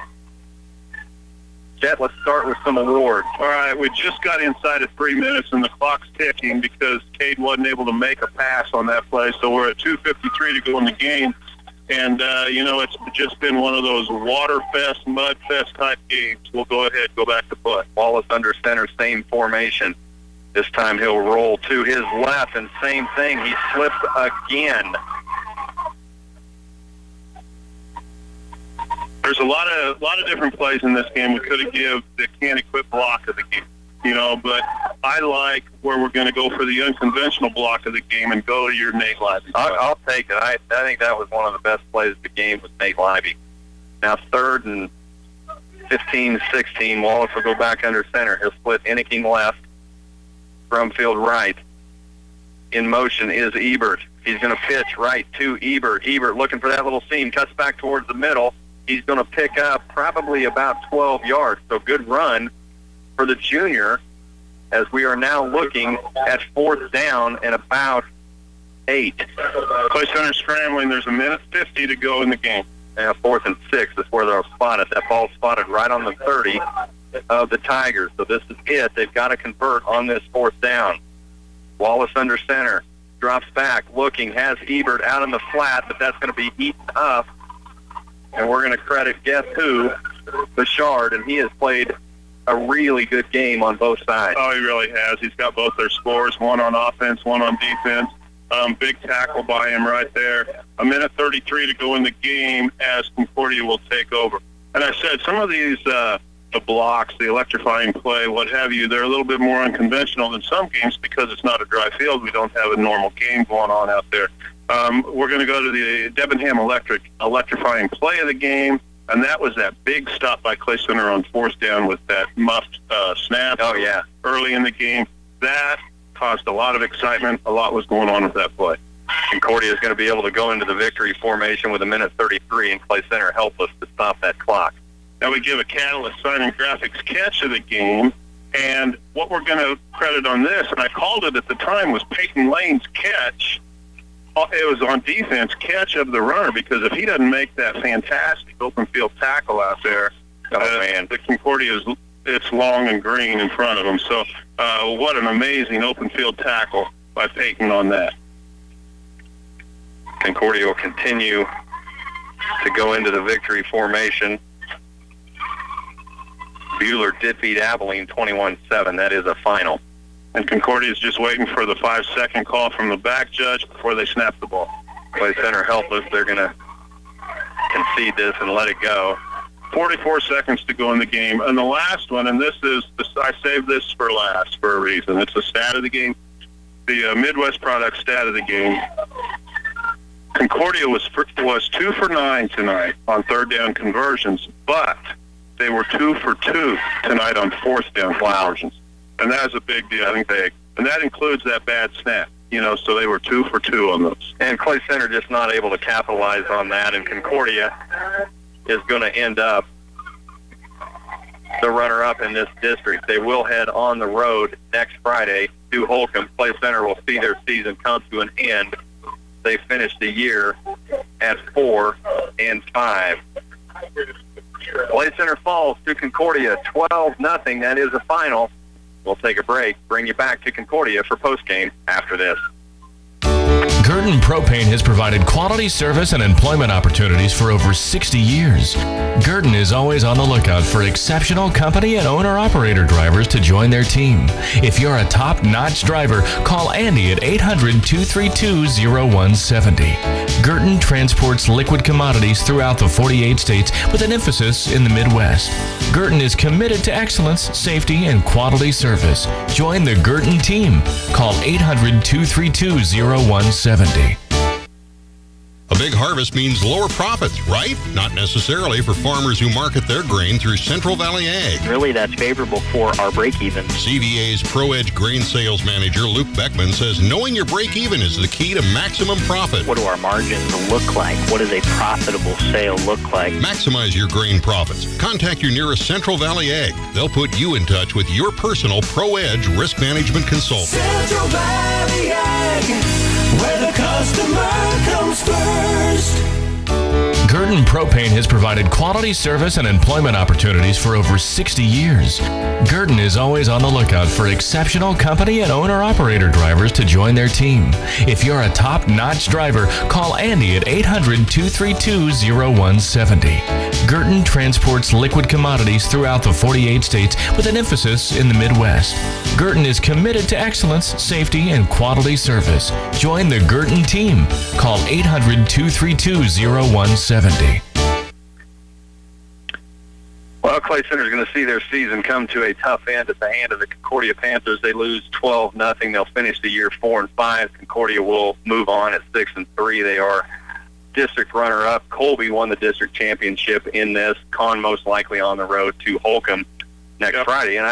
Chet, let's start with some awards. All right, we just got inside of 3 minutes, and the clock's ticking because Cade wasn't able to make a pass on that play, so we're at 2:53 to go in the game. And, it's just been one of those water fest, mud fest type games. We'll go ahead, go back to play. Wallace under center, same formation. This time he'll roll to his left, and same thing. He slips again. There's a lot of different plays in this game. We could have given the can't equip block of the game, but I like where we're going to go for the unconventional block of the game and go to your Nate Libby. I'll take it. I think that was one of the best plays of the game with Nate Libby. Now 3rd and 15, 16. Wallace will go back under center. He'll split Enneking left, Brumfield right. In motion is Ebert. He's going to pitch right to Ebert. Ebert looking for that little seam, cuts back towards the middle. He's going to pick up probably about 12 yards. So good run for the junior, as we are now looking at 4th down and about 8. Clay Center scrambling. There's 1:50 to go in the game. Now 4th and 6 is where they're spotted. That ball's spotted right on the 30 of the Tigers. So this is it. They've got to convert on this 4th down. Wallace under center. Drops back, looking, has Ebert out in the flat, but that's going to be eaten up. And we're going to credit, guess who? Bouchard, and he has played a really good game on both sides. Oh, he really has. He's got both their scores, one on offense, one on defense. Big tackle by him right there. 1:33 to go in the game as Concordia will take over. And I said some of these, the blocks, the electrifying play, what have you, they're a little bit more unconventional than some games because it's not a dry field. We don't have a normal game going on out there. We're going to go to the Debenham electrifying play of the game, and that was that big stop by Clay Center on fourth down with that muffed snap. Oh, yeah. Early in the game. That caused a lot of excitement. A lot was going on with that play. Concordia is going to be able to go into the victory formation with 1:33, and Clay Center helpless to stop that clock. Now we give a Catalyst Sign and Graphics catch of the game, and what we're going to credit on this, and I called it at the time, was Peyton Lane's catch. It was on defense, catch of the runner, because if he doesn't make that fantastic open field tackle out there, man, the Concordia it's long and green in front of him. So what an amazing open field tackle by Peyton on that. Concordia will continue to go into the victory formation. Bueller did beat Abilene 21-7. That is a final. And Concordia is just waiting for the 5-second call from the back judge before they snap the ball. Clay Center helpless. They're going to concede this and let it go. 44 seconds to go in the game. And the last one, and I saved this for last for a reason. It's the stat of the game, the Midwest product stat of the game. Concordia was 2 for 9 tonight on third down conversions, but they were 2 for 2 tonight on fourth down conversions. And that is a big deal. I think and that includes that bad snap, so they were 2 for 2 on those. And Clay Center just not able to capitalize on that, and Concordia is going to end up the runner-up in this district. They will head on the road next Friday to Holcomb. Clay Center will see their season come to an end. They finished the year at 4-5. Clay Center falls to Concordia 12-0. That is the final. We'll take a break, bring you back to Concordia for postgame after this. Girton Propane has provided quality service and employment opportunities for over 60 years. Girton is always on the lookout for exceptional company and owner-operator drivers to join their team. If you're a top-notch driver, call Andy at 800-232-0170. Girton transports liquid commodities throughout the 48 states with an emphasis in the Midwest. Girton is committed to excellence, safety, and quality service. Join the Girton team. Call 800-232-0170. A big harvest means lower profits, right? Not necessarily for farmers who market their grain through Central Valley Ag. Really, that's favorable for our break-even. CVA's ProEdge grain sales manager, Luke Beckman, says knowing your break-even is the key to maximum profit. What do our margins look like? What does a profitable sale look like? Maximize your grain profits. Contact your nearest Central Valley Ag. They'll put you in touch with your personal ProEdge risk management consultant. Central Valley Ag, where the customer comes first. Girton Propane has provided quality service and employment opportunities for over 60 years. Girton is always on the lookout for exceptional company and owner-operator drivers to join their team. If you're a top-notch driver, call Andy at 800-232-0170. Girton transports liquid commodities throughout the 48 states with an emphasis in the Midwest. Girton is committed to excellence, safety, and quality service. Join the Girton team. Call 800-232-0170. Well, Clay Center is going to see their season come to a tough end at the hand of the Concordia Panthers. They lose 12-0. They'll finish the year 4-5. Concordia will move on at 6-3. They are district runner-up. Colby won the district championship in this. Con most likely on the road to Holcomb next Friday. And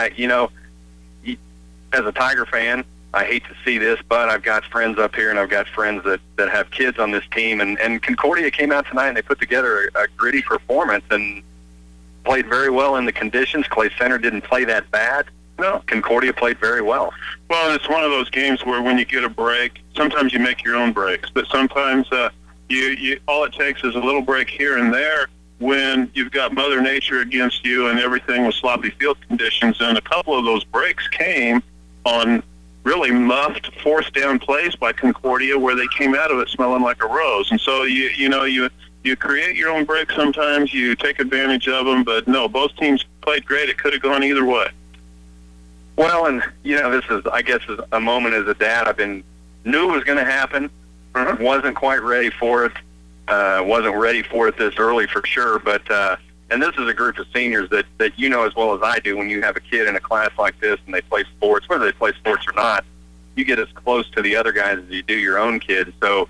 as a Tiger fan, I hate to see this, but I've got friends up here and I've got friends that have kids on this team. And Concordia came out tonight and they put together a gritty performance and played very well in the conditions. Clay Center didn't play that bad. No, Concordia played very well. Well, it's one of those games where when you get a break, sometimes you make your own breaks, but sometimes you all it takes is a little break here and there when you've got Mother Nature against you and everything with sloppy field conditions. And a couple of those breaks came on really muffed fourth down plays by Concordia where they came out of it smelling like a rose. And so you create your own breaks sometimes, you take advantage of them, but no, both teams played great. It could have gone either way. Well, and this is, I guess, is a moment as a dad. Knew it was going to happen. Wasn't quite ready for it. Wasn't ready for it this early for sure, but And this is a group of seniors that you know as well as I do. When you have a kid in a class like this and they play sports, whether they play sports or not, you get as close to the other guys as you do your own kids. So,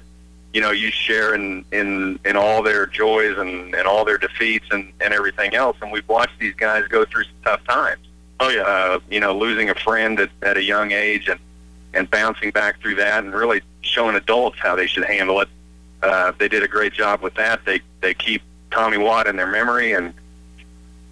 you know, you share in all their joys and all their defeats and everything else. And we've watched these guys go through some tough times. Oh, yeah. You know, losing a friend at a young age and bouncing back through that and really showing adults how they should handle it. They did a great job with that. They keep Tommy Watt in their memory, and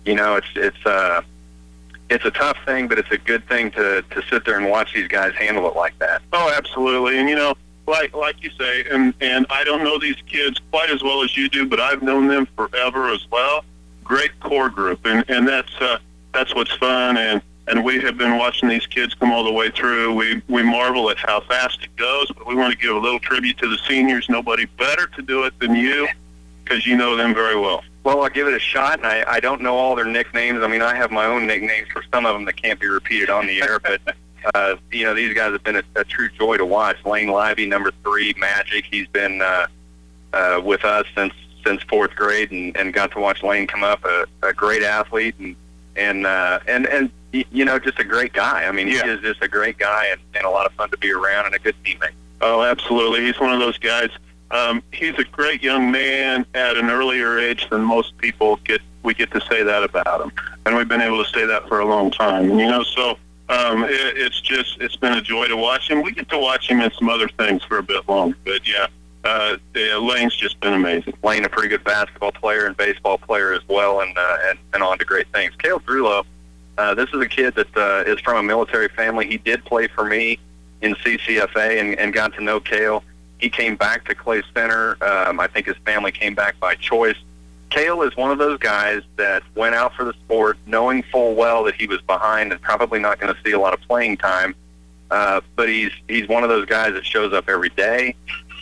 you know, it's a tough thing, but it's a good thing to sit there and watch these guys handle it like that. Oh, absolutely. And you know, like you say, and I don't know these kids quite as well as you do, but I've known them forever as well. Great core group, and that's what's fun. And we have been watching these kids come all the way through. We marvel at how fast it goes, but we want to give a little tribute to the seniors. Nobody better to do it than you, because you know them very well. Well, I'll give it a shot, and I don't know all their nicknames. I mean, I have my own nicknames for some of them that can't be repeated on the air, but, you know, these guys have been a true joy to watch. Lane Libby, number 3, Magic, he's been with us since 4th grade, and got to watch Lane come up, a great athlete, and you know, just a great guy. I mean, he is just a great guy and a lot of fun to be around and a good teammate. Oh, absolutely. He's one of those guys. He's a great young man at an earlier age than most people we get to say that about him. And we've been able to say that for a long time. And, you know, so it's been a joy to watch him. We get to watch him in some other things for a bit longer. But, Lane's just been amazing. Lane, a pretty good basketball player and baseball player as well, and on to great things. Cale Drulo, this is a kid that is from a military family. He did play for me in CCFA and got to know Cale. He came back to Clay Center. I think his family came back by choice. Cale is one of those guys that went out for the sport knowing full well that he was behind and probably not going to see a lot of playing time. But he's one of those guys that shows up every day.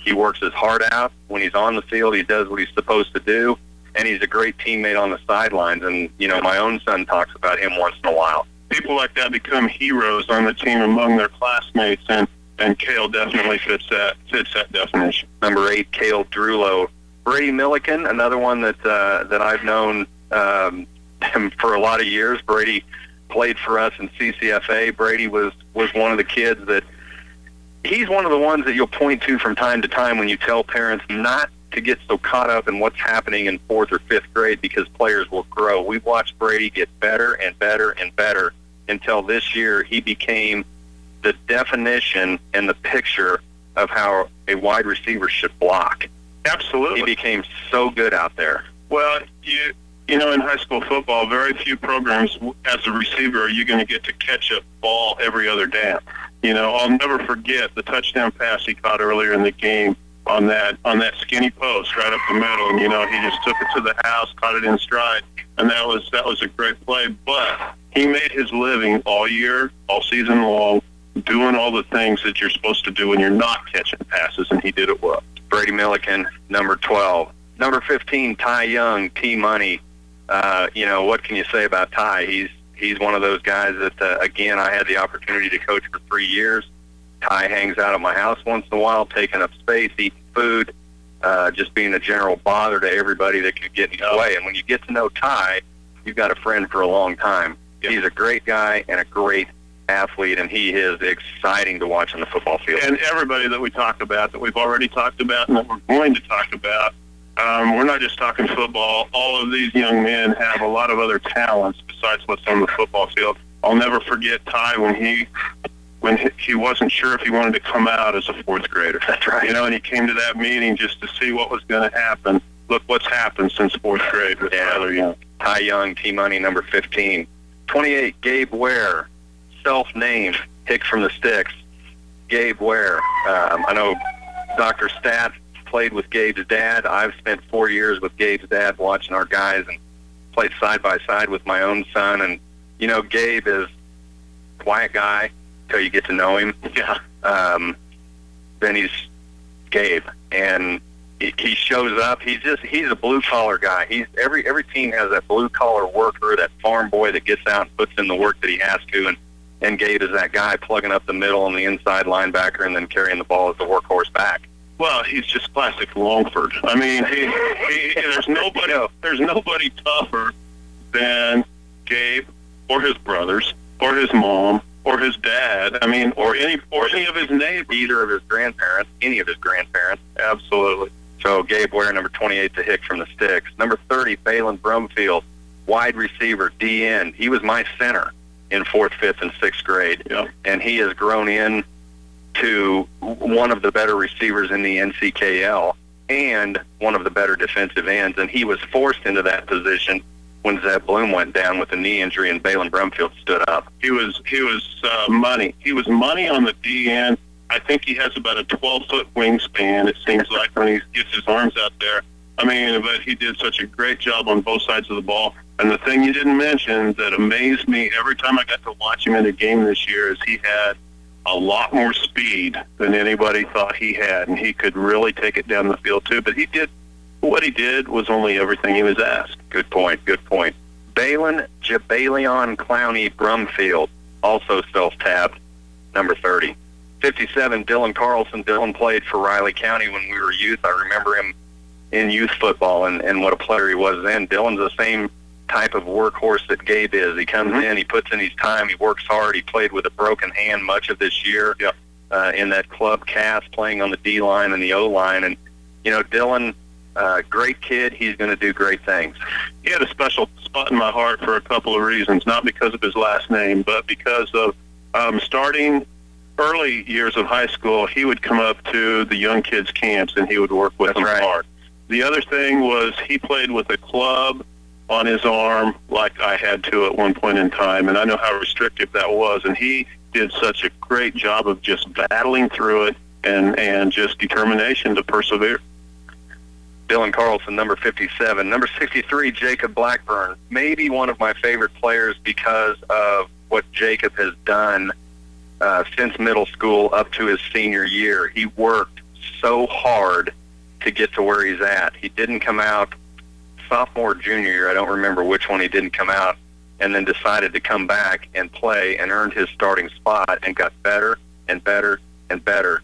He works his heart out. When he's on the field, he does what he's supposed to do. And he's a great teammate on the sidelines. And, you know, my own son talks about him once in a while. People like that become heroes on the team among their classmates, and Cale definitely fits that definition. Number 8, Cale Drulo. Brady Milliken, another one that I've known for a lot of years. Brady played for us in CCFA. Brady was one of the kids that he's one of the ones that you'll point to from time to time when you tell parents not to get so caught up in what's happening in 4th or 5th grade, because players will grow. We've watched Brady get better and better and better until this year he became the definition and the picture of how a wide receiver should block. Absolutely. He became so good out there. Well, you know, in high school football, very few programs as a receiver are you going to get to catch a ball every other down. You know, I'll never forget the touchdown pass he caught earlier in the game on that skinny post right up the middle, and you know, he just took it to the house, caught it in stride, and that was a great play. But he made his living all year, all season long, doing all the things that you're supposed to do when you're not catching passes, and he did it well. Brady Milliken, number 12. Number 15, Ty Young, T-Money. You know, what can you say about Ty? He's one of those guys that, again, I had the opportunity to coach for 3 years. Ty hangs out at my house once in a while, taking up space, eating food, just being a general bother to everybody that could get in his way. And when you get to know Ty, you've got a friend for a long time. Yep. He's a great guy and a great athlete, and he is exciting to watch on the football field. And everybody that we talk about, that we've already talked about, and that we're going to talk about, we're not just talking football. All of these young men have a lot of other talents besides what's on the football field. I'll never forget Ty when he wasn't sure if he wanted to come out as a 4th grader. That's right. You know, and he came to that meeting just to see what was going to happen. Look what's happened since 4th grade with Tyler Young. Ty Young, T-Money, number 15. 28, Gabe Ware, self-named, picked from the sticks. Gabe Ware. I know Dr. Stat played with Gabe's dad. I've spent 4 years with Gabe's dad watching our guys and played side by side with my own son. And, you know, Gabe is a quiet guy until you get to know him. Yeah. Then he's Gabe. And he shows up. He's a blue-collar guy. Every team has that blue-collar worker, that farm boy that gets out and puts in the work that he has to. And Gabe is that guy plugging up the middle and the inside linebacker and then carrying the ball as the workhorse back. Well, he's just classic Longford. I mean, there's nobody tougher than Gabe or his brothers or his mom or his dad. I mean, or any of his neighbors, either of his grandparents, any of his grandparents. Absolutely. So Gabe Ware, number 28, to Hick from the Sticks. Number 30, Balin Brumfield, wide receiver, DN. He was my center in 4th, 5th, and 6th grade. Yep. And he has grown in to one of the better receivers in the NCKL and one of the better defensive ends. And he was forced into that position when Zeb Bloom went down with a knee injury and Balin Brumfield stood up. He was money. He was money on the DN. I think he has about a 12-foot wingspan, it seems like, when he gets his arms out there. I mean, but he did such a great job on both sides of the ball. And the thing you didn't mention that amazed me every time I got to watch him in a game this year is he had a lot more speed than anybody thought he had, and he could really take it down the field too. But what he did was only everything he was asked. Good point. Balin Jabalion Clowney Brumfield, also self-tabbed, number 30. 57, Dylan Carlson. Dylan played for Riley County when we were youth. I remember him in youth football and what a player he was then. Dylan's the same type of workhorse that Gabe is. He comes in, he puts in his time, he works hard. He played with a broken hand much of this year in that club cast, playing on the D-line and the O-line. And, Dylan, great kid. He's going to do great things. He had a special spot in my heart for a couple of reasons, not because of his last name, but because of starting early years of high school, he would come up to the young kids' camps and he would work with them hard. The other thing was he played with a club on his arm like I had to at one point in time, and I know how restrictive that was, and he did such a great job of just battling through it and just determination to persevere. Dylan Carlson, number 57. Number 63, Jacob Blackburn. Maybe one of my favorite players because of what Jacob has done since middle school up to his senior year. He worked so hard to get to where he's at. He didn't come out sophomore, junior year, I don't remember which one he didn't come out, and then decided to come back and play and earned his starting spot and got better and better and better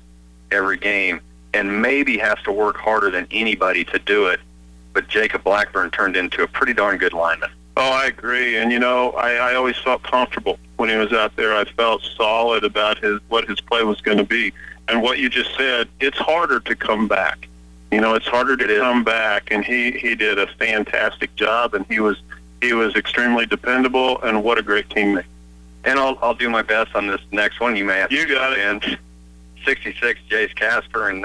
every game, and maybe has to work harder than anybody to do it. But Jacob Blackburn turned into a pretty darn good lineman. Oh, I agree. And, I always felt comfortable when he was out there. I felt solid about what his play was going to be. And what you just said, it's harder to come back. It's harder to come back, and he did a fantastic job, and he was extremely dependable, and what a great teammate. And I'll do my best on this next one. You may have you got it. And 66, Jace Casper, and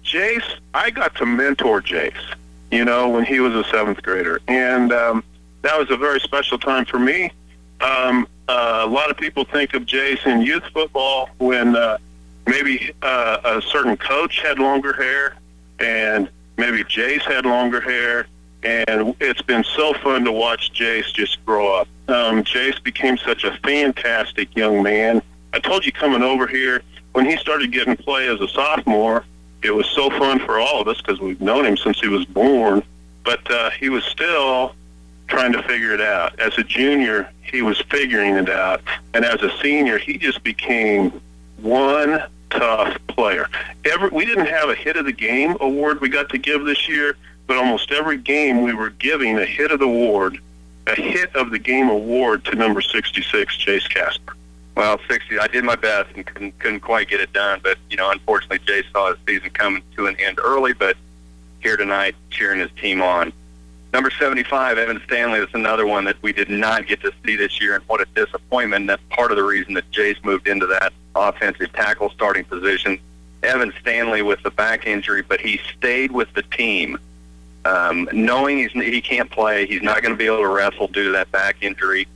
Jace, I got to mentor Jace, when he was a 7th grader, and that was a very special time for me. A lot of people think of Jace in youth football when maybe a certain coach had longer hair and maybe Jace had longer hair, and it's been so fun to watch Jace just grow up. Jace became such a fantastic young man. I told you coming over here, when he started getting play as a sophomore, it was so fun for all of us because we've known him since he was born, but he was still trying to figure it out. As a junior, he was figuring it out, and as a senior, he just became one tough player. We didn't have a hit of the game award we got to give this year, but almost every game we were giving a hit of the game award to number 66, Jace Casper. Well, 60, I did my best and couldn't quite get it done, but, unfortunately, Jace saw his season coming to an end early, but here tonight cheering his team on. Number 75, Evan Stanley. That's another one that we did not get to see this year, and what a disappointment. That's part of the reason that Jace moved into that offensive tackle starting position. Evan Stanley with the back injury, but he stayed with the team. Knowing he can't play, he's not going to be able to wrestle due to that back injury,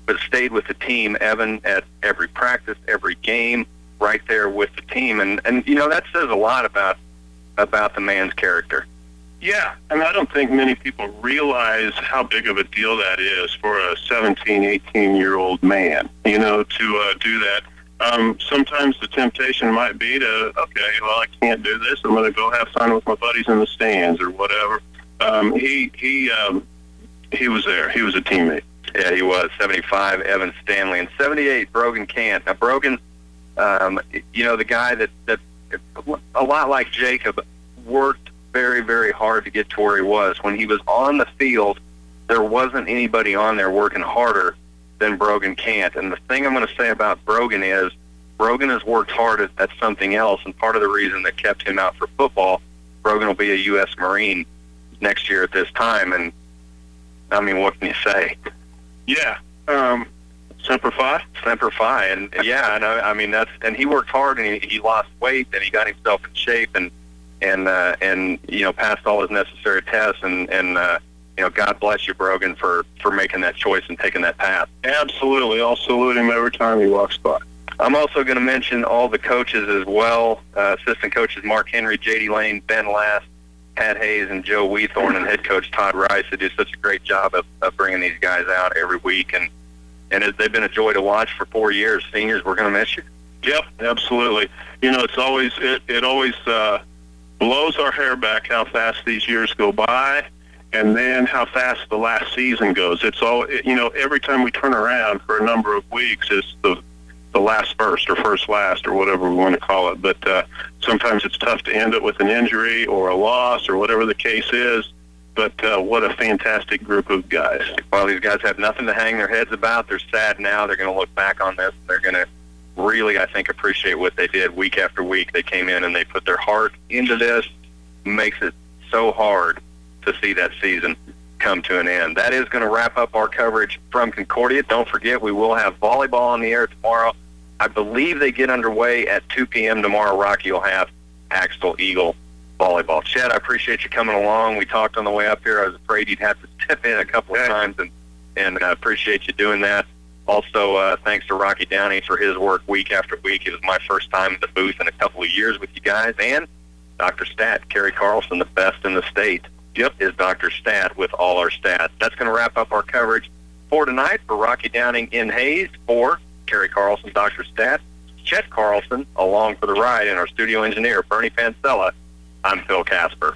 but stayed with the team. Evan at every practice, every game, right there with the team. And that says a lot about the man's character. Yeah, and I don't think many people realize how big of a deal that is for a 17, 18-year-old man, to do that. Sometimes the temptation might be to, I can't do this. I'm going to go have fun with my buddies in the stands or whatever. He was there. He was a teammate. Yeah, he was. 75, Evan Stanley. And 78, Brogan Cant. Now, Brogan, the guy that a lot like Jacob, worked very, very hard to get to where he was. When he was on the field, there wasn't anybody on there working harder than Brogan Cant. And the thing I'm going to say about Brogan is Brogan has worked hard at something else, and part of the reason that kept him out for football, Brogan will be a U.S. Marine next year at this time. And, I mean, what can you say? Yeah. Semper Fi. Semper Fi. And, yeah, I mean, and he worked hard, and he lost weight, and he got himself in shape, and passed all his necessary tests, and God bless you, Brogan, for making that choice and taking that path. Absolutely. I'll salute him every time he walks by. I'm also going to mention all the coaches as well. Assistant coaches Mark Henry, J.D. Lane, Ben Last, Pat Hayes, and Joe Weethorn, and head coach Todd Rice, who do such a great job of bringing these guys out every week. And they've been a joy to watch for 4 years. Seniors, we're going to miss you. Yep, absolutely. It's always it always blows our hair back how fast these years go by, and then how fast the last season goes. It's all every time we turn around for a number of weeks, it's the last first or first last or whatever we want to call it. But sometimes it's tough to end it with an injury or a loss or whatever the case is. But what a fantastic group of guys. Well, these guys have nothing to hang their heads about. They're sad now. They're going to look back on this. They're going to really, I think, appreciate what they did week after week. They came in and they put their heart into this. Makes it so hard to see that season come to an end. That is going to wrap up our coverage from Concordia. Don't forget, we will have volleyball on the air tomorrow. I believe they get underway at 2 p.m. tomorrow. Rocky will have Axtell Eagle volleyball. Chet, I appreciate you coming along. We talked on the way up here. I was afraid you'd have to step in a couple of times, and I appreciate you doing that. Also, thanks to Rocky Downey for his work week after week. It was my first time in the booth in a couple of years with you guys. And Dr. Stat, Kerry Carlson, the best in the state. Yep, is Dr. Stat with all our stats. That's going to wrap up our coverage for tonight. For Rocky Downing in Hayes, for Kerry Carlson, Dr. Stat, Chet Carlson, along for the ride, and our studio engineer, Bernie Pancella, I'm Phil Casper.